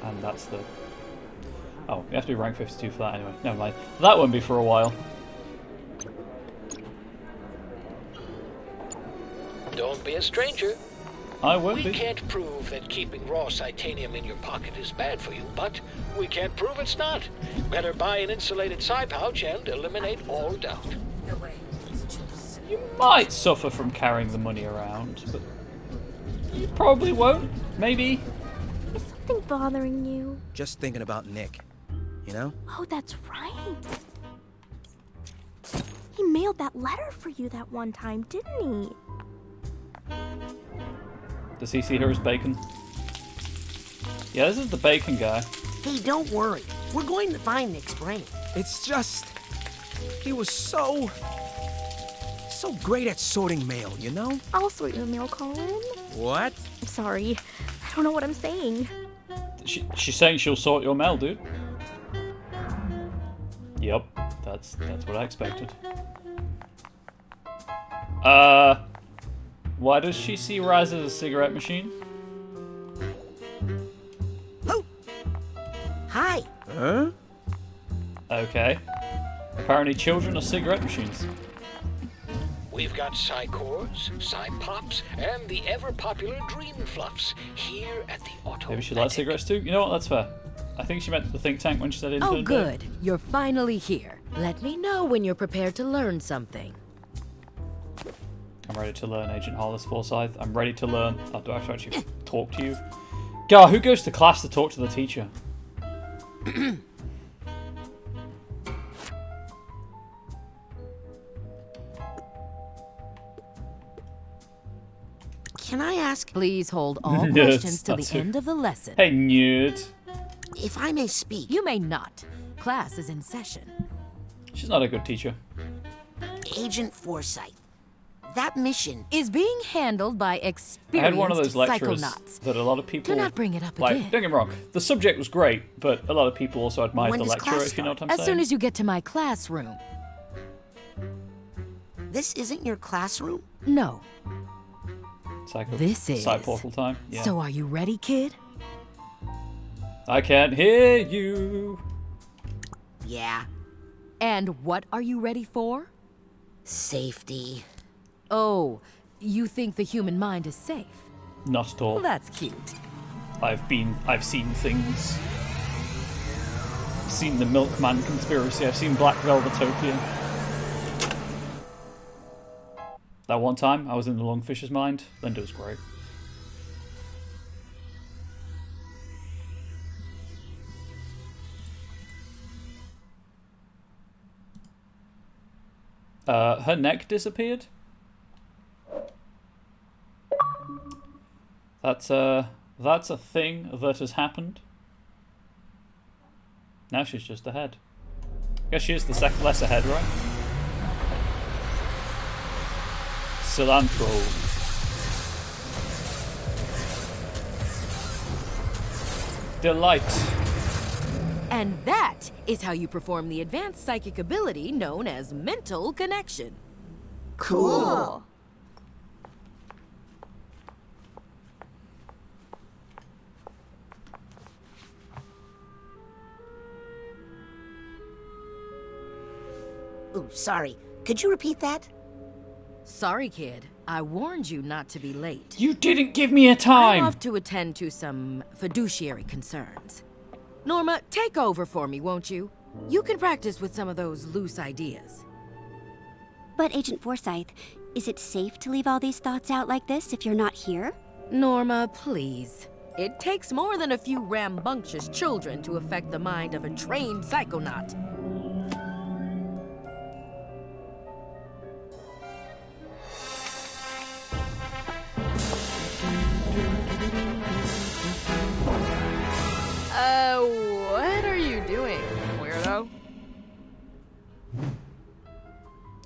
And that's the... Oh, you have to be rank 52 for that anyway. Never mind. That won't be for a while. Don't be a stranger. I won't be. We can't prove that keeping raw Psytanium in your pocket is bad for you, but we can't prove it's not. Better buy an insulated Psy pouch and eliminate all doubt. You might suffer from carrying the money around, but you probably won't. Maybe. Is something bothering you? Just thinking about Nick, you know? Oh, that's right. He mailed that letter for you that one time, didn't he? Does he see her as bacon? Yeah, this is the bacon guy. Hey, don't worry. We're going to find Nick's brain. It's just... he was so great at sorting mail, you know? I'll sort your mail, Colin. What? I'm sorry. I don't know what I'm saying. She's saying she'll sort your mail, dude. Yep, that's what I expected. Why does she see Raz as a cigarette machine? Oh! Hi! Huh? Okay. Apparently children are cigarette machines. We've got Psychors, Psypops, and the ever-popular Dream Fluffs here at the Automatic. Maybe she likes cigarettes too? You know what, that's fair. I think she meant the think tank when she said intern. Oh, good. You're finally here. Let me know when you're prepared to learn something. I'm ready to learn, Agent Hollis Forsyth. I'm ready to learn. Oh, do I have to actually talk to you? God, who goes to class to talk to the teacher? Can I ask? Please hold all Yes, questions till the that's it. end of the lesson. Hey, nerd. If I may speak. You may not. Class is in session. She's not a good teacher. Agent Forsyth. That mission is being handled by I experienced had one of those lecturers psychonauts. that a lot of people... Do not bring it up like, again. don't get me wrong, the subject was great, but a lot of people also admired When the does lecturer, class if you know what I'm As saying. soon as you get to my classroom. This isn't your classroom? No. This is. Side portal time. Yeah. So are you ready, kid? I can't hear you. Yeah. And what are you ready for? Safety. Oh, you think the human mind is safe? Not at all. Well, that's cute. I've seen things. Seen the Milkman conspiracy. I've seen Black Velvetopia. That one time I was in the Lungfish's mind. Linda was great. Her neck disappeared. That's a thing that has happened. Now she's just ahead. I guess she is the second less ahead, right? Cilantro. Delight. And that is how you perform the advanced psychic ability known as mental connection. Cool. Ooh, sorry. Could you repeat that? Sorry, kid. I warned you not to be late. You didn't give me a time! I'm off to attend to some fiduciary concerns. Norma, take over for me, won't you? You can practice with some of those loose ideas. But Agent Forsyth, is it safe to leave all these thoughts out like this if you're not here? Norma, please. It takes more than a few rambunctious children to affect the mind of a trained psychonaut. What are you doing, weirdo?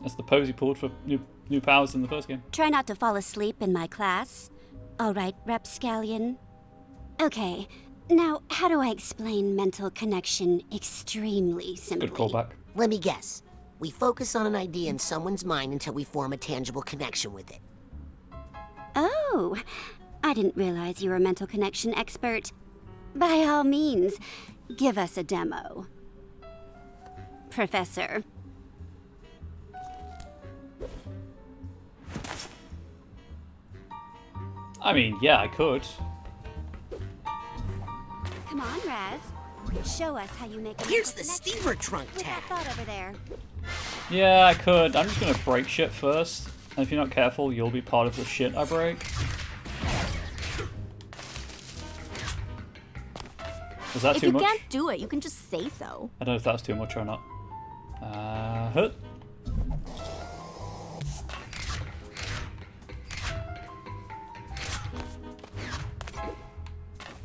That's the pose he pulled for new powers in the first game. Try not to fall asleep in my class. All right, Rapscallion. Okay, now how do I explain mental connection extremely simply? Good callback. Let me guess. We focus on an idea in someone's mind until we form a tangible connection with it. Oh, I didn't realize you were a mental connection expert. By all means, give us a demo. Professor. I mean, yeah, I could. Come on, Raz. Show us how you make a Here's mental the connection steamer trunk with that tab. thought over there. Yeah, I could. I'm just gonna break shit first. And if you're not careful, you'll be part of the shit I break. Was that If too you much? can't do it, you can just say so. I don't know if that's too much or not. Hut.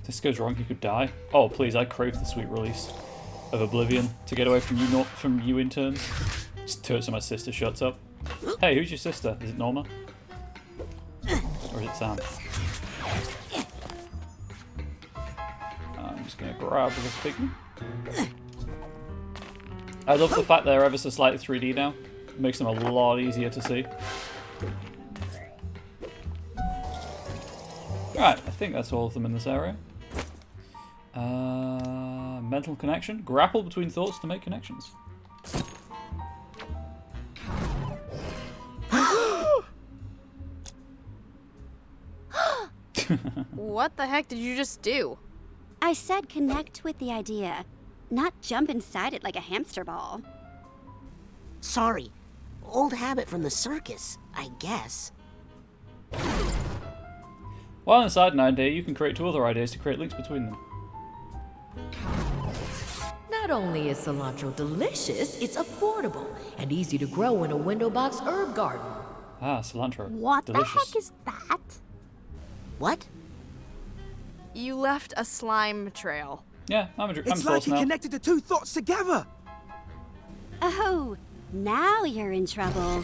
If this goes wrong, you could die. Oh, please, I crave the sweet release of Oblivion to get away from you, not from you interns. Just do it so my sister shuts up. Hey, who's your sister? Is it Norma? Or is it Sam? I'm just gonna grab the pigment. I love the fact they're ever so slightly 3D now. It makes them a lot easier to see. Alright, I think that's all of them in this area. Mental connection. Grapple between thoughts to make connections. What the heck did you just do? I said connect with the idea, not jump inside it like a hamster ball. Sorry. Old habit from the circus, I guess. While inside an idea, you can create two other ideas to create links between them. Not only is cilantro delicious, it's affordable and easy to grow in a window box herb garden. Ah, cilantro. What Delicious. the heck is that? What? You left a slime trail. Yeah, I'm It's like he connected the two thoughts together. Oh, now you're in trouble.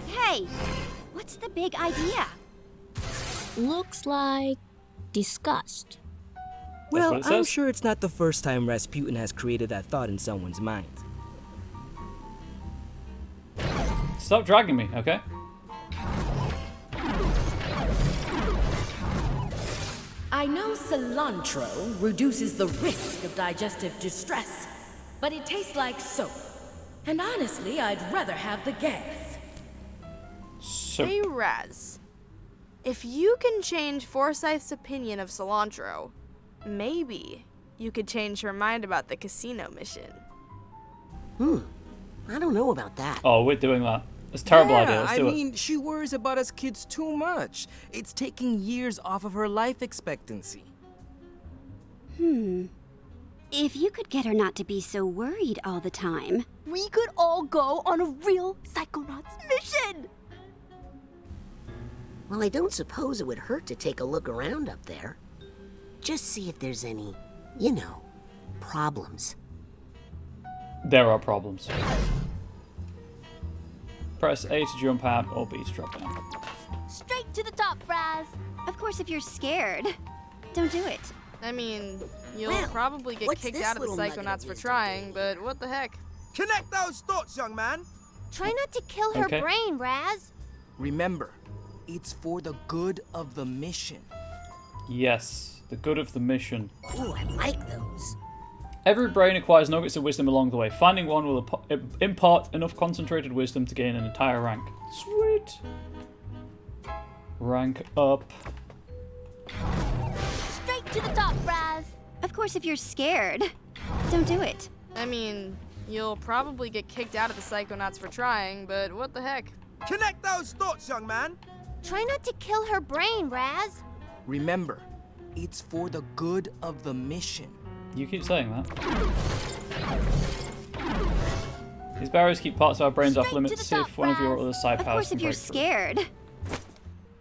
Hey, what's the big idea? Looks like disgust. Well, I'm sure it's not the first time Rasputin has created that thought in someone's mind. Stop dragging me, okay? I know cilantro reduces the risk of digestive distress, but it tastes like soap. And honestly, I'd rather have the gas. Hey, Raz. If you can change Forsyth's opinion of cilantro, maybe you could change her mind about the casino mission. I don't know about that. Oh, we're doing that. It's a terrible idea. Let's do I it. mean, she worries about us kids too much. It's taking years off of her life expectancy. If you could get her not to be so worried all the time. We could all go on a real Psychonauts mission! Well, I don't suppose it would hurt to take a look around up there. Just see if there's any, problems. There are problems. Press A to jump out or B to drop down. Straight to the top, Raz! Of course, if you're scared, don't do it. I mean, you'll probably get kicked out of the Psychonauts for trying, but what the heck? Connect those thoughts, young man. Try not to kill her brain, Raz. Remember, it's for the good of the mission. Yes, the good of the mission. Ooh, I like those. Every brain acquires nuggets of wisdom along the way. Finding one will impart enough concentrated wisdom to gain an entire rank. Sweet. Rank up. Straight to the top, Raz! Of course, if you're scared, don't do it. I mean, you'll probably get kicked out of the Psychonauts for trying, but what the heck? Connect those thoughts, young man. Try not to kill her brain, Raz. Remember, it's for the good of the mission. You keep saying that. These barriers keep parts of our brains off limits. See if one of your other psi Of powers course, can if you're break through. scared,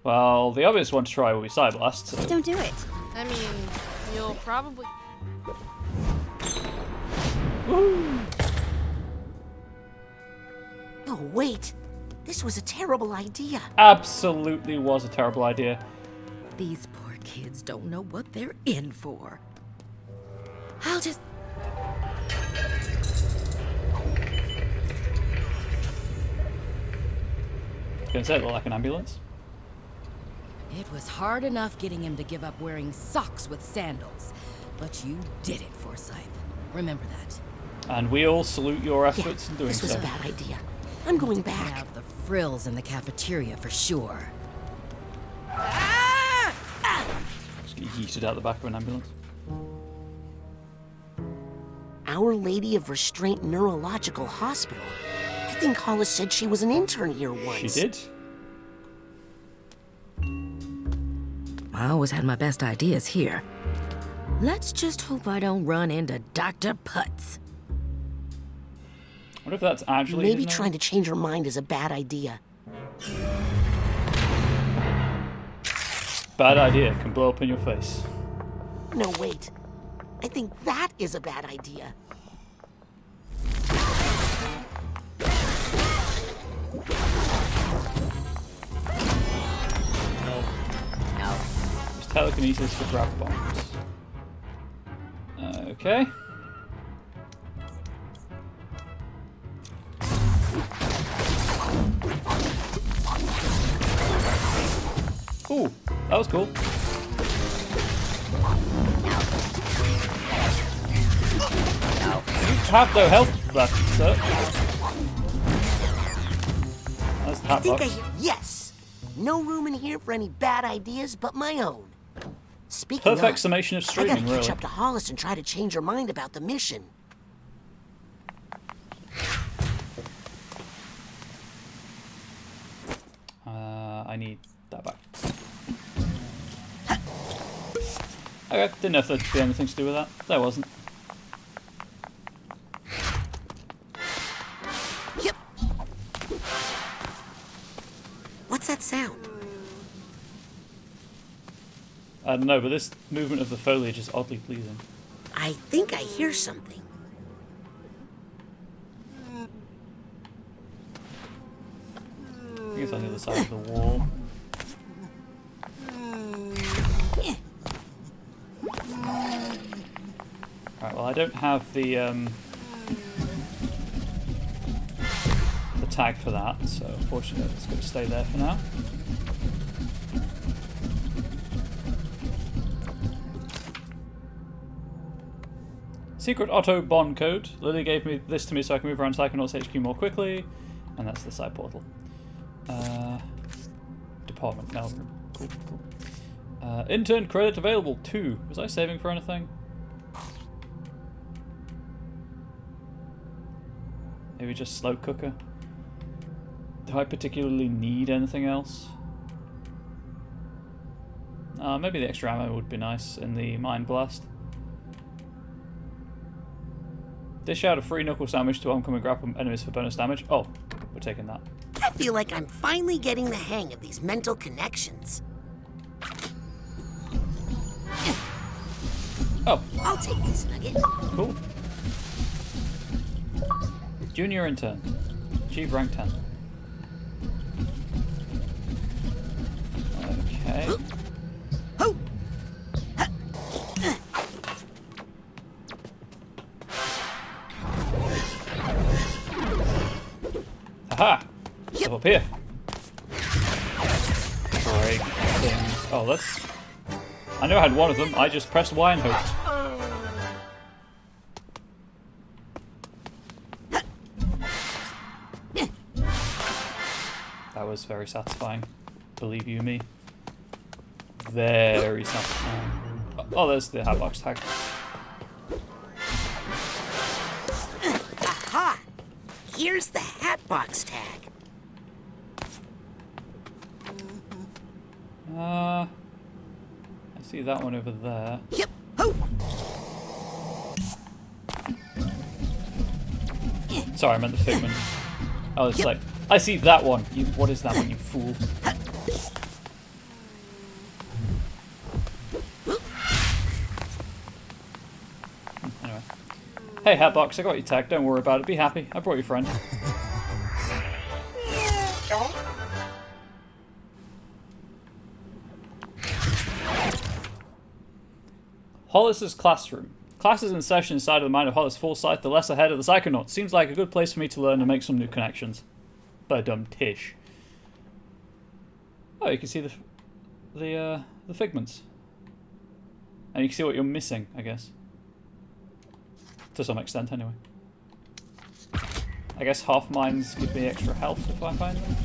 Well, the obvious one to try will be Psi Blast. So. don't do it. I mean, you'll probably... Woo! Oh, wait. This was a terrible idea. Absolutely was a terrible idea. These poor kids don't know what they're in for. I'll just... Gonna say it looked like an ambulance. It was hard enough getting him to give up wearing socks with sandals, but you did it, Forsyth. Remember that. And we all salute your efforts in doing this was so. a bad idea. I'm going back. Out the frills in the cafeteria for sure. Just get yeeted out the back of an ambulance. Our Lady of Restraint Neurological Hospital. I think Hollis said she was an intern here once. She did? I always had my best ideas here. Let's just hope I don't run into Dr. Putz. What if that's actually Maybe his name? trying to change her mind is a bad idea. Bad idea. Can blow up in your face. No, wait. I think that is a bad idea. No. Use telekinesis to grab bombs. Okay. Ooh, that was cool. You have no health left, sir. That's the hat box. Yes! No room in here for any bad ideas but my own. Speaking Perfect of, summation of I streaming, gotta catch really. up to Hollis and try to change her mind about the mission. I need that back. Okay, didn't know if there'd be anything to do with that. There wasn't. Yep. What's that sound? I don't know, but this movement of the foliage is oddly pleasing. I think I hear something. I think it's on the other side of the wall. Alright, well I don't have the tag for that, so unfortunately it's going to stay there for now. Secret Auto Bond code. Lily gave me this to me so I can move around Psychonauts HQ more quickly. And that's the side portal. Department mailroom. Cool, cool. Intern credit available 2. Was I saving for anything? Maybe just slow cooker. Do I particularly need anything else? Maybe the extra ammo would be nice in the Mind Blast. Dish out a free knuckle sandwich to oncoming grapple enemies for bonus damage. Oh, we're taking that. I feel like I'm finally getting the hang of these mental connections. Oh. I'll take this nugget. Cool. Junior intern. Achieve rank 10. Okay. Aha! Up here. Break things. Oh, that's... I knew I had one of them. I just pressed Y and hoped. That was very satisfying. Believe you me. Very satisfying. Oh, there's the hatbox tag. Aha! Here's the hatbox tag. I see that one over there. Yep. Oh. Sorry, I meant the figment. Oh, it's like, I see that one. You, what is that one, you fool? Anyway. Hey, Hatbox, I got your tag. Don't worry about it. Be happy. I brought your friend. Hollis's classroom. Class is in session inside of the mind of Hollis Forsyth, the lesser head of the Psychonauts. Seems like a good place for me to learn and make some new connections. Dumb tish. Oh, you can see the figments, and you can see what you're missing, I guess. To some extent, anyway. I guess half mines give me extra health if I find them.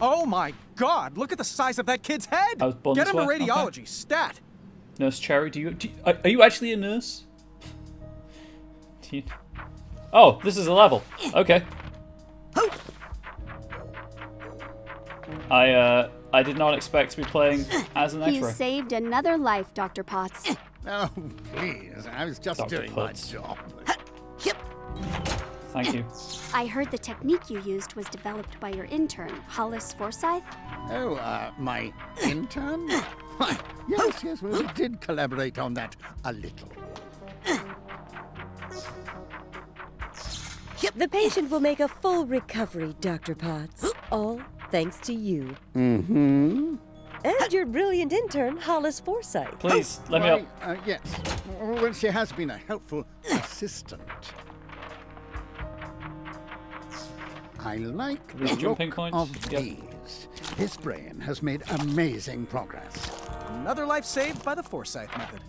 Oh my god, look at the size of that kid's head! Get him to radiology, okay. Stat! Nurse Cherry, are you actually a nurse? Oh, this is a level. Okay. I did not expect to be playing as an X-ray. You saved another life, Dr. Potts. Oh, please. I was just doing my job. Thank you. I heard the technique you used was developed by your intern, Hollis Forsyth. Oh, my intern? Why, yes, we did collaborate on that a little. The patient will make a full recovery, Dr. Potts. All thanks to you. Mm-hmm. And your brilliant intern, Hollis Forsyth. Please, let me up. Yes. Well, she has been a helpful assistant. I like the look of these. This brain has made amazing progress. Another life saved by the Forsyth method.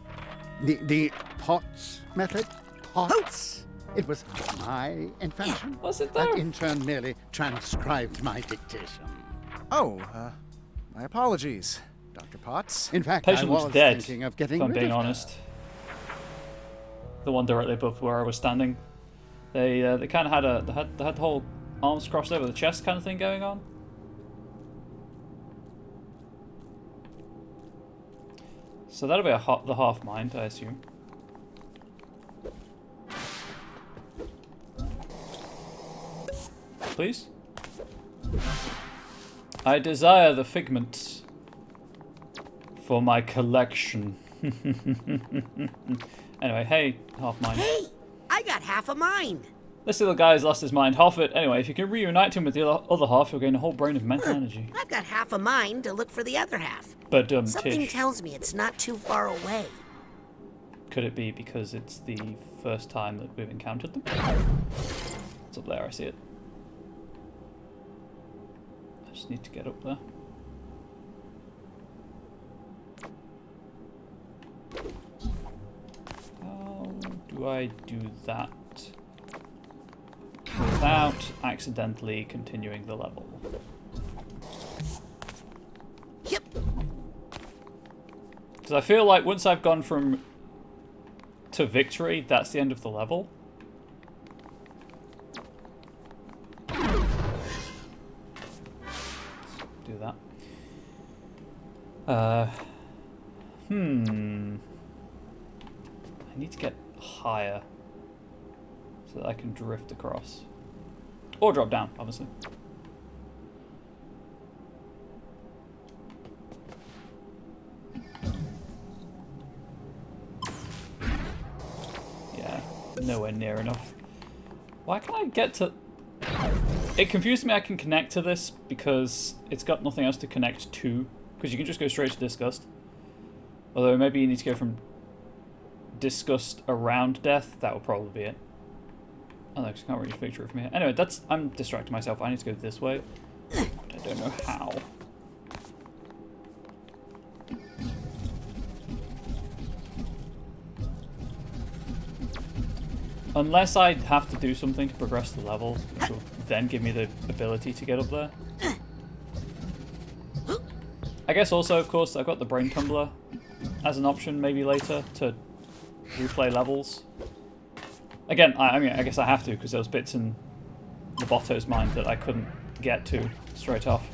The Potts method? Potts? It was my invention. Was it though? That intern merely transcribed my dictation. Oh, my apologies, Dr. Potts. In fact, Patient I was dead, thinking of getting if I'm rid being of honest. The one directly above where I was standing. They kind of had they had the whole arms crossed over the chest kind of thing going on. So that'll be the half mind, I assume. Please? I desire the figments for my collection. Anyway, hey, half mind. Hey, I got half a mind. This little guy's lost his mind, half of it. Anyway, if you can reunite him with the other half, you'll gain a whole brain of mental energy. I've got half a mind to look for the other half. But something Tish, tells me it's not too far away. could it be because it's the first time that we've encountered them? It's up there, I see it. I just need to get up there. How do I do that without accidentally continuing the level? Yep. Because I feel like once I've gone to victory, that's the end of the level. Do that. I need to get higher so that I can drift across. Or drop down, obviously. Yeah, nowhere near enough. Why can't I get to... It confused me I can connect to this because it's got nothing else to connect to. Because you can just go straight to Disgust. Although maybe you need to go from Disgust around death. That will probably be it. Oh no, 'cause I can't reach victory from here. Anyway, I'm distracting myself. I need to go this way. But I don't know how. Unless I have to do something to progress the level, which will then give me the ability to get up there. I guess also, of course, I've got the Brain Tumbler as an option maybe later to replay levels. Again, I mean, I guess I have to because there was bits in Loboto's mind that I couldn't get to straight off.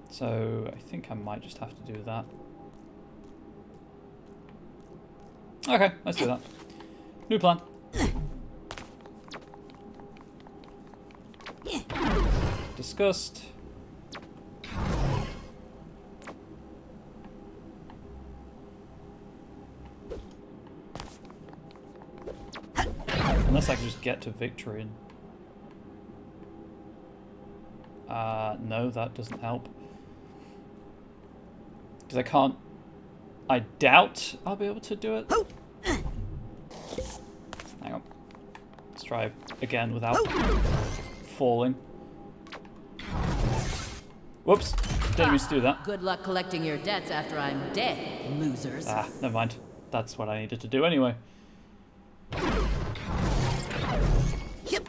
So I think I might just have to do that. Okay, let's do that. New plan. Disgust. Unless I can just get to victory. No, that doesn't help. Because I can't... I doubt I'll be able to do it. Hang on. Let's try again without falling. Whoops. Didn't mean to do that. Good luck collecting your debts after I'm dead, losers. Ah, never mind. That's what I needed to do anyway. Yep.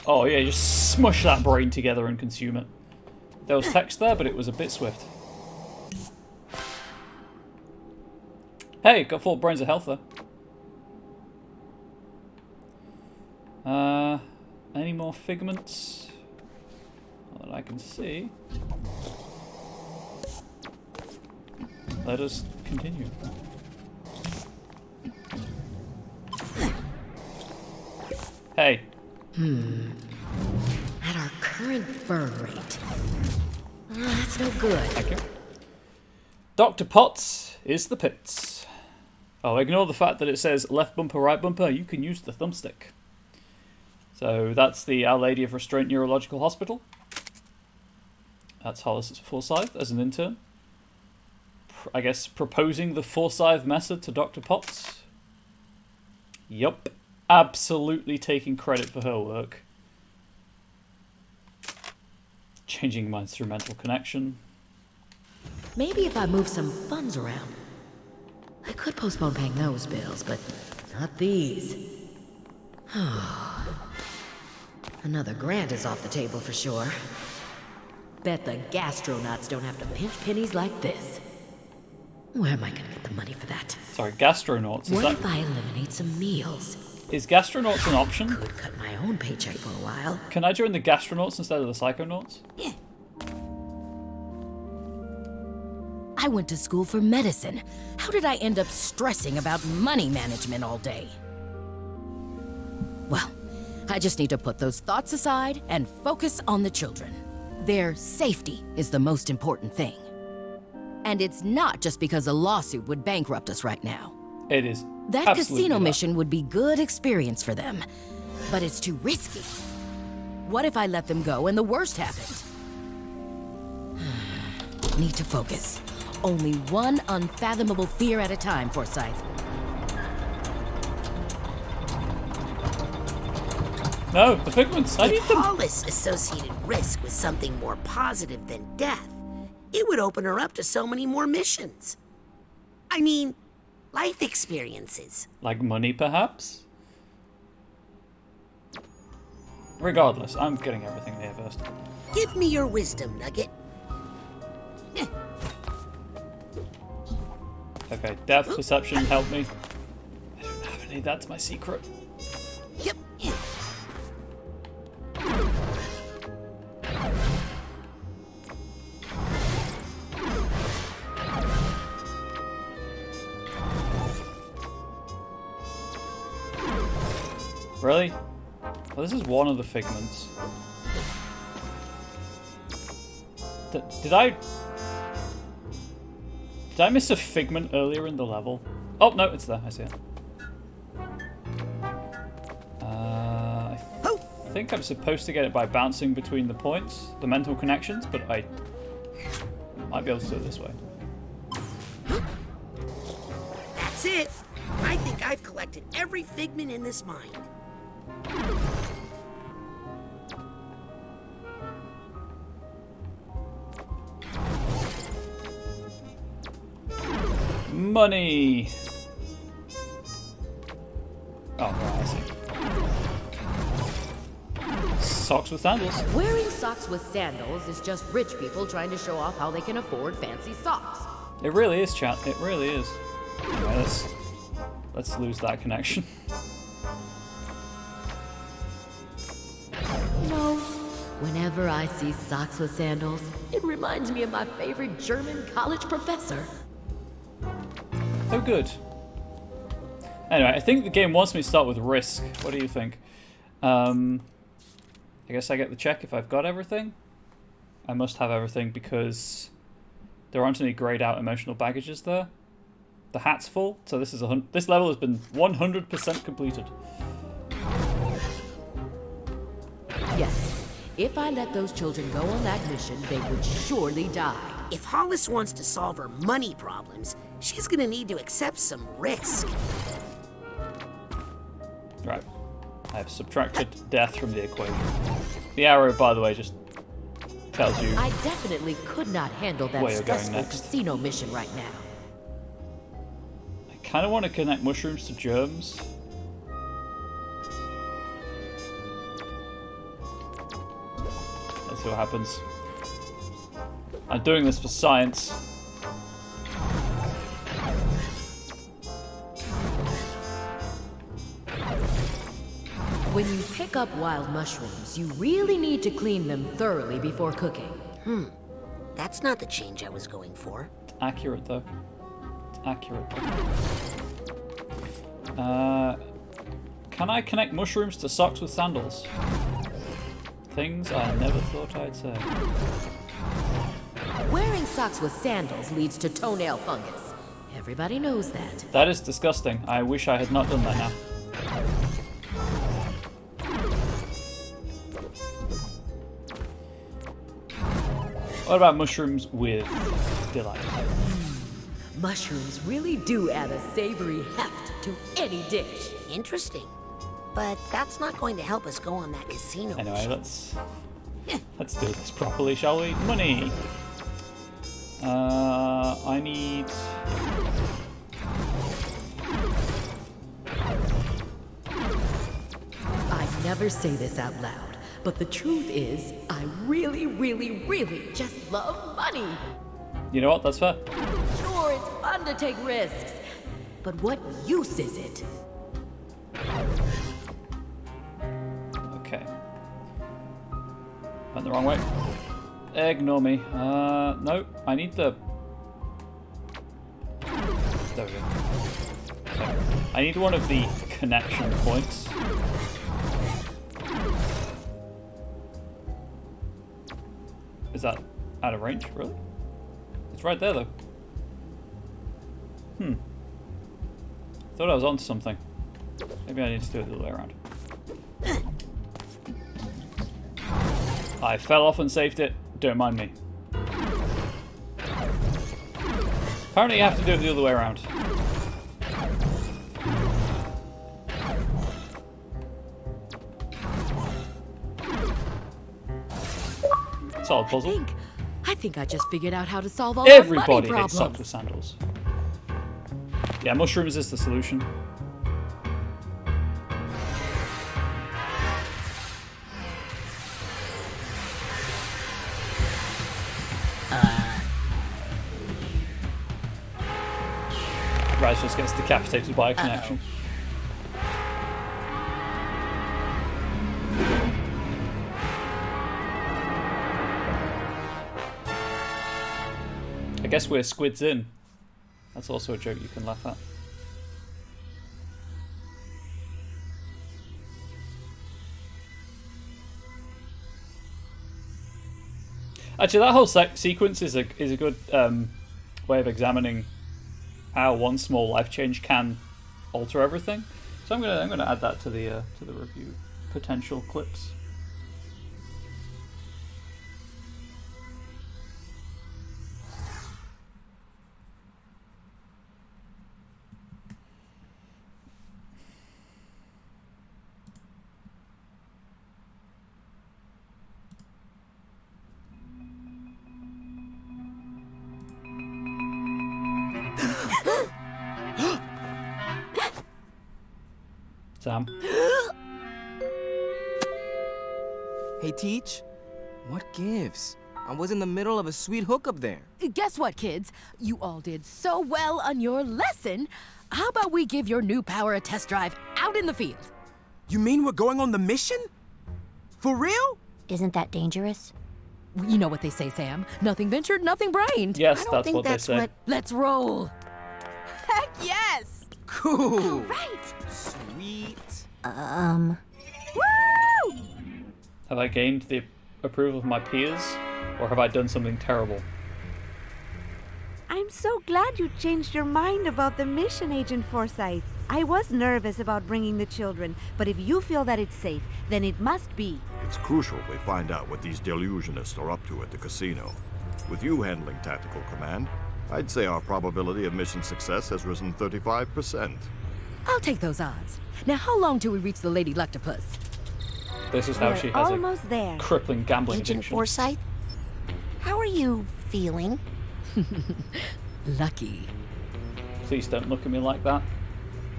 Oh yeah, just smush that brain together and consume it. There was text there, but it was a bit swift. Hey, got 4 brains of health there. Any more figments? Not that I can see. Let us continue. Hey. At our current burn rate. That's no good. Thank you. Dr. Potts is the pits. Oh, ignore the fact that it says left bumper, right bumper. You can use the thumbstick. So that's the Our Lady of Restraint Neurological Hospital. That's Hollis Forsyth as an intern. I guess proposing the Forsyth method to Dr. Potts. Yup. Absolutely taking credit for her work. Changing my instrumental connection. Maybe if I move some funds around. I could postpone paying those bills, but not these. Another grant is off the table for sure. Bet the gastronauts don't have to pinch pennies like this. Where am I gonna get the money for that? Sorry, gastronauts. What if I eliminate some meals? Is gastronauts an option? Could cut my own paycheck for a while. Can I join the gastronauts instead of the psychonauts? Yeah. I went to school for medicine. How did I end up stressing about money management all day? I just need to put those thoughts aside and focus on the children. Their safety is the most important thing. And it's not just because a lawsuit would bankrupt us right now. It is. That casino mission would be good experience for them, but it's too risky. What if I let them go and the worst happened? Need to focus. Only one unfathomable fear at a time, Forsyth. No, the figments. I need If them. Hollis associated risk with something more positive than death, it would open her up to so many more missions. I mean, life experiences. Like money, perhaps? Regardless, I'm getting everything there first. Give me your wisdom, Nugget. Okay, depth perception, help me. I don't have any, that's my secret. Yep. Really? Well, this is one of the figments. Did I miss a figment earlier in the level? Oh, no, it's there. I see it. I think I'm supposed to get it by bouncing between the points, the mental connections, but I might be able to do it this way. That's it. I think I've collected every figment in this mine. Money! Oh, right, I see. Socks with sandals. Wearing socks with sandals is just rich people trying to show off how they can afford fancy socks. It really is, chat. It really is. Anyway, let's lose that connection. No. Whenever I see socks with sandals, it reminds me of my favorite German college professor. Oh, good. Anyway, I think the game wants me to start with risk. What do you think? I guess I get the check if I've got everything. I must have everything because there aren't any grayed out emotional baggages there. The hat's full, so this level has been 100% completed. Yes. If I let those children go on that mission, they would surely die. If Hollis wants to solve her money problems, she's gonna need to accept some risk. Right. I have subtracted death from the equation. The arrow, by the way, just tells you I definitely could not handle that where you're going stressful next. casino mission right now. I kind of want to connect mushrooms to germs. Let's see what happens. I'm doing this for science. When you pick up wild mushrooms, you really need to clean them thoroughly before cooking. That's not the change I was going for. It's accurate, though. It's accurate. Can I connect mushrooms to socks with sandals? Things I never thought I'd say. Wearing socks with sandals leads to toenail fungus. Everybody knows that. That is disgusting. I wish I had not done that now. What about mushrooms with delight? Mushrooms really do add a savory heft to any dish. Interesting. But that's not going to help us go on that casino Anyway, mission. let's do this properly, shall we? Money. I need. I never say this out loud, but the truth is, I really, really, really just love money. You know what? That's fair. Sure, it's fun to take risks, but what use is it? Okay. Went the wrong way. Ignore me. No, I need the... There we go. Okay. I need one of the connection points. Is that out of range? Really? It's right there, though. Thought I was onto something. Maybe I need to do it the other way around. I fell off and saved it. Don't mind me. Apparently you have to do it the other way around. Solid puzzle. I think I just figured out how to solve all our money Everybody problems. hates socks with sandals. Yeah, mushrooms is the solution. Raz just gets decapitated by a connection. I guess we're squids in. That's also a joke you can laugh at. Actually, that whole sequence is a good way of examining how one small life change can alter everything. So I'm gonna add that to the review potential clips. Sam. Hey, Teach. What gives? I was in the middle of a sweet hookup there. Guess what, kids? You all did so well on your lesson. How about we give your new power a test drive out in the field? You mean we're going on the mission? For real? Isn't that dangerous? You know what they say, Sam. Nothing ventured, nothing brained. Yes, that's what they say. Let's roll. Heck yes! Cool. All right. Sweet. Woo! Have I gained the approval of my peers, or have I done something terrible? I'm so glad you changed your mind about the mission, Agent Forsyth. I was nervous about bringing the children, but if you feel that it's safe, then it must be. It's crucial we find out what these delusionists are up to at the casino. With you handling tactical command, I'd say our probability of mission success has risen 35%. I'll take those odds. Now, how long till we reach the Lady Luctopus? This is how she has almost there. Crippling gambling Agent addiction. Forsyth, how are you feeling? Lucky. Please don't look at me like that.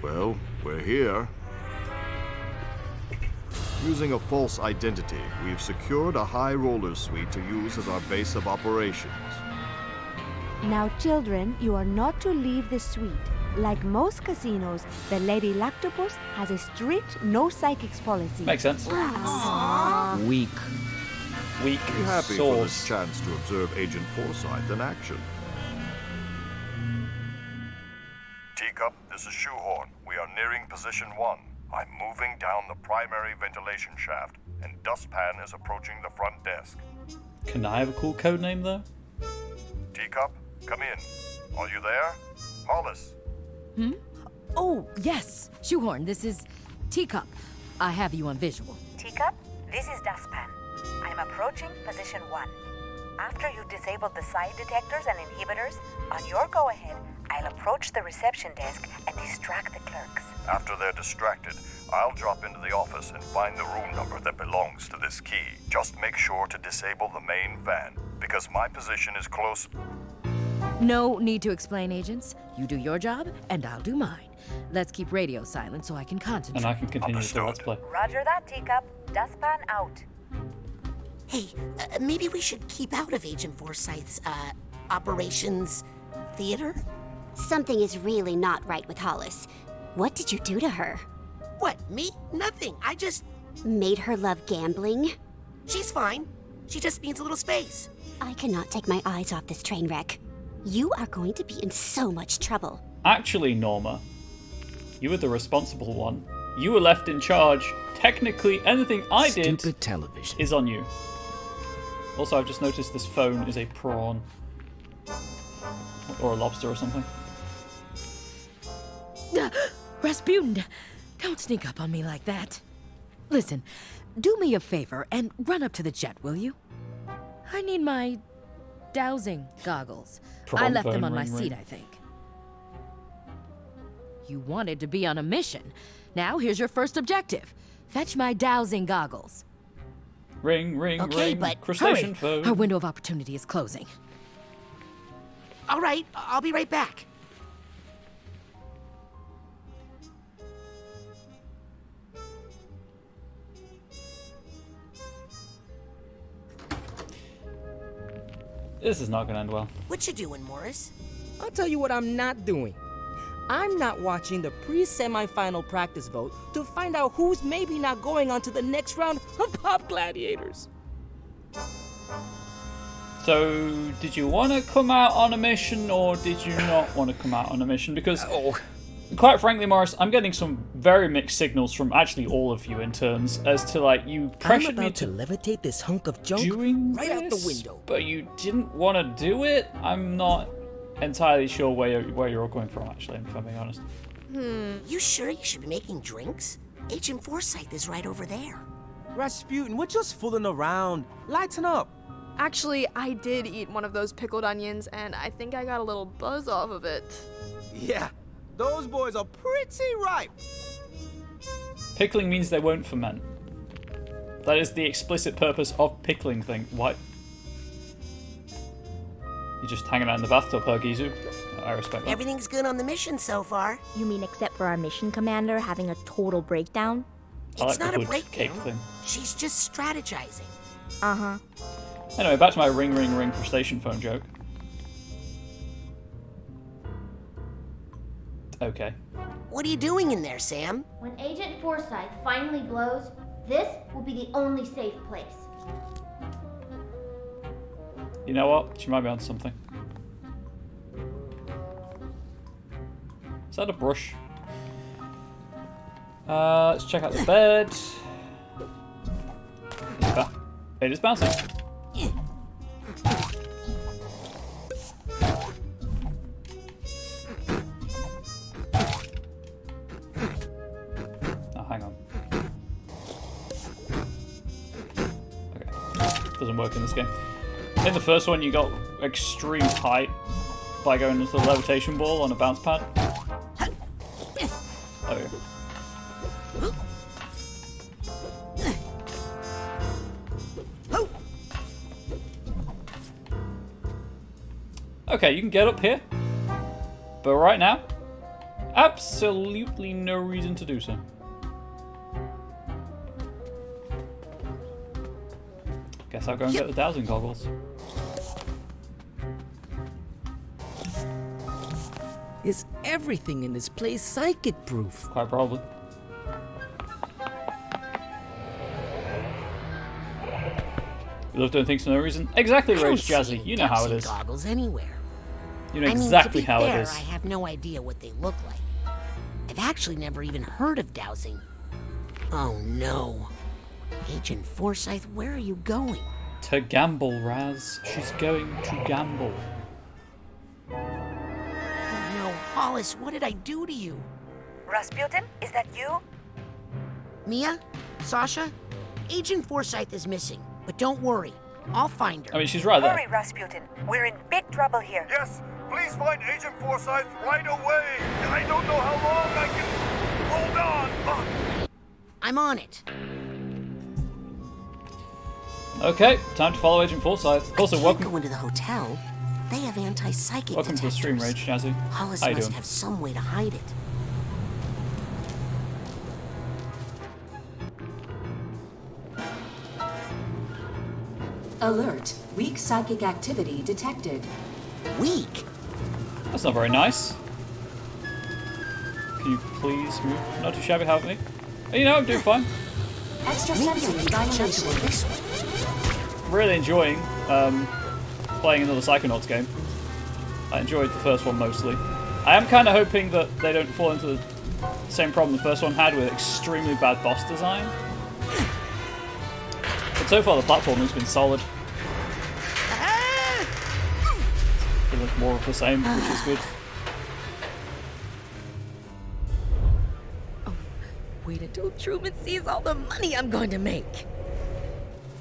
Well, we're here. Using a false identity, we've secured a high roller suite to use as our base of operations. Now, children, you are not to leave the suite. Like most casinos, the Lady Luctopus has a strict no psychics policy. Makes sense. Weak. Weak Be happy for swords. this chance to observe Agent Forsyth in action. Teacup, this is Shoehorn. We are nearing position 1. I'm moving down the primary ventilation shaft, and Dustpan is approaching the front desk. Can I have a cool code name though? Teacup, come in. Are you there? Hollis. Oh, yes. Shoehorn, this is Teacup. I have you on visual. Teacup, this is Dustpan. I'm approaching position 1. After you disable the side detectors and inhibitors, on your go-ahead, I'll approach the reception desk and distract the clerks. After they're distracted, I'll drop into the office and find the room number that belongs to this key. Just make sure to disable the main fan, because my position is close. No need to explain, agents. You do your job, and I'll do mine. Let's keep radio silent so I can concentrate. And I can continue the Let's Play. Roger that, Teacup. Dustpan out. Hey, maybe we should keep out of Agent Forsyth's, operations theater? Something is really not right with Hollis. What did you do to her? What, me? Nothing. I just... Made her love gambling? She's fine. She just needs a little space. I cannot take my eyes off this train wreck. You are going to be in so much trouble. Actually, Norma, you were the responsible one. You were left in charge. Technically, anything I did Stupid television is on you. Also, I've just noticed this phone is a prawn. Or a lobster or something. Rasputin, don't sneak up on me like that. Listen, do me a favor and run up to the jet, will you? I need my dowsing goggles. I left them on my seat, I think. You wanted to be on a mission. Now here's your first objective. Fetch my dowsing goggles. Ring, ring, Okay, ring. but Crustacean phone. Our window of opportunity is closing. All right, I'll be right back. This is not gonna end well. What you doing, Morris? I'll tell you what I'm not doing. I'm not watching the pre-semi-final practice vote to find out who's maybe not going on to the next round of Pop Gladiators. So, did you want to come out on a mission, or did you not want to come out on a mission? Because, quite frankly, Morris, I'm getting some very mixed signals from actually all of you interns as to, like, you pressured me to levitate this hunk of junk right out the window, but you didn't want to do it. I'm not entirely sure where you're all coming from, actually, if I'm being honest. You sure you should be making drinks? Agent Forsyth is right over there. Rasputin, we're just fooling around. Lighten up. Actually, I did eat one of those pickled onions, and I think I got a little buzz off of it. Yeah, those boys are pretty ripe. Pickling means they won't ferment. That is the explicit purpose of pickling thing. Why? You're just hanging out in the bathtub, huh, Gizu? I respect that. Everything's good on the mission so far. You mean except for our mission commander having a total breakdown? It's not a breakdown. Thing. She's just strategizing. Uh-huh. Anyway, back to my ring, ring, ring crustacean phone joke. Okay. What are you doing in there, Sam? When Agent Forsyth finally blows, this will be the only safe place. You know what? She might be on something. Is that a brush? Let's check out the bed. It is bouncing. Oh, hang on. Okay. Doesn't work in this game. In the first one, you got extreme height by going into the levitation ball on a bounce pad. Oh. Okay, you can get up here, but right now, absolutely no reason to do so. Guess I'll go and get the dowsing goggles. Is everything in this place psychic proof? Quite probably. You love doing things for no reason. Exactly, Rage Jazzy. You know how it is. Goggles anywhere. You know exactly how it is. I have no idea what they look like. I've actually never even heard of dowsing. Oh no. Agent Forsyth, where are you going? To gamble, Raz. She's going to gamble. Oh no, Hollis, what did I do to you? Rasputin, is that you? Mia? Sasha? Agent Forsyth is missing, but don't worry. I'll find her. I mean, she's right there. Hurry, Rasputin. We're in big trouble here. Yes, please find Agent Forsyth right away. I don't know how long I can hold on. I'm on it. Okay, time to follow Agent Forsyth. Also, welcome. Go into the hotel. They have anti-psychic Welcome detectors. to the stream, Rage Jazzy. Hollis How you must doing? have some way to hide it. Alert. Weak psychic activity detected. Weak? That's not very nice. Can you please move? Not too shabby, have me. You know, I'm doing fine. Extrasensory violation. I'm really enjoying playing another Psychonauts game. I enjoyed the first one mostly. I am kind of hoping that they don't fall into the same problem the first one had with extremely bad boss design. But so far the platform has been solid. Pretty much more of the same, which is good. Oh, wait until Truman sees all the money I'm going to make.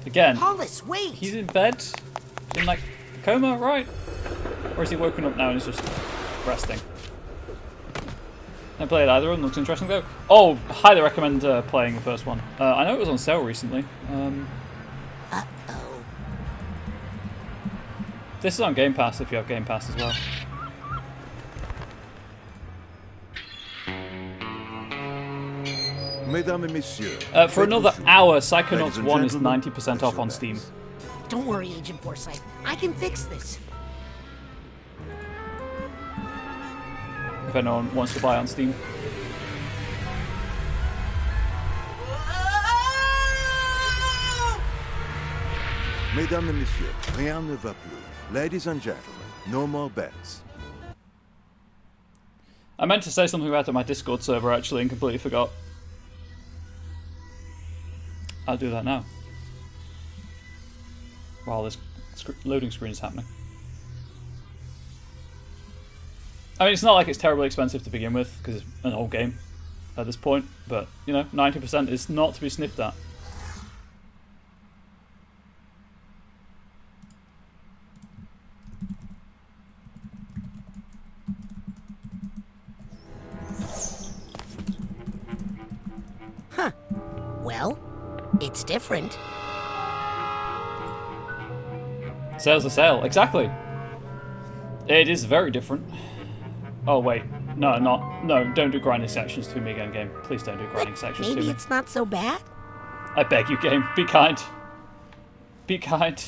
Again, Hollis, wait! He's in bed, in like a coma, right? Or is he woken up now and he's just resting? I played either of them, looks interesting though. Oh, highly recommend playing the first one. I know it was on sale recently. Uh-oh. This is on Game Pass if you have Game Pass as well. Mesdames et messieurs. For another hour, Psychonauts 1 is 90% off on Steam. Don't worry, Agent Forsyth. I can fix this. If anyone wants to buy on Steam. Mesdames et messieurs, rien ne va plus. Ladies and gentlemen, no more bets. I meant to say something about it on my Discord server actually and completely forgot. I'll do that now. While this loading screen is happening. I mean, it's not like it's terribly expensive to begin with, because it's an old game at this point, but, you know, 90% is not to be sniffed at. Huh. Well, it's different. Sale's a sale, exactly. It is very different. Oh wait, no, don't do grinding sections to me again, game. Please don't do grinding sections to me. Maybe it's not so bad? I beg you, game, be kind. Be kind.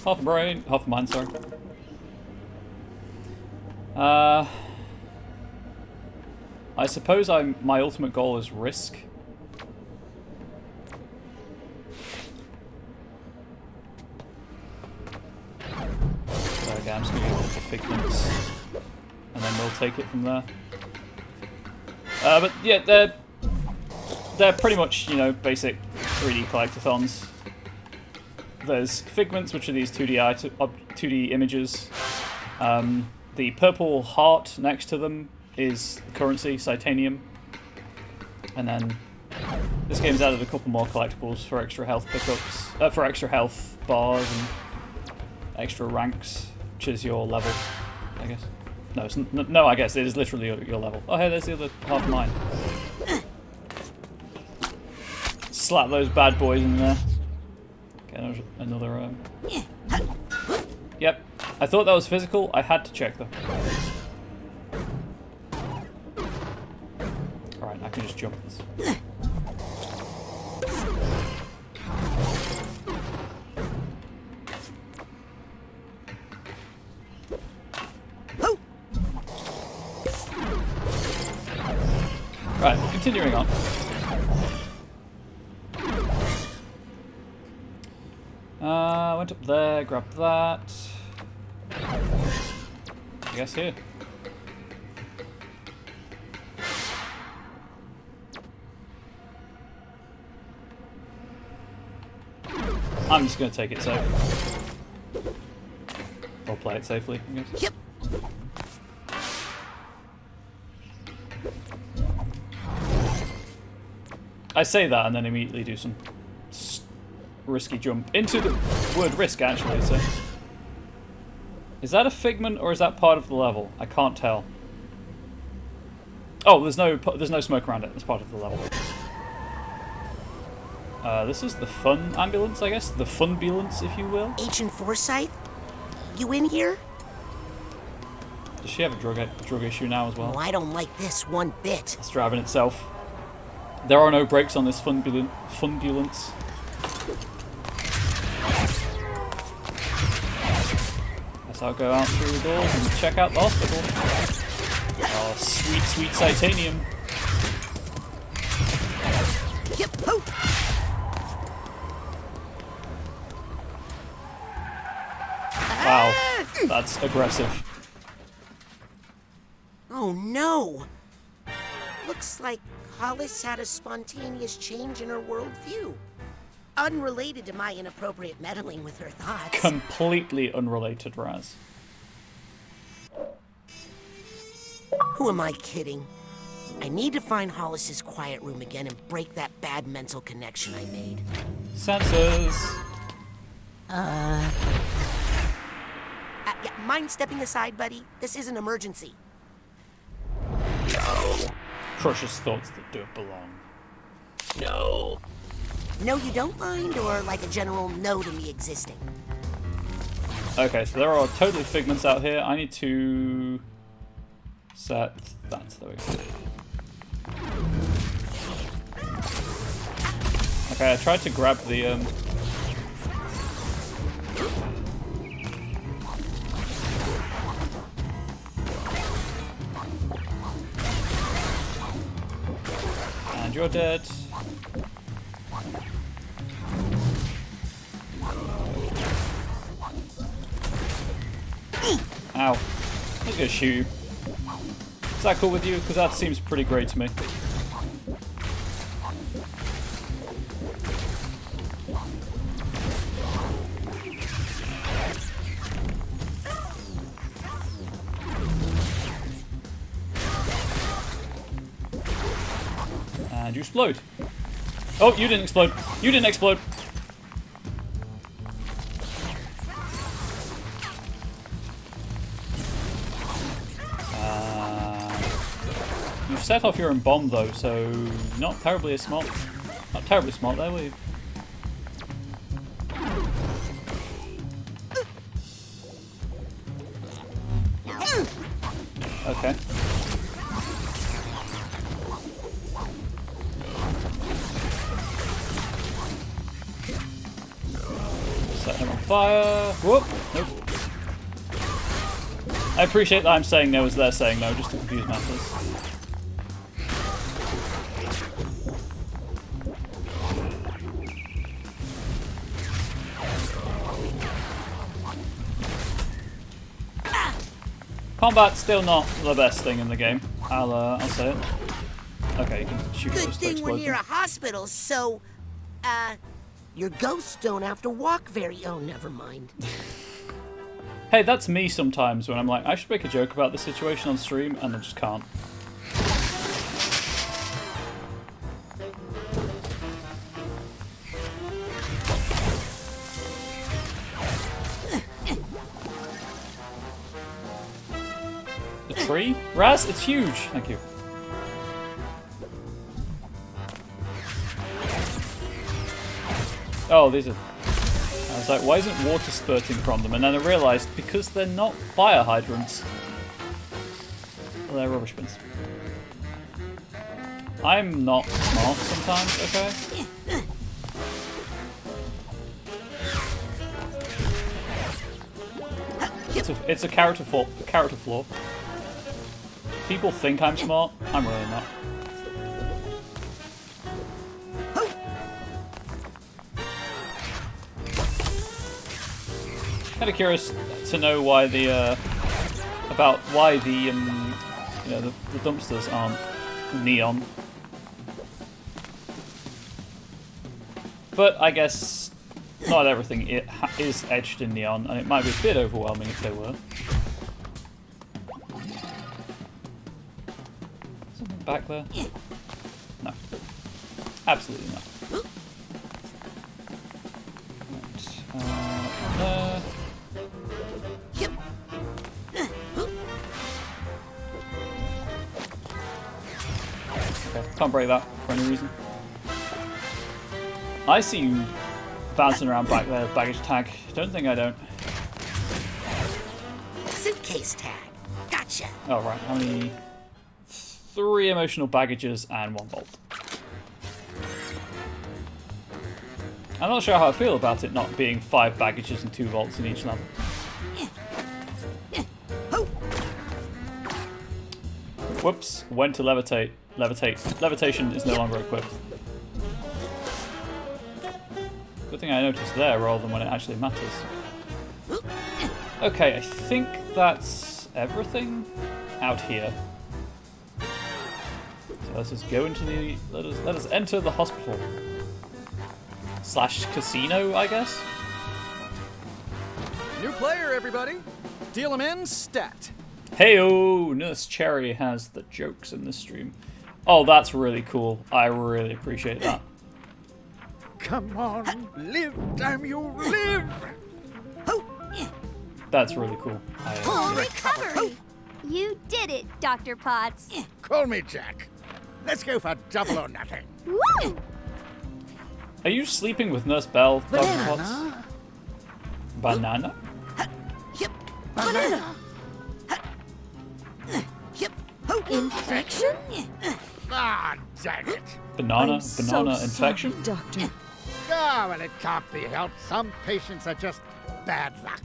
Half a brain, half a mind, sorry. I suppose my ultimate goal is risk. So again, I'm just going to go for figments, and then we'll take it from there. But yeah, they're pretty much, you know, basic 3D collectathons. There's figments, which are these 2D images. The purple heart next to them is currency, Psychonauts. And then this game's added a couple more collectibles for extra health pickups, for extra health bars and extra ranks, which is your level, I guess. No, it's no, I guess it is literally your level. Oh, hey, there's the other half of mine. Slap those bad boys in there. Okay, another. Yep, I thought that was physical. I had to check though. Alright, I can just jump this. Right, continuing on. Went up there, grabbed that. I guess here. I'm just going to take it safe. Or play it safely, I guess. Yep. I say that and then immediately do some risky jump into the word risk, actually. So, is that a figment or is that part of the level? I can't tell. Oh, there's no smoke around it. It's part of the level. This is the fun ambulance, I guess. The funbulance, if you will. Agent Forsyth, you in here? Does she have a drug issue now as well? Oh, I don't like this one bit. It's driving itself. There are no brakes on this funbulance. Guess I'll go out through the doors and check out the hospital. Oh, sweet, sweet Psychonauts. Yep. Oh. Wow, that's aggressive. Oh no! Looks like Hollis had a spontaneous change in her worldview. Unrelated to my inappropriate meddling with her thoughts. Completely unrelated, Raz. Who am I kidding? I need to find Hollis's quiet room again and break that bad mental connection I made. Sensors. Yeah, mind stepping aside, buddy? This is an emergency. No. Crushes thoughts that don't belong. No. No, you don't mind, or like a general no to me existing? Okay, so there are totally figments out here. I need to set that. There we go. Okay, I tried to grab the and you're dead. Ow. I'm gonna shoot you. Is that cool with you? Because that seems pretty great to me. And you explode. Oh, you didn't explode. You didn't explode. You've set off your own bomb though, so not terribly smart. Not terribly smart there, were you? Okay. Set him on fire. Whoop! Nope. I appreciate that I'm saying no as they're saying no, just to confuse matters. Combat's still not the best thing in the game. I'll say it. Okay, you can shoot Good those to thing explode we're near them. a hospital, so your ghosts don't have to walk very. Oh, never mind. Hey, that's me sometimes when I'm like, I should make a joke about this situation on stream, and I just can't. The tree? Raz, it's huge! Thank you. Oh, these are... I was like, why isn't water spurting from them? And then I realised, because they're not fire hydrants. Well, they're rubbish bins. I'm not smart sometimes, okay? It's a character flaw. People think I'm smart. I'm really not. Kind of curious to know why the you know, the dumpsters aren't neon. But I guess not everything is edged in neon, and it might be a bit overwhelming if they were. Something back there? No. Absolutely not. Right. Okay, can't break that for any reason. I see you bouncing around back there, baggage tag. Don't think I don't. Suitcase tag. Gotcha. Oh, right. How many? 3 emotional baggages and 1 vault. I'm not sure how I feel about it not being 5 baggages and 2 vaults in each level. Whoops, went to levitate. Levitation is no longer equipped. Good thing I noticed there rather than when it actually matters. Okay, I think that's everything out here. Let us go into the. Let us enter the hospital. / casino, I guess. New player, everybody. Deal him in, stat. Heyo, Nurse Cherry has the jokes in this stream. Oh, that's really cool. I really appreciate that. Come on, live, damn you, live! That's really cool. Full recovery! You did it, Dr. Potts. Call me Jack. Let's go for double or nothing. Woo! Are you sleeping with Nurse Bell, Dr. Potts? Banana? Banana? Banana! Infection? Ah, dang it! Banana I'm infection? Sorry, Doctor. Ah, well, it can't be helped. Some patients are just bad luck.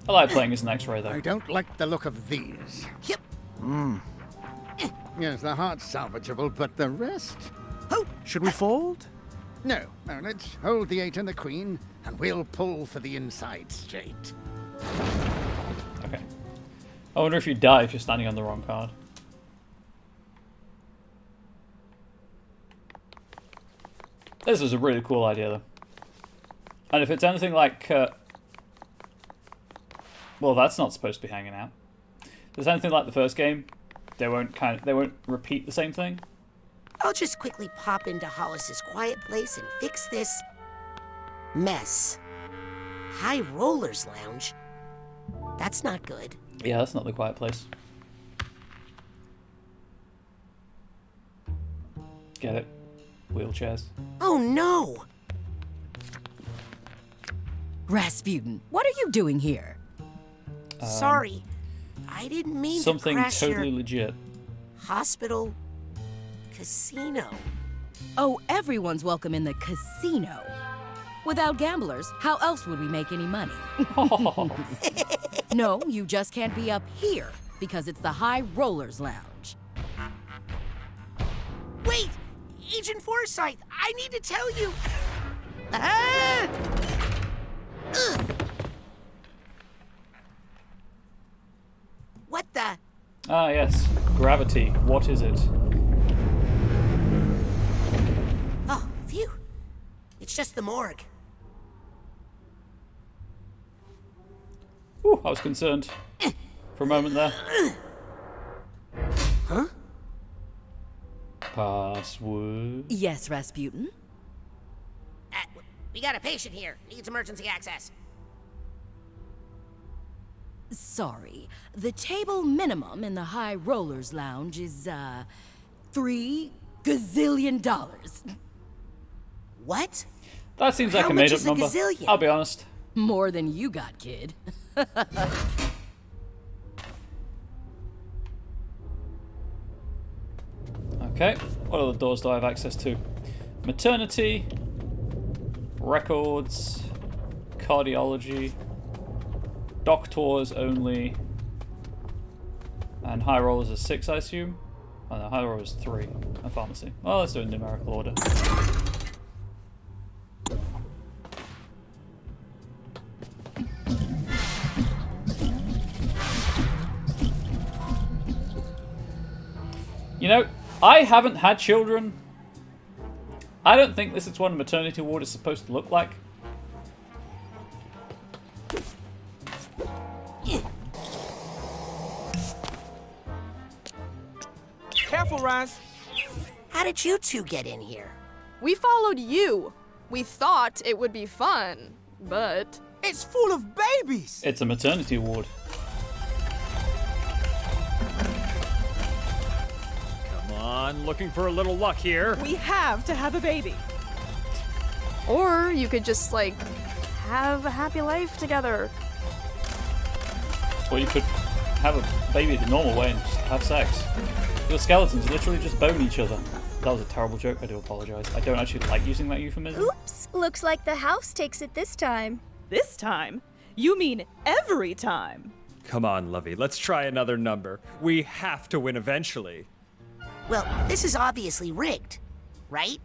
I like playing as an X-ray, though. I don't like the look of these. Yep. Yes, the heart's salvageable, but the rest? Should we fold? No, let's hold the 8 and the queen, and we'll pull for the inside straight. Okay. I wonder if you die if you're standing on the wrong card. This is a really cool idea, though. And if it's anything like, well, that's not supposed to be hanging out. If it's anything like the first game, they won't repeat the same thing. I'll just quickly pop into Hollis's quiet place and fix this mess. High Rollers Lounge? That's not good. Yeah, that's not the quiet place. Get it? Wheelchairs. Oh no! Rasputin, what are you doing here? Sorry. I didn't mean something to crash totally your legit. hospital casino. Oh, everyone's welcome in the casino. Without gamblers, how else would we make any money? No, you just can't be up here because it's the High Rollers Lounge. Wait! Agent Forsyth, I need to tell you. Ah! Ugh. What the? Ah, yes. Gravity. What is it? Oh, phew. It's just the morgue. Ooh, I was concerned for a moment there. Huh? Password. Yes, Rasputin? We got a patient here. Needs emergency access. Sorry. The table minimum in the High Rollers Lounge is, $3 gazillion. What? That seems like How a much made-up is a number. gazillion? I'll be honest. More than you got, kid. Okay, what other doors do I have access to? Maternity, records, cardiology, doctors only, and high rollers is 6, I assume? Oh no, high rollers is 3, and pharmacy. Well, let's do it in numerical order. You know, I haven't had children. I don't think this is what a maternity ward is supposed to look like. Careful, Raz. How did you two get in here? We followed you. We thought it would be fun, but... It's full of babies! It's a maternity ward. Come on, looking for a little luck here. We have to have a baby. Or you could just, like, have a happy life together. Or you could have a baby the normal way and just have sex. Your skeletons literally just bone each other. That was a terrible joke, I do apologize. I don't actually like using that euphemism. Oops, looks like the house takes it this time. This time? You mean every time? Come on, Lovey, let's try another number. We have to win eventually. Well, this is obviously rigged, right?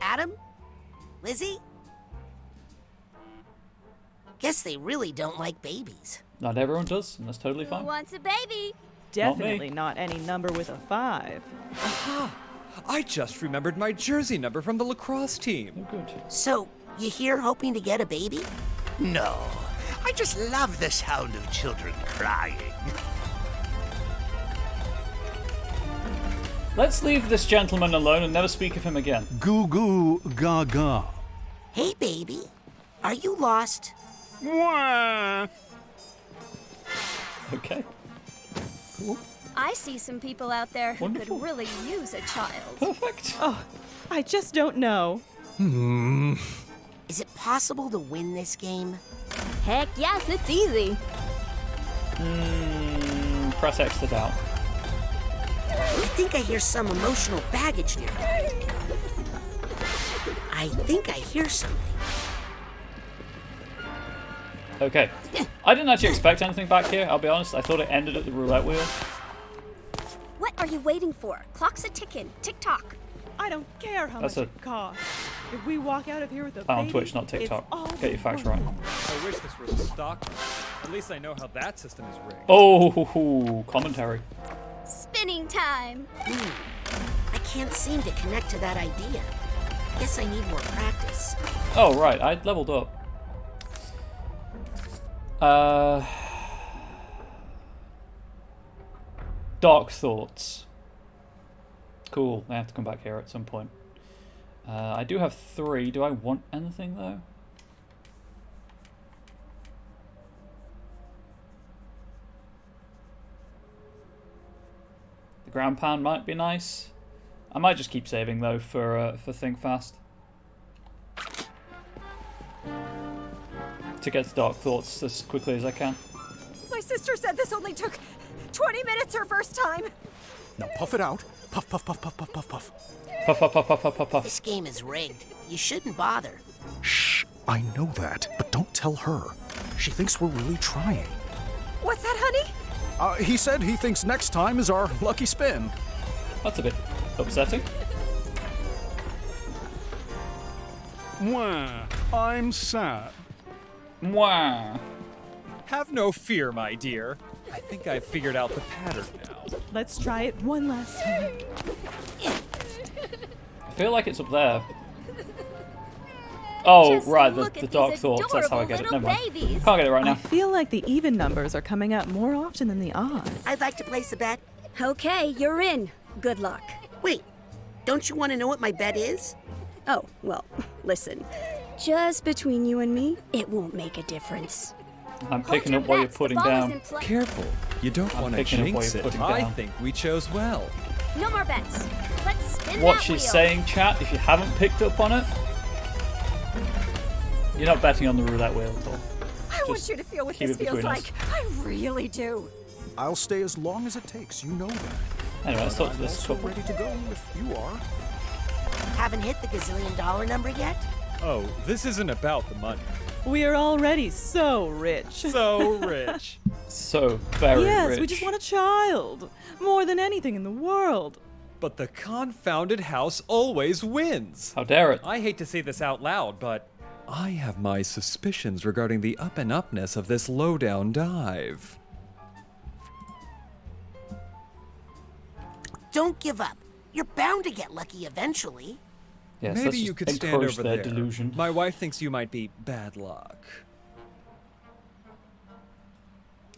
Adam? Lizzie? Guess they really don't like babies. Not everyone does, and that's totally fine. Who wants a baby? Definitely not any number with a 5. Aha! I just remembered my jersey number from the lacrosse team. Oh, good. So, you here hoping to get a baby? No. I just love the sound of children crying. Let's leave this gentleman alone and never speak of him again. Goo goo gaga. Hey, baby. Are you lost? Mwah. Okay. Cool. I see some people out there who Wonderful. could really use a child. Perfect. Oh, I just don't know. Is it possible to win this game? Heck yes, it's easy. Press X to doubt. I think I hear some emotional baggage nearby. I think I hear something. Okay. I didn't actually expect anything back here, I'll be honest. I thought it ended at the roulette wheel. What are you waiting for? Clock's a ticking. Tick-tock. I don't care how much it costs. If we walk out of here with a baby, On Twitch, not TikTok. Get your facts right. I wish this was a stock. At least I know how that system is rigged. Oh, commentary. Spinning time. I can't seem to connect to that idea. Guess I need more practice. Oh, right, I leveled up. Dark Thoughts. Cool, I have to come back here at some point. I do have 3. Do I want anything, though? The ground pound might be nice. I might just keep saving, though, for Think Fast. To get to Dark Thoughts as quickly as I can. My sister said this only took 20 minutes her first time. Now puff it out. Puff, puff, puff, puff, puff, puff, puff. Puff, puff, puff, puff, puff, puff, puff. This game is rigged. You shouldn't bother. Shh, I know that, but don't tell her. She thinks we're really trying. What's that, honey? He said he thinks next time is our lucky spin. That's a bit upsetting. Mwah. I'm sad. Mwah. Have no fear, my dear. I think I've figured out the pattern now. Let's try it one last time. I feel like it's up there. Oh, Just right, look the at Dark these Thoughts. That's how I get it. adorable Never mind. little babies. Can't get it right I now. feel like the even numbers are coming out more often than the odds. I'd like to place a bet. Okay, you're in. Good luck. Wait, don't you want to know what my bet is? Oh, well, listen. Just between you and me, it won't make a difference. I'm picking up what you're putting down. Careful. You don't want to picking up what jinx you're it. putting I down. think we chose well. No more bets. Let's spin What that she's wheel. saying, chat, if you haven't picked up on it, you're not betting on the roulette wheel at all. I want you to feel what keep this it feels between us. like. I really do. I'll stay as long as it takes, you know that. Anyway, let's talk to I'm this also couple. ready to go if you are. Haven't hit the gazillion dollar number yet? Oh, this isn't about the money. We are already so rich. So rich. So very yes, rich. we just want a child. More than anything in the world. But the confounded house always wins. How dare it? I hate to say this out loud, but I have my suspicions regarding the up and upness of this lowdown dive. Don't give up. You're bound to get lucky eventually. Yes, Maybe let's you just could stand encourage over their there. delusion. My wife thinks you might be bad luck.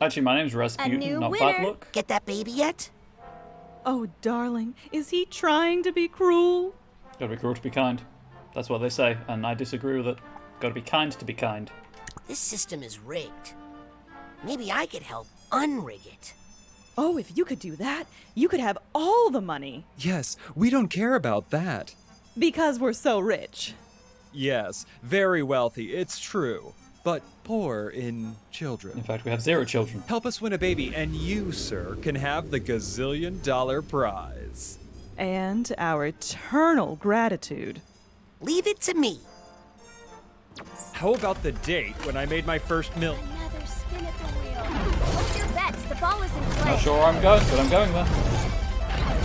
Actually, my name's Rasputin, new not winner. bad luck. Get that baby yet? Oh, darling, is he trying to be cruel? Gotta be cruel to be kind. That's what they say, and I disagree with it. Gotta be kind to be kind. This system is rigged. Maybe I could help unrig it. Oh, if you could do that, you could have all the money. Yes, we don't care about that. Because we're so rich. Yes, very wealthy, it's true. But poor in children. In fact, we have 0 children. Help us win a baby, and you, sir, can have the gazillion-dollar prize. And our eternal gratitude. Leave it to me. How about the date when I made my first Another spin at the wheel. What's your bets? The ball is in play. Not sure where I'm going, but I'm going there.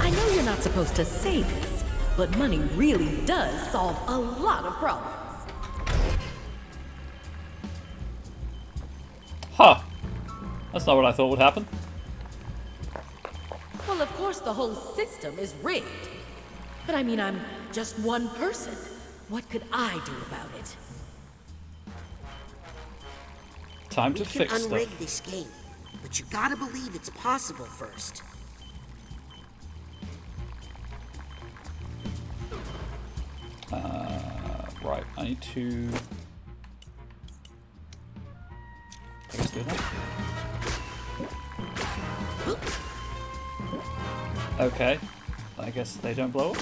I know you're not supposed to say this, but money really does solve a lot of problems. Huh. That's not what I thought would happen. Well, of course the whole system is rigged. But I mean, I'm just one person. What could I do about it? Time to We can fix unrig stuff. this game, but you gotta believe it's possible first. Right, I need to... I guess do that. Okay, I guess they don't blow up.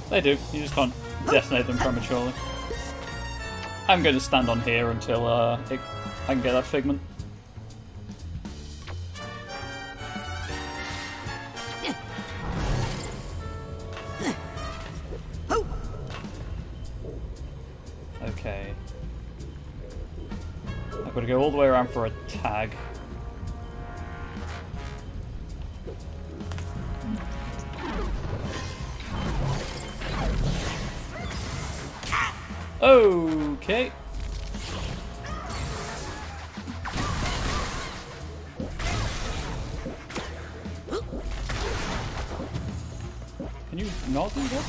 They do, you just can't detonate them prematurely. I'm going to stand on here until I can get that figment. Okay. I've got to go all the way around for a tag. Okay. Can you not do that?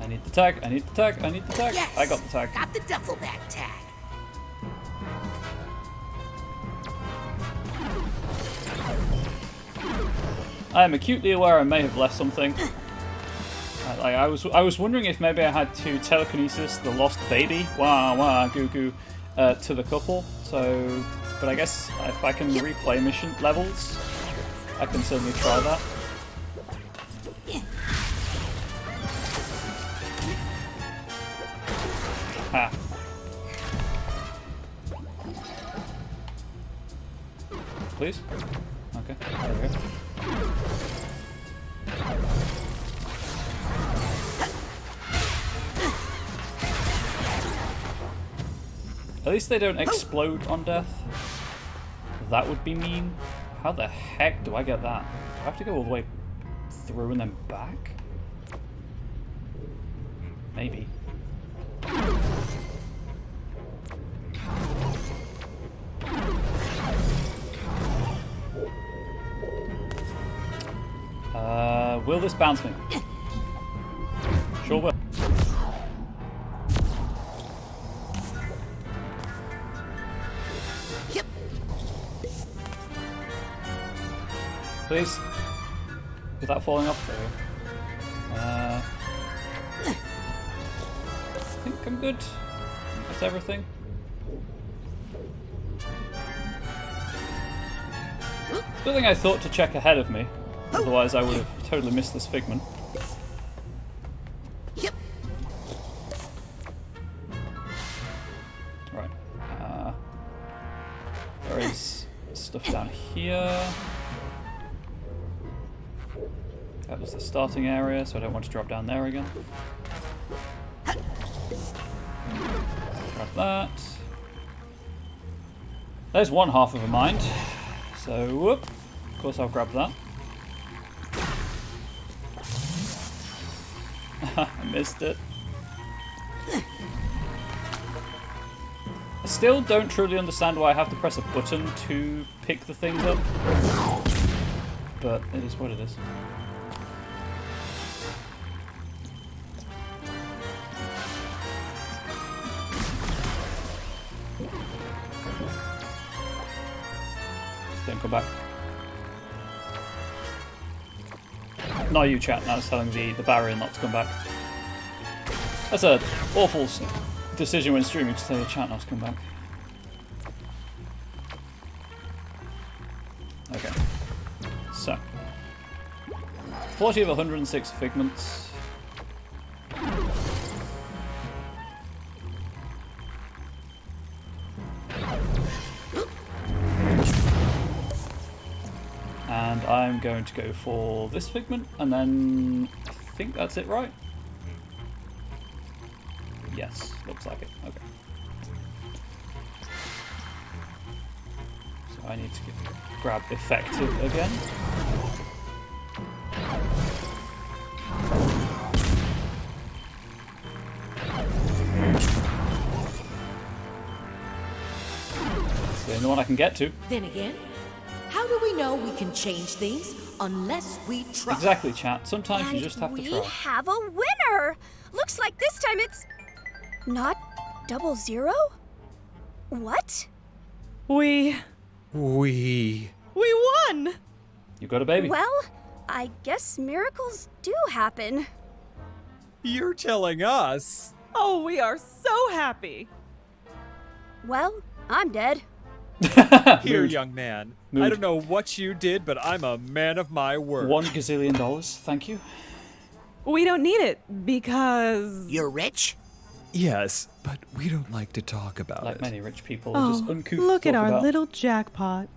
I need the tag, I need the tag, I need the tag. Yes, I got the tag. got the duffel bag tag. I am acutely aware I may have left something. I was wondering if maybe I had to telekinesis the lost baby, wah wah goo goo, to the couple. So, but I guess if I can replay mission levels, I can certainly try that. Ha. Please? Okay, there we go. At least they don't explode on death. That would be mean. How the heck do I get that? Do I have to go all the way through and then back? Maybe. Will this bounce me? Sure will. Yep. Please. Without falling off there. I think I'm good. That's everything. Good thing I thought to check ahead of me. Otherwise I would have totally missed this figment. Yep. Right. There is stuff down here. That was the starting area, so I don't want to drop down there again. Grab that. There's one half of a mind. So, whoop. Of course I'll grab that. I missed it. I still don't truly understand why I have to press a button to pick the things up. But it is what it is. Don't come back. Not you, chat. I was telling the barrier not to come back. That's an awful decision when streaming to tell the chat not to come back. Okay. So. 40 of 106 figments. And I'm going to go for this figment, and then I think that's it, right? Yes, looks like it. Okay. So I need to grab effective again. the only one I can get to. Then again, how do we know we can change things unless we try? Exactly, chat. Sometimes you just have to we try. have a winner! Looks like this time it's not 00? What? We won! You got a baby. Well, I guess miracles do happen. You're telling us? Oh, we are so happy. Well, I'm dead. Here, young man. Mood. I don't know what you did, but I'm a man of my word. $1 gazillion, thank you. We don't need it because... You're rich? Yes, but we don't like to talk about Like it. many rich people, Oh, just uncouth look to at talk our about. little jackpot.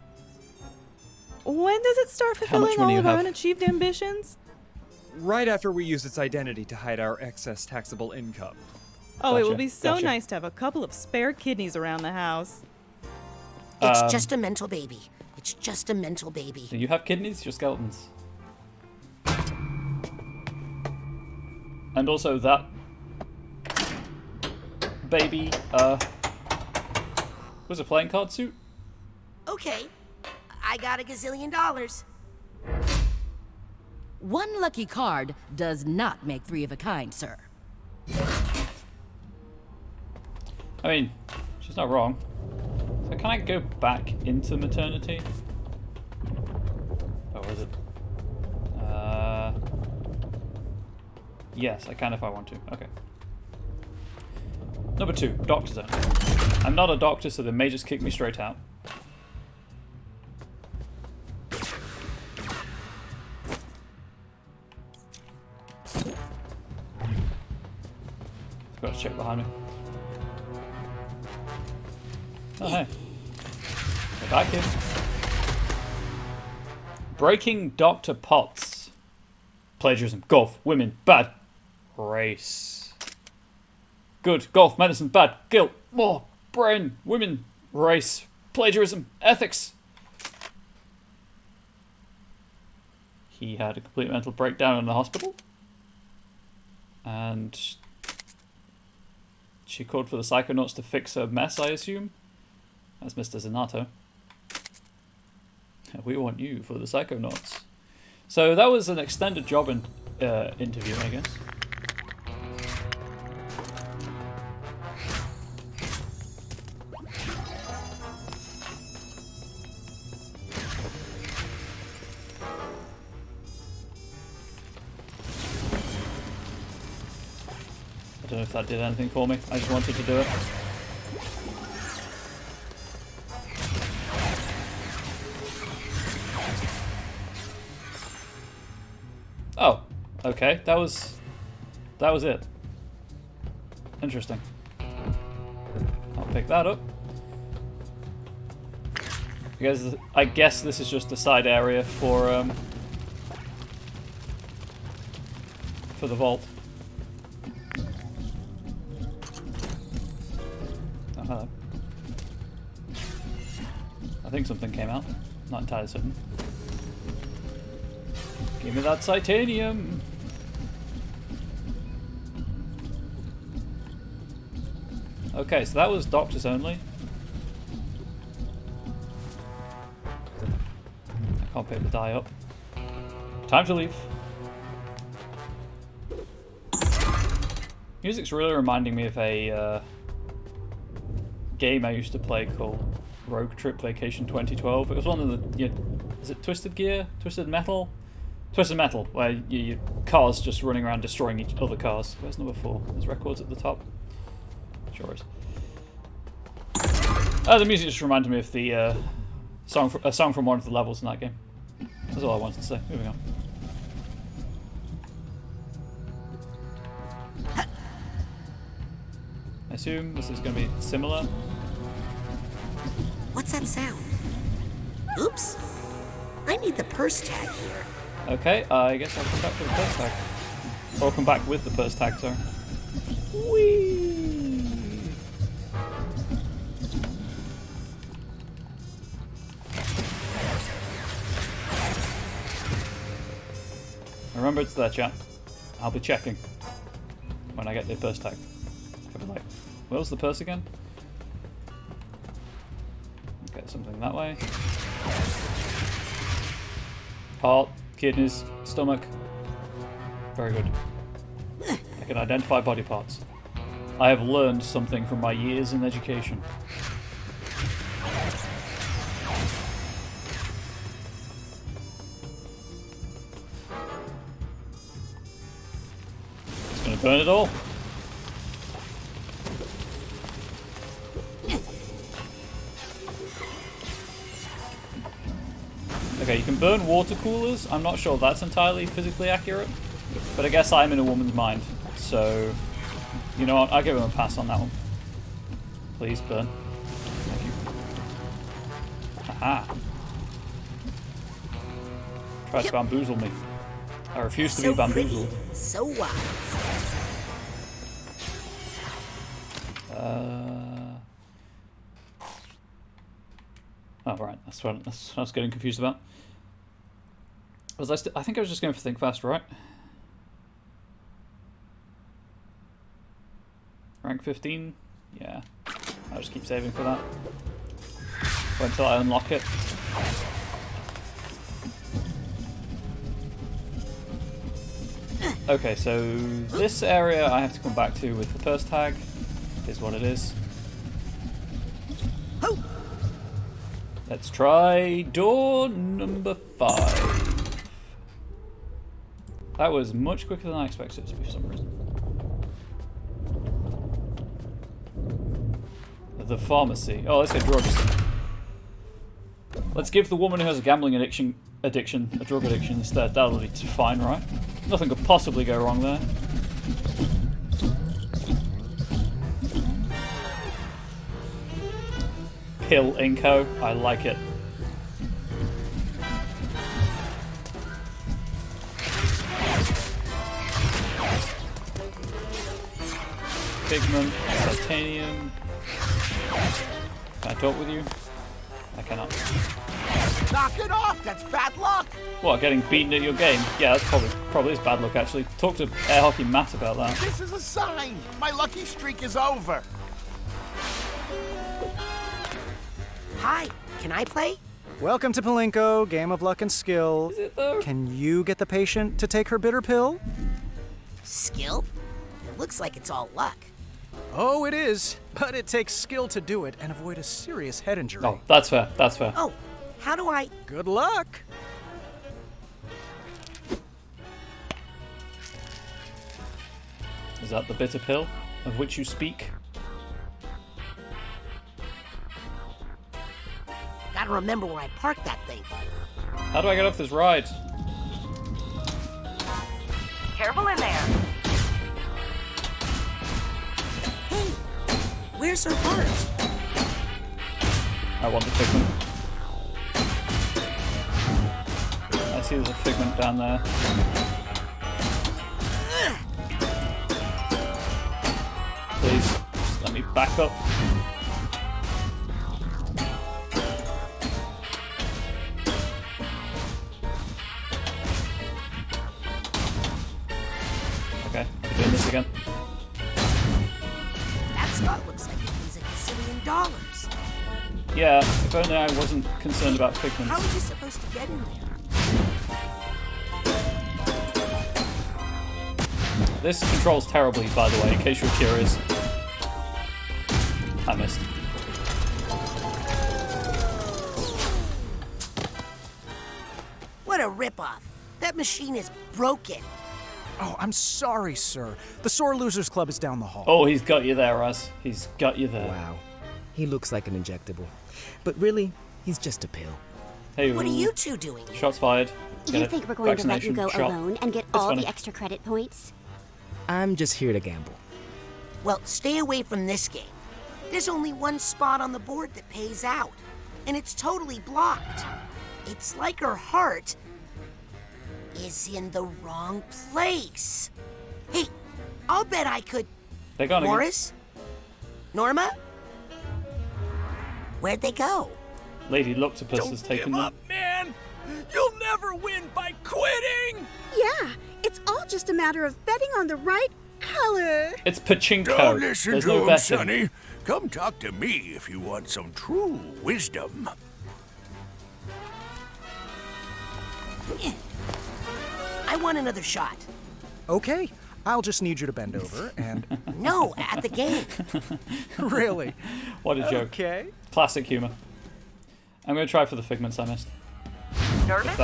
When does it start much fulfilling money all you of our have? unachieved ambitions? Right after we use its identity to hide our excess taxable income. Oh, it will Gotcha, be so gotcha. nice to have a couple of spare kidneys around the house. It's just a mental baby. It's just a mental baby. Do you have kidneys? You're skeletons. And also that baby was a playing card suit. Okay, I got $1 gazillion. One lucky card does not make 3 of a kind, sir. I mean, she's not wrong. So can I go back into maternity? Or was it? Yes, I can if I want to. Okay. Number 2, Doctor Zone. I'm not a doctor, so they may just kick me straight out. Got to check behind me. Oh, hey. Get back here. Breaking Dr. Potts. Plagiarism. Golf. Women. Bad. Race. Good. Golf. Medicine. Bad. Guilt. More. Brain. Women. Race. Plagiarism. Ethics. He had a complete mental breakdown in the hospital. And she called for the Psychonauts to fix her mess, I assume. That's Mr. Zanato. We want you for the Psychonauts. So that was an extended job interview, I guess. I don't know if that did anything for me. I just wanted to do it. Oh, okay. That was it. Interesting. I'll pick that up. I guess this is just a side area for the vault. Oh, hello. I think something came out. Not entirely certain. Give me that titanium! Okay, so that was doctors only. I can't pick the die up. Time to leave. Music's really reminding me of a game I used to play called Rogue Trip Vacation 2012. It was one of the... is it Twisted Gear? Twisted Metal? Twisted Metal, where your cars just running around destroying each other cars. Where's number 4? There's records at the top. Sure is. The music just reminded me of the a song from one of the levels in that game. That's all I wanted to say. Moving on. I assume this is going to be similar. What's that sound? Oops. I need the purse tag here. Okay, I guess I'll come back for the purse tag. Or come back with the purse tag, sorry. Whee! Remember, it's there, chat. I'll be checking when I get the purse tag. I'll be like, where's the purse again? Okay. Okay, something that way. Heart, kidneys, stomach. Very good. I can identify body parts. I have learned something from my years in education. It's gonna burn it all. Okay, you can burn water coolers. I'm not sure that's entirely physically accurate, but I guess I'm in a woman's mind, so you know what? I'll give him a pass on that one. Please burn. Thank you. Aha. Try to bamboozle me. I refuse to be bamboozled. Pretty, so wise. Oh, right. That's what I was getting confused about. I think I was just going for think fast, right? Rank 15? Yeah. I'll just keep saving for that. Wait until I unlock it. Okay, so this area I have to come back to with the first tag. Is what it is. Let's try door number 5. That was much quicker than I expected it to be for some reason. The pharmacy. Oh, let's get drugs. Let's give the woman who has a gambling addiction a drug addiction instead. That'll be fine, right? Nothing could possibly go wrong there. Pill Inco. I like it. Pigment, titanium. Can I talk with you? I cannot. Knock it off! That's bad luck! What, getting beaten at your game? Yeah, that's probably is bad luck actually. Talk to Air Hockey Matt about that. This is a sign! My lucky streak is over! Hi, can I play? Welcome to Palinko, game of luck and skill. Is it though? Can you get the patient to take her bitter pill? Skill? It looks like it's all luck. Oh, it is. But it takes skill to do it and avoid a serious head injury. Oh, that's fair. That's fair. Oh, how do I... Good luck! Is that the bitter pill of which you speak? Gotta remember where I parked that thing. How do I get off this ride? Careful in there. Hey, where's her heart? I want the figment. I see there's a figment down there. Please, just let me back up. Okay, we're doing this again. That spot looks like it needs $1 gazillion. Yeah, if only I wasn't concerned about figments. How are you supposed to get in there? This controls terribly, by the way, in case you're curious. I missed. What a ripoff. That machine is broken. Oh, I'm sorry, sir. The Sore Losers Club is down the hall. Oh, he's got you there, Raz. He's got you there. Wow. He looks like an injectable. But really, he's just a pill. Hey, what are you two doing here? Shots fired. You think we're going to let you go alone and get all funny. the extra credit points? I'm just here to gamble. Well, stay away from this game. There's only one spot on the board that pays out, and it's totally blocked. It's like her heart is in the wrong place. Hey, I'll bet I could... They're gone Morris? Norma? Where'd they go? Lady Luctopus has taken them. Up, man! You'll never win by quitting! Yeah, it's all just a matter of betting on the right color. It's pachinko. Don't listen There's to no him, betting. Sonny. Come talk to me if you want some true wisdom. I want another shot. Okay, I'll just need you to bend over and... No, at the game. Really? What a joke. Okay. Classic humor. I'm going to try for the figments I missed. Nervous?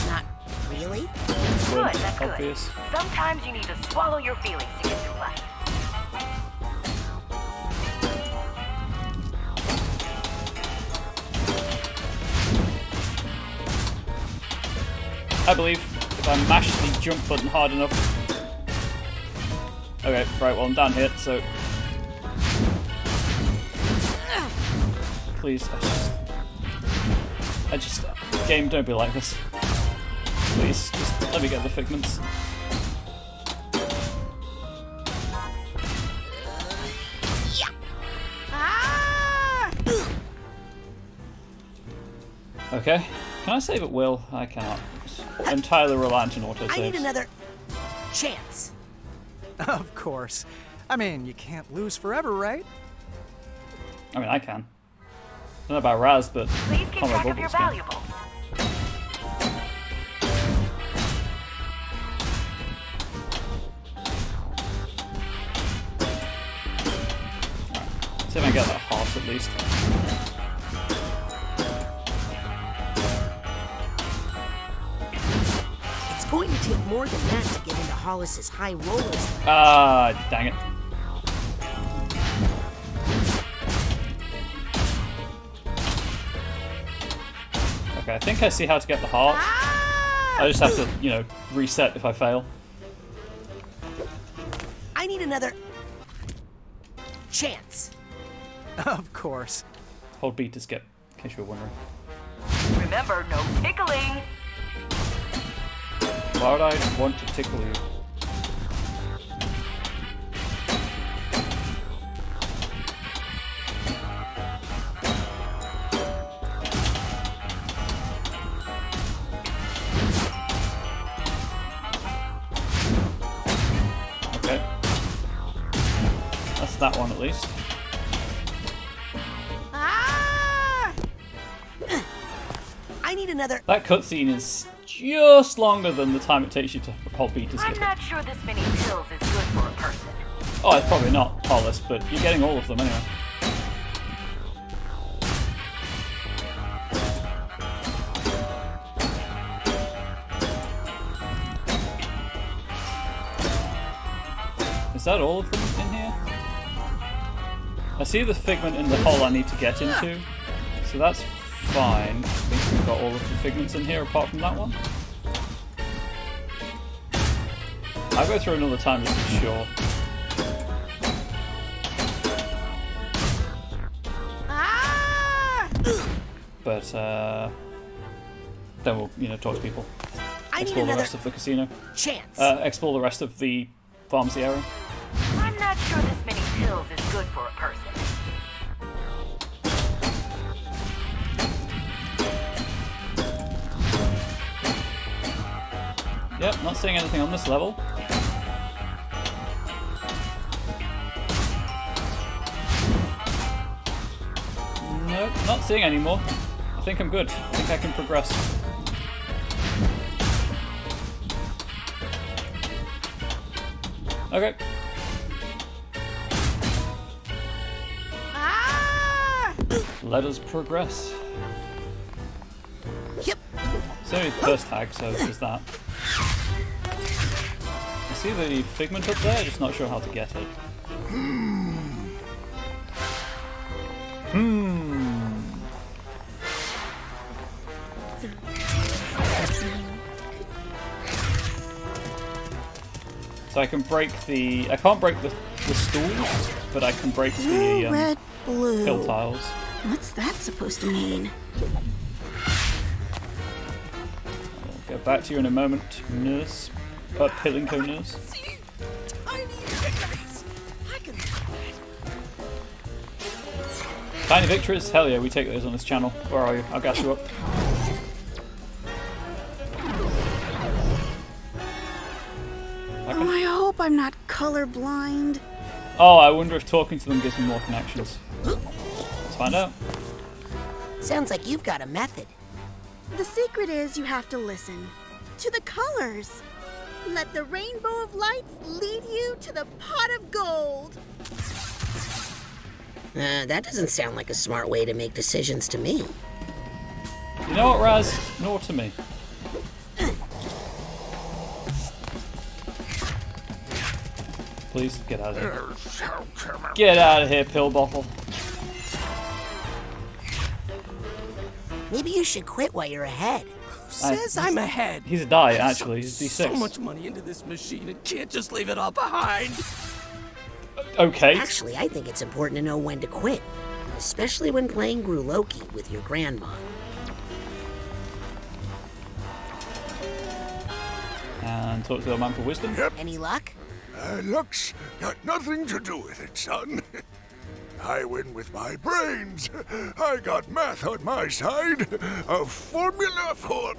Not really. Good, that's obvious. good. Sometimes you need to swallow your feelings to get through life. I believe if I mash the jump button hard enough. Okay, right, well I'm down here, so... Please, I just... Game, don't be like this. Please, just let me get the figments. Okay, can I save at will? I cannot. It's entirely reliant on autosaves. I need another chance. Of course. I mean, you can't lose forever, right? I mean, I can. I don't know about Raz, but Please keep track of your valuables. See if I can get that heart at least. It's going to take more than that to get into Hollis's high rollers. Ah, dang it. Okay, I think I see how to get the heart. I just have to, you know, reset if I fail. I need another chance. Of course. Hold B to skip, in case you were wondering. Remember, no tickling. Why would I want to tickle you? Okay. That's that one at least. I need another. That cutscene is just longer than the time it takes you to hold B to skip I'm it. not sure this many pills is good for a person. Oh, it's probably not Hollis, but you're getting all of them anyway. Is that all of them in here? I see the figment in the hole I need to get into, so that's fine. I think we've got all of the figments in here apart from that one. I'll go through another time just to be sure. But then we'll, you know, talk to people. Explore the rest of the casino. Chance. Explore the rest of the pharmacy area. I'm not sure this many pills is good for a person. Yep, not seeing anything on this level. Nope, not seeing any more. I think I'm good. I think I can progress. Okay. Let us progress. Yep. It's only the first tag, so there's that. I see the figment up there, just not sure how to get it. So I can break the... I can't break the stools, but I can break the red, blue. pill tiles. What's that supposed to mean? I'll get back to you in a moment, nurse. Pilinko nurse. Tiny victories? Hell yeah, we take those on this channel. Where are you? I'll gas you up. Oh, I hope I'm not colorblind. Oh, I wonder if talking to them gives me more connections. Let's find out. Sounds like you've got a method. The secret is you have to listen to the colors. Let the rainbow of lights lead you to the pot of gold. That doesn't sound like a smart way to make decisions to me. You know what, Raz? Nor to me. Please, get out of here. Get out of here, pill bottle. Maybe you should quit while you're ahead. Who says I'm ahead? He's a die, actually. He's D6. So much money into this machine and can't just leave it all behind. Okay. Actually, I think it's important to know when to quit. Especially when playing Gruloki with your grandma. And talk to the old man for wisdom. Yep. Any luck? Luck's got nothing to do with it, son. I win with my brains. I got math on my side. A formula for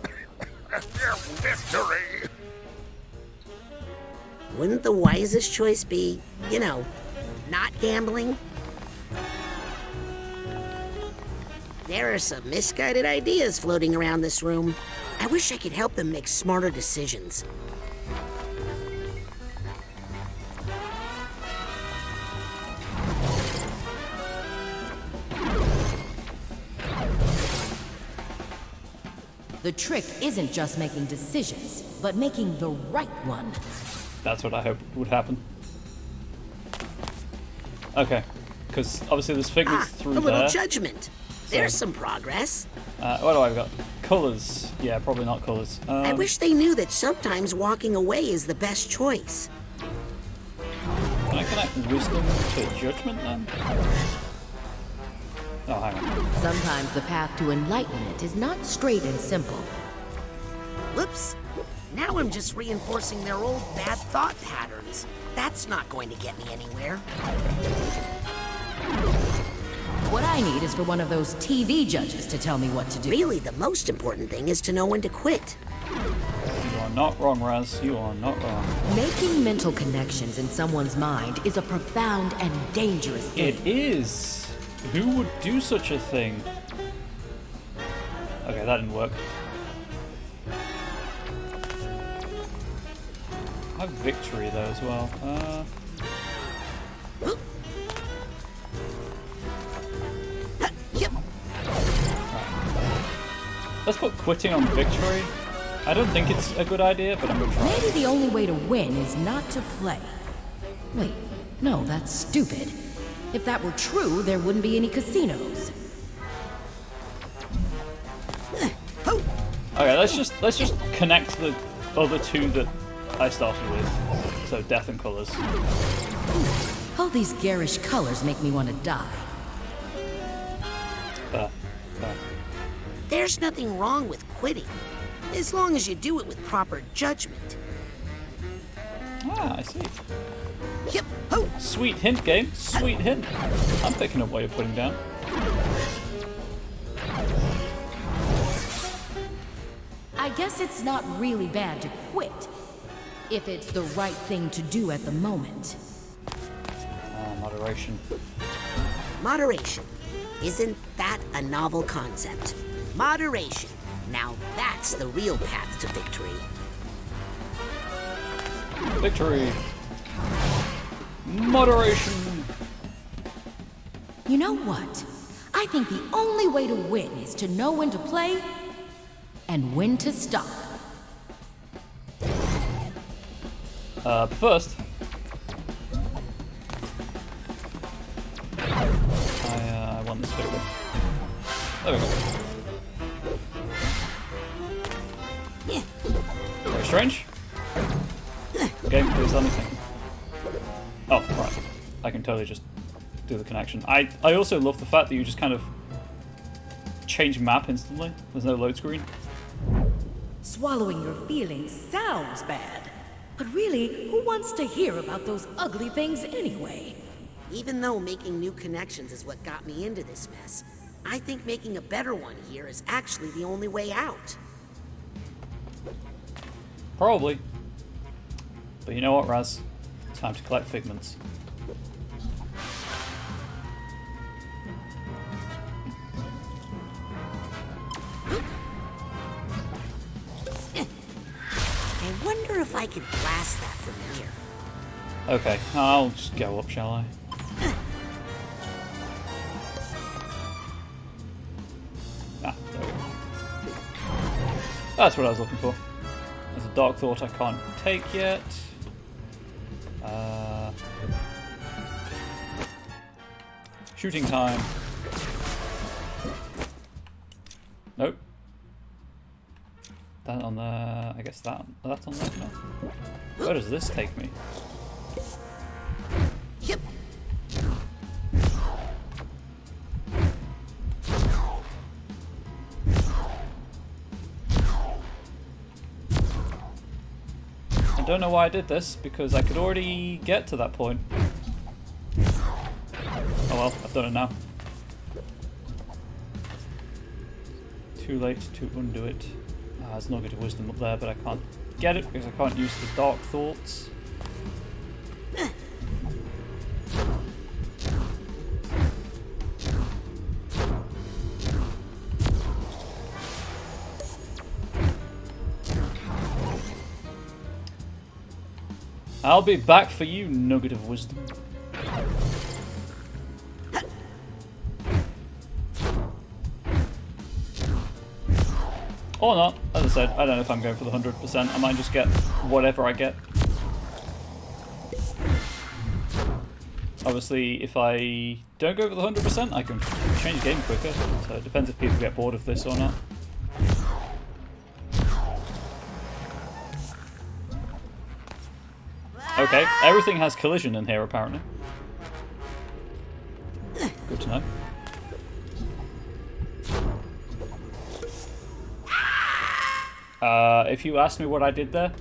victory. Wouldn't the wisest choice be, you know, not gambling? There are some misguided ideas floating around this room. I wish I could help them make smarter decisions. The trick isn't just making decisions, but making the right one. That's what I hope would happen. Okay, because obviously there's figments through there. A little judgment. There's some progress. What do I got? Colors. Yeah, probably not colors. I wish they knew that sometimes walking away is the best choice. Can I connect wisdom to judgment then? Oh, hang on. Sometimes the path to enlightenment is not straight and simple. Whoops. Now I'm just reinforcing their old bad thought patterns. That's not going to get me anywhere. What I need is for one of those TV judges to tell me what to do. Really, the most important thing is to know when to quit. You are not wrong, Raz. You are not wrong. Making mental connections in someone's mind is a profound and dangerous thing. It is. Who would do such a thing? Okay, that didn't work. I have victory though as well. Let's put quitting on victory. I don't think it's a good idea, but I'm gonna try. Maybe the only way to win is not to play. Wait, no, that's stupid. If that were true, there wouldn't be any casinos. Okay, let's just connect the other two that I started with. So death and colors. All these garish colors make me want to die. There's nothing wrong with quitting, as long as you do it with proper judgment. Ah, I see. Yep. Oh. Sweet hint, game. Sweet hint. I'm picking up what you're putting down. I guess it's not really bad to quit, if it's the right thing to do at the moment. Moderation. Moderation. Isn't that a novel concept? Moderation. Now that's the real path to victory. Victory. Moderation. You know what? I think the only way to win is to know when to play and when to stop. First, I want this bit of it. There we go. Very strange. Game, please let me think. Oh, right. I can totally just do the connection. I also love the fact that you just kind of change map instantly. There's no load screen. Swallowing your feelings sounds bad. But really, who wants to hear about those ugly things anyway? Even though making new connections is what got me into this mess, I think making a better one here is actually the only way out. Probably. But you know what, Raz? Time to collect figments. I wonder if I could blast that from here. Okay, I'll just go up, shall I? Ah, there we go. That's what I was looking for. There's a dark thought I can't take yet. Shooting time. Nope. That on there. I guess that's on there now. Where does this take me? Yep. I don't know why I did this, because I could already get to that point. Oh well, I've done it now. Too late to undo it. There's no good wisdom up there, but I can't get it because I can't use the dark thoughts. I'll be back for you, nugget of wisdom. Or not. As I said, I don't know if I'm going for the 100%. I might just get whatever I get. Obviously, if I don't go for the 100%, I can change the game quicker. So it depends if people get bored of this or not. Okay, everything has collision in here apparently. Good to know. If you asked me what I did there,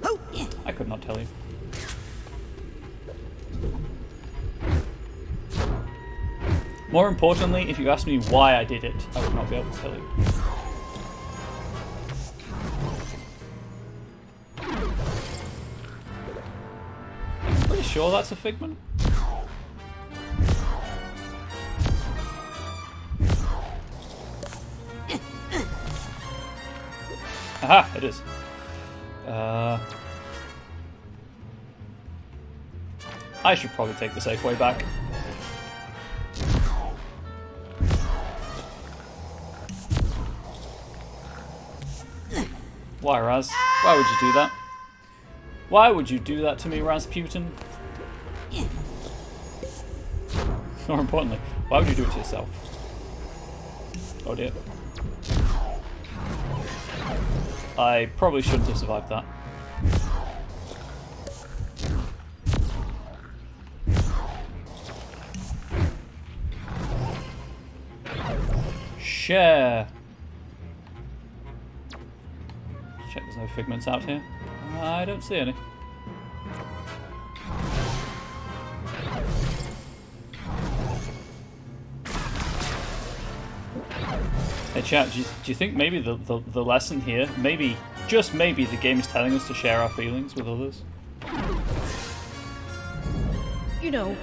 I could not tell you. More importantly, if you asked me why I did it, I would not be able to tell you. I'm pretty sure that's a figment. Aha, it is. I should probably take the safe way back. Why, Raz? Why would you do that? Why would you do that to me, Rasputin? More importantly, why would you do it to yourself? Oh dear. I probably shouldn't have survived that. Share. Check there's no figments out here. I don't see any. Hey chat, do you think maybe the lesson here, maybe, just maybe, the game is telling us to share our feelings with others? You know,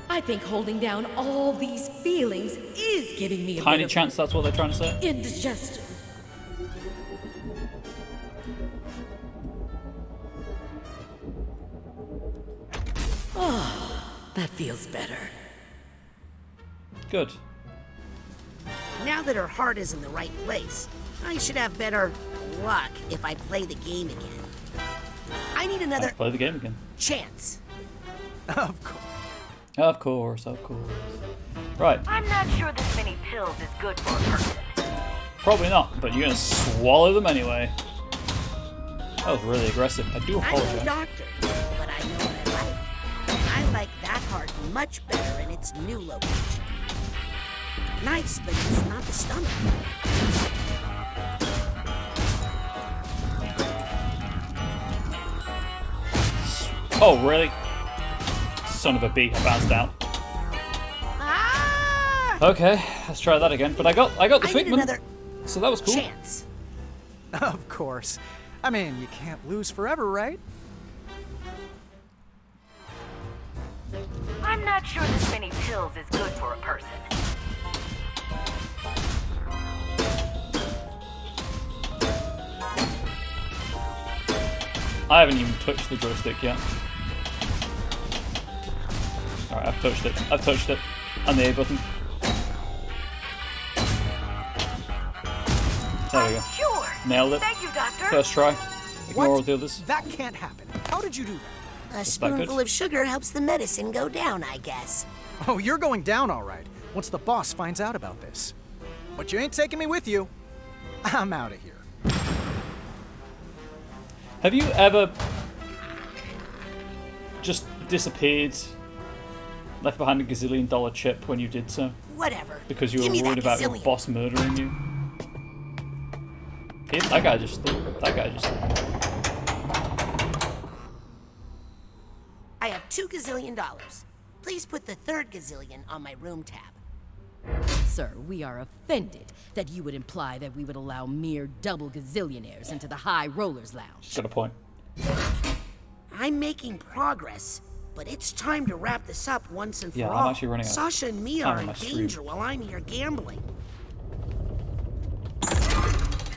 I think holding down all these feelings is giving me a Tiny bit of chance that's what they're trying to say? indigestion. Oh, that feels better. Good. Now that her heart is in the right place, I should have better luck if I play the game again. I need another Play the game again. chance. Of course. Of course, of course. Right. I'm not sure this many pills is good for a person. Probably not, but you're gonna swallow them anyway. That was really aggressive. I do I'm apologize. no doctor, but I know what I like. I like that heart much better in its new location. Nice, but it's not the stomach. Oh, really? Son of a bee, I bounced out. Okay, let's try that again. But I got the figment, so that was cool. Chance. Of course. I mean, you can't lose forever, right? I'm not sure this many pills is good for a person. I haven't even touched the joystick yet. Alright, I've touched it. I've touched it. And the A button. There we go. Sure. Nailed it. Thank you, Doctor. First try. Ignore all the others. That can't happen. How did you do that? A spoonful of sugar helps the medicine go down, I guess. Oh, you're going down all right. Once the boss finds out about this. But you ain't taking me with you. I'm out of here. Have you ever just disappeared, left behind a $gazillion chip when you did so? Whatever. Because you were Give me worried that about your gazillion. boss murdering you? That guy just I have $2 gazillion. Please put the third gazillion on my room tab. Sir, we are offended that you would imply that we would allow mere double gazillionaires into the High Rollers Lounge. Got a point. I'm making progress, but it's time to wrap this up once and for Yeah, all. I'm actually running out of Sasha and me time are on in my stream. danger while I'm here gambling.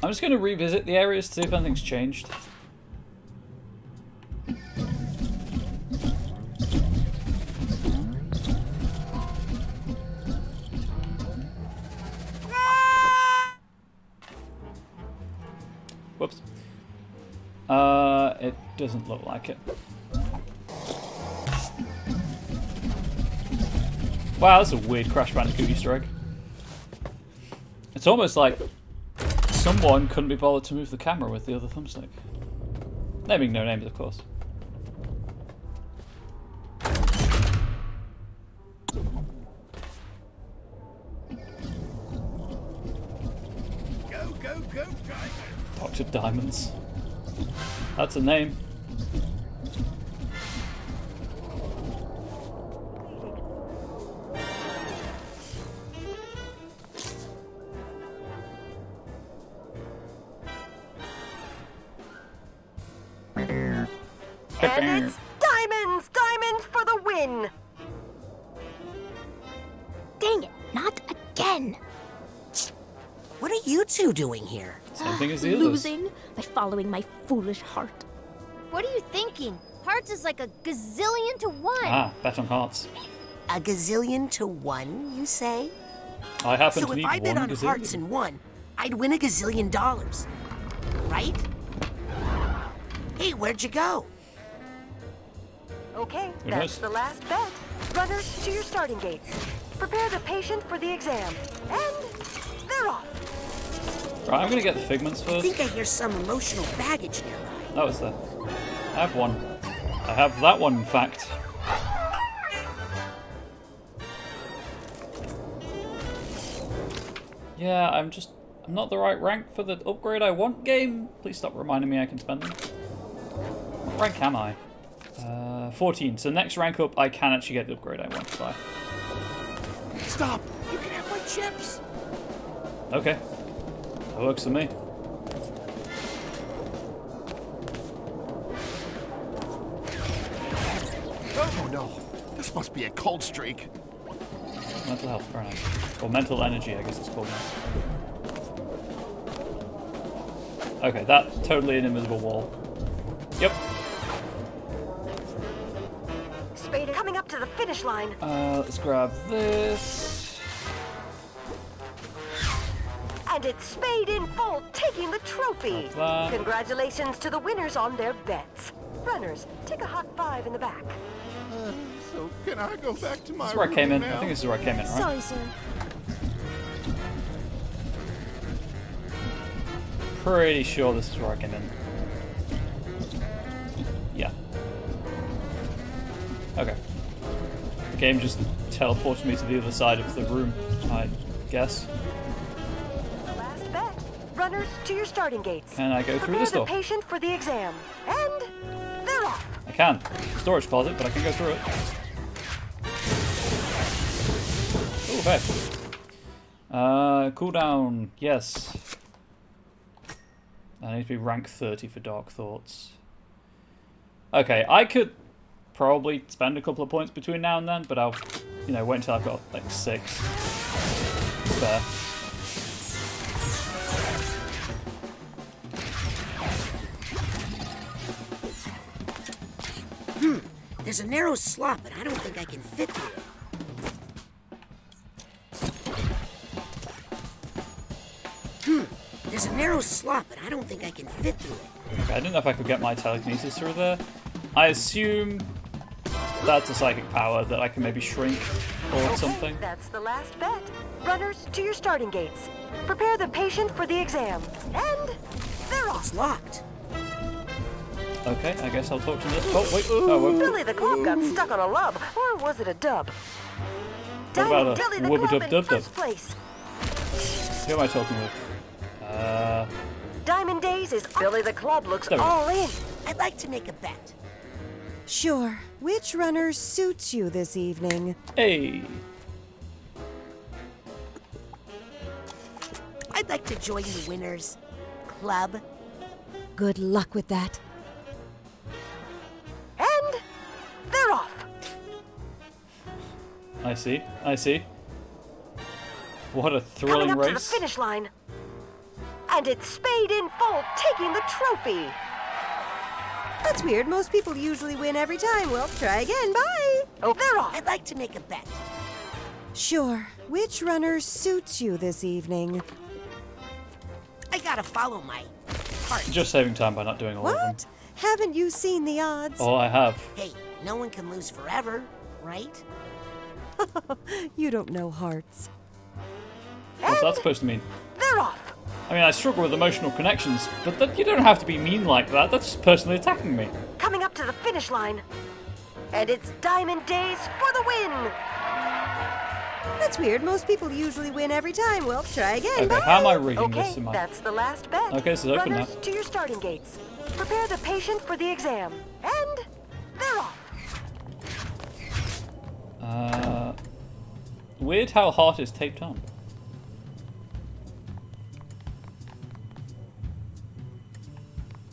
I'm just going to revisit the areas to see if anything's changed. Whoops. It doesn't look like it. Wow, that's a weird Crash Bandicoot Easter egg. It's almost like someone couldn't be bothered to move the camera with the other thumbstick. Naming no names, of course. Go, go, go, Diamond! Dr. Diamonds. That's a name. And it's diamonds! Diamonds for the win! Dang it, not again! What are you two doing here? Same thing as the others. Losing by following my foolish heart. What are you thinking? Hearts is like a gazillion to one. Ah, bet on hearts. A gazillion to one, you say? I happen So to if need I bet one on gazillion. hearts and won, I'd win $1 gazillion. Right? Hey, where'd you go? Okay, Who that's knows? the last bet. Runners to your starting gates. Prepare the patient for the exam. And they're off. Right, I'm gonna get the figments I first. think I hear some emotional baggage nearby. That was there. I have one. I have that one, in fact. Yeah, I'm not the right rank for the upgrade I want game. Please stop reminding me I can spend them. What rank am I? 14. So next rank up, I can actually get the upgrade I want to buy. Stop! You can have my chips! Okay. That works for me. Oh no, this must be a cold streak. Mental health, very nice. Or mental energy, I guess it's called now. Okay, that's totally an invisible wall. Yep. Spade coming up to the finish line. Let's grab this. And it's Spade in full, taking the trophy. Like that. Congratulations to the winners on their bets. Runners, take a hot five in the back. So can I go back to my This is where I came in. room I think this is where I came in, right? Sorry, sir. Pretty sure this is where I came in. Yeah. Okay. The game just teleported me to the other side of the room, I guess. The last bet. Runners to your starting gates. Can I go through Prepare this the door? patient for the exam. And they're off. I can. Storage closet, but I can go through it. Oh, hey. Cooldown, yes. I need to be rank 30 for Dark Thoughts. Okay, I could probably spend a couple of points between now and then, but I'll, you know, wait until I've got like 6 spare. There's a narrow slot, but I don't think I can fit through it. There's a narrow slot, but I don't think I can fit through it. Okay, I didn't know if I could get my telekinesis through there. I assume that's a psychic power that I can maybe shrink or something. That's the last bet. Runners, to your starting gates. Prepare the patient for the exam. And they're off. It's locked. Okay, I guess I'll talk to this. Oh, wait. Oh, Billy the Club got stuck on a lub, or was it a dub? What about a Billy the wubba Club dub in dub dub? first place. Who am I talking with? Diamond Days is Billy the Club looks There we go. all in. I'd like to make a bet. Sure. Which runner suits you this evening? Hey. I'd like to join the winners club. Good luck with that. And they're off. I see. I see. What a thrilling Coming up to the race. finish line. And it's Spade in full, taking the trophy. That's weird. Most people usually win every time. Well, try again. Bye. Oh, they're off. I'd like to make a bet. Sure. Which runner suits you this evening? I gotta follow my heart. Just saving time by not doing all of them. What? Haven't you seen the odds? Oh, I have. Hey, no one can lose forever, right? You don't know hearts. What's that supposed to mean? They're off. I mean, I struggle with emotional connections, but you don't have to be mean like that. That's just personally attacking me. Coming up to the finish line. And it's Diamond Days for the win. That's weird. Most people usually win every time. Well, try again. Okay, Bye. how am I reading Okay, this in my... that's the last bet. Okay, so open Runners, now. to your starting gates. Prepare the patient for the exam. And they're off. Weird how heart is taped on.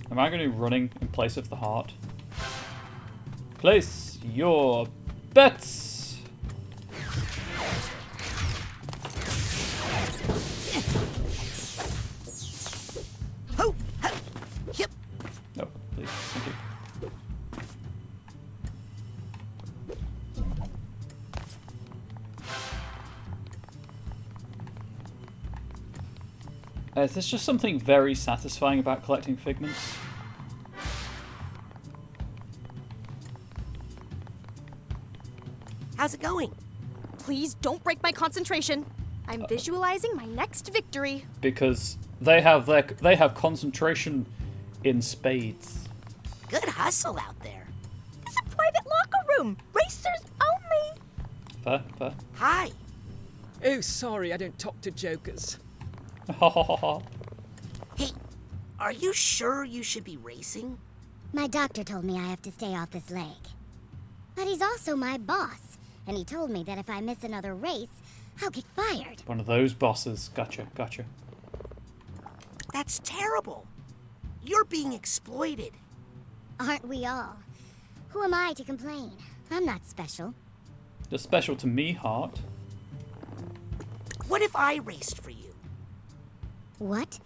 Am I going to be running in place of the heart? Place your bets! Ho! Yep. No, please. Thank you. There's just something very satisfying about collecting figments. How's it going? Please don't break my concentration. I'm visualizing my next victory. Because they have concentration in spades. Good hustle out there. It's a private locker room. Racers only. Fair, fair. Hi. Oh, sorry, I don't talk to jokers. Hey, are you sure you should be racing? My doctor told me I have to stay off this leg. But he's also my boss, and he told me that if I miss another race, I'll get fired. One of those bosses. Gotcha, gotcha. That's terrible. You're being exploited. Aren't we all? Who am I to complain? I'm not special. You're special to me, Heart. What if I raced for you? What?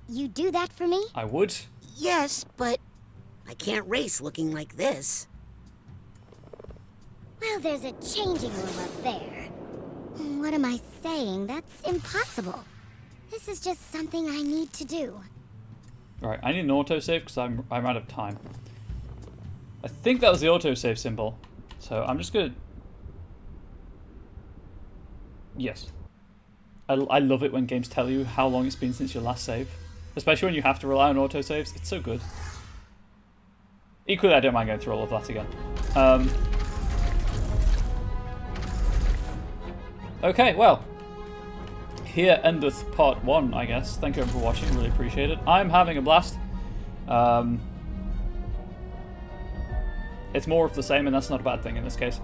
You do that for me? I would. Yes, but I can't race looking like this. Well, there's a changing room up there. What am I saying? That's impossible. This is just something I need to do. Alright, I need an autosave because I'm out of time. I think that was the autosave symbol. So I'm just gonna... Yes. I love it when games tell you how long it's been since your last save. Especially when you have to rely on autosaves. It's so good. Equally, I don't mind going through all of that again. Okay, well. Here endeth part 1, I guess. Thank you everyone for watching. Really appreciate it. I'm having a blast. It's more of the same, and that's not a bad thing in this case.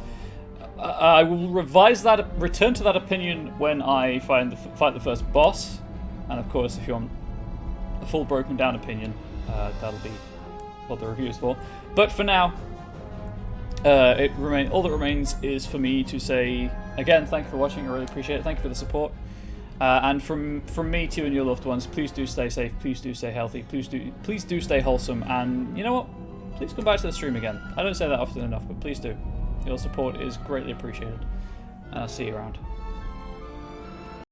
I will return to that opinion when I fight the first boss. And of course, if you want a full broken down opinion, that'll be what the review is for. But for now, all that remains is for me to say again, thank you for watching. I really appreciate it. Thank you for the support. And from me to you and your loved ones, please do stay safe. Please do stay healthy. Please do stay wholesome. And you know what? Please come back to the stream again. I don't say that often enough, but please do. Your support is greatly appreciated. And I'll see you around.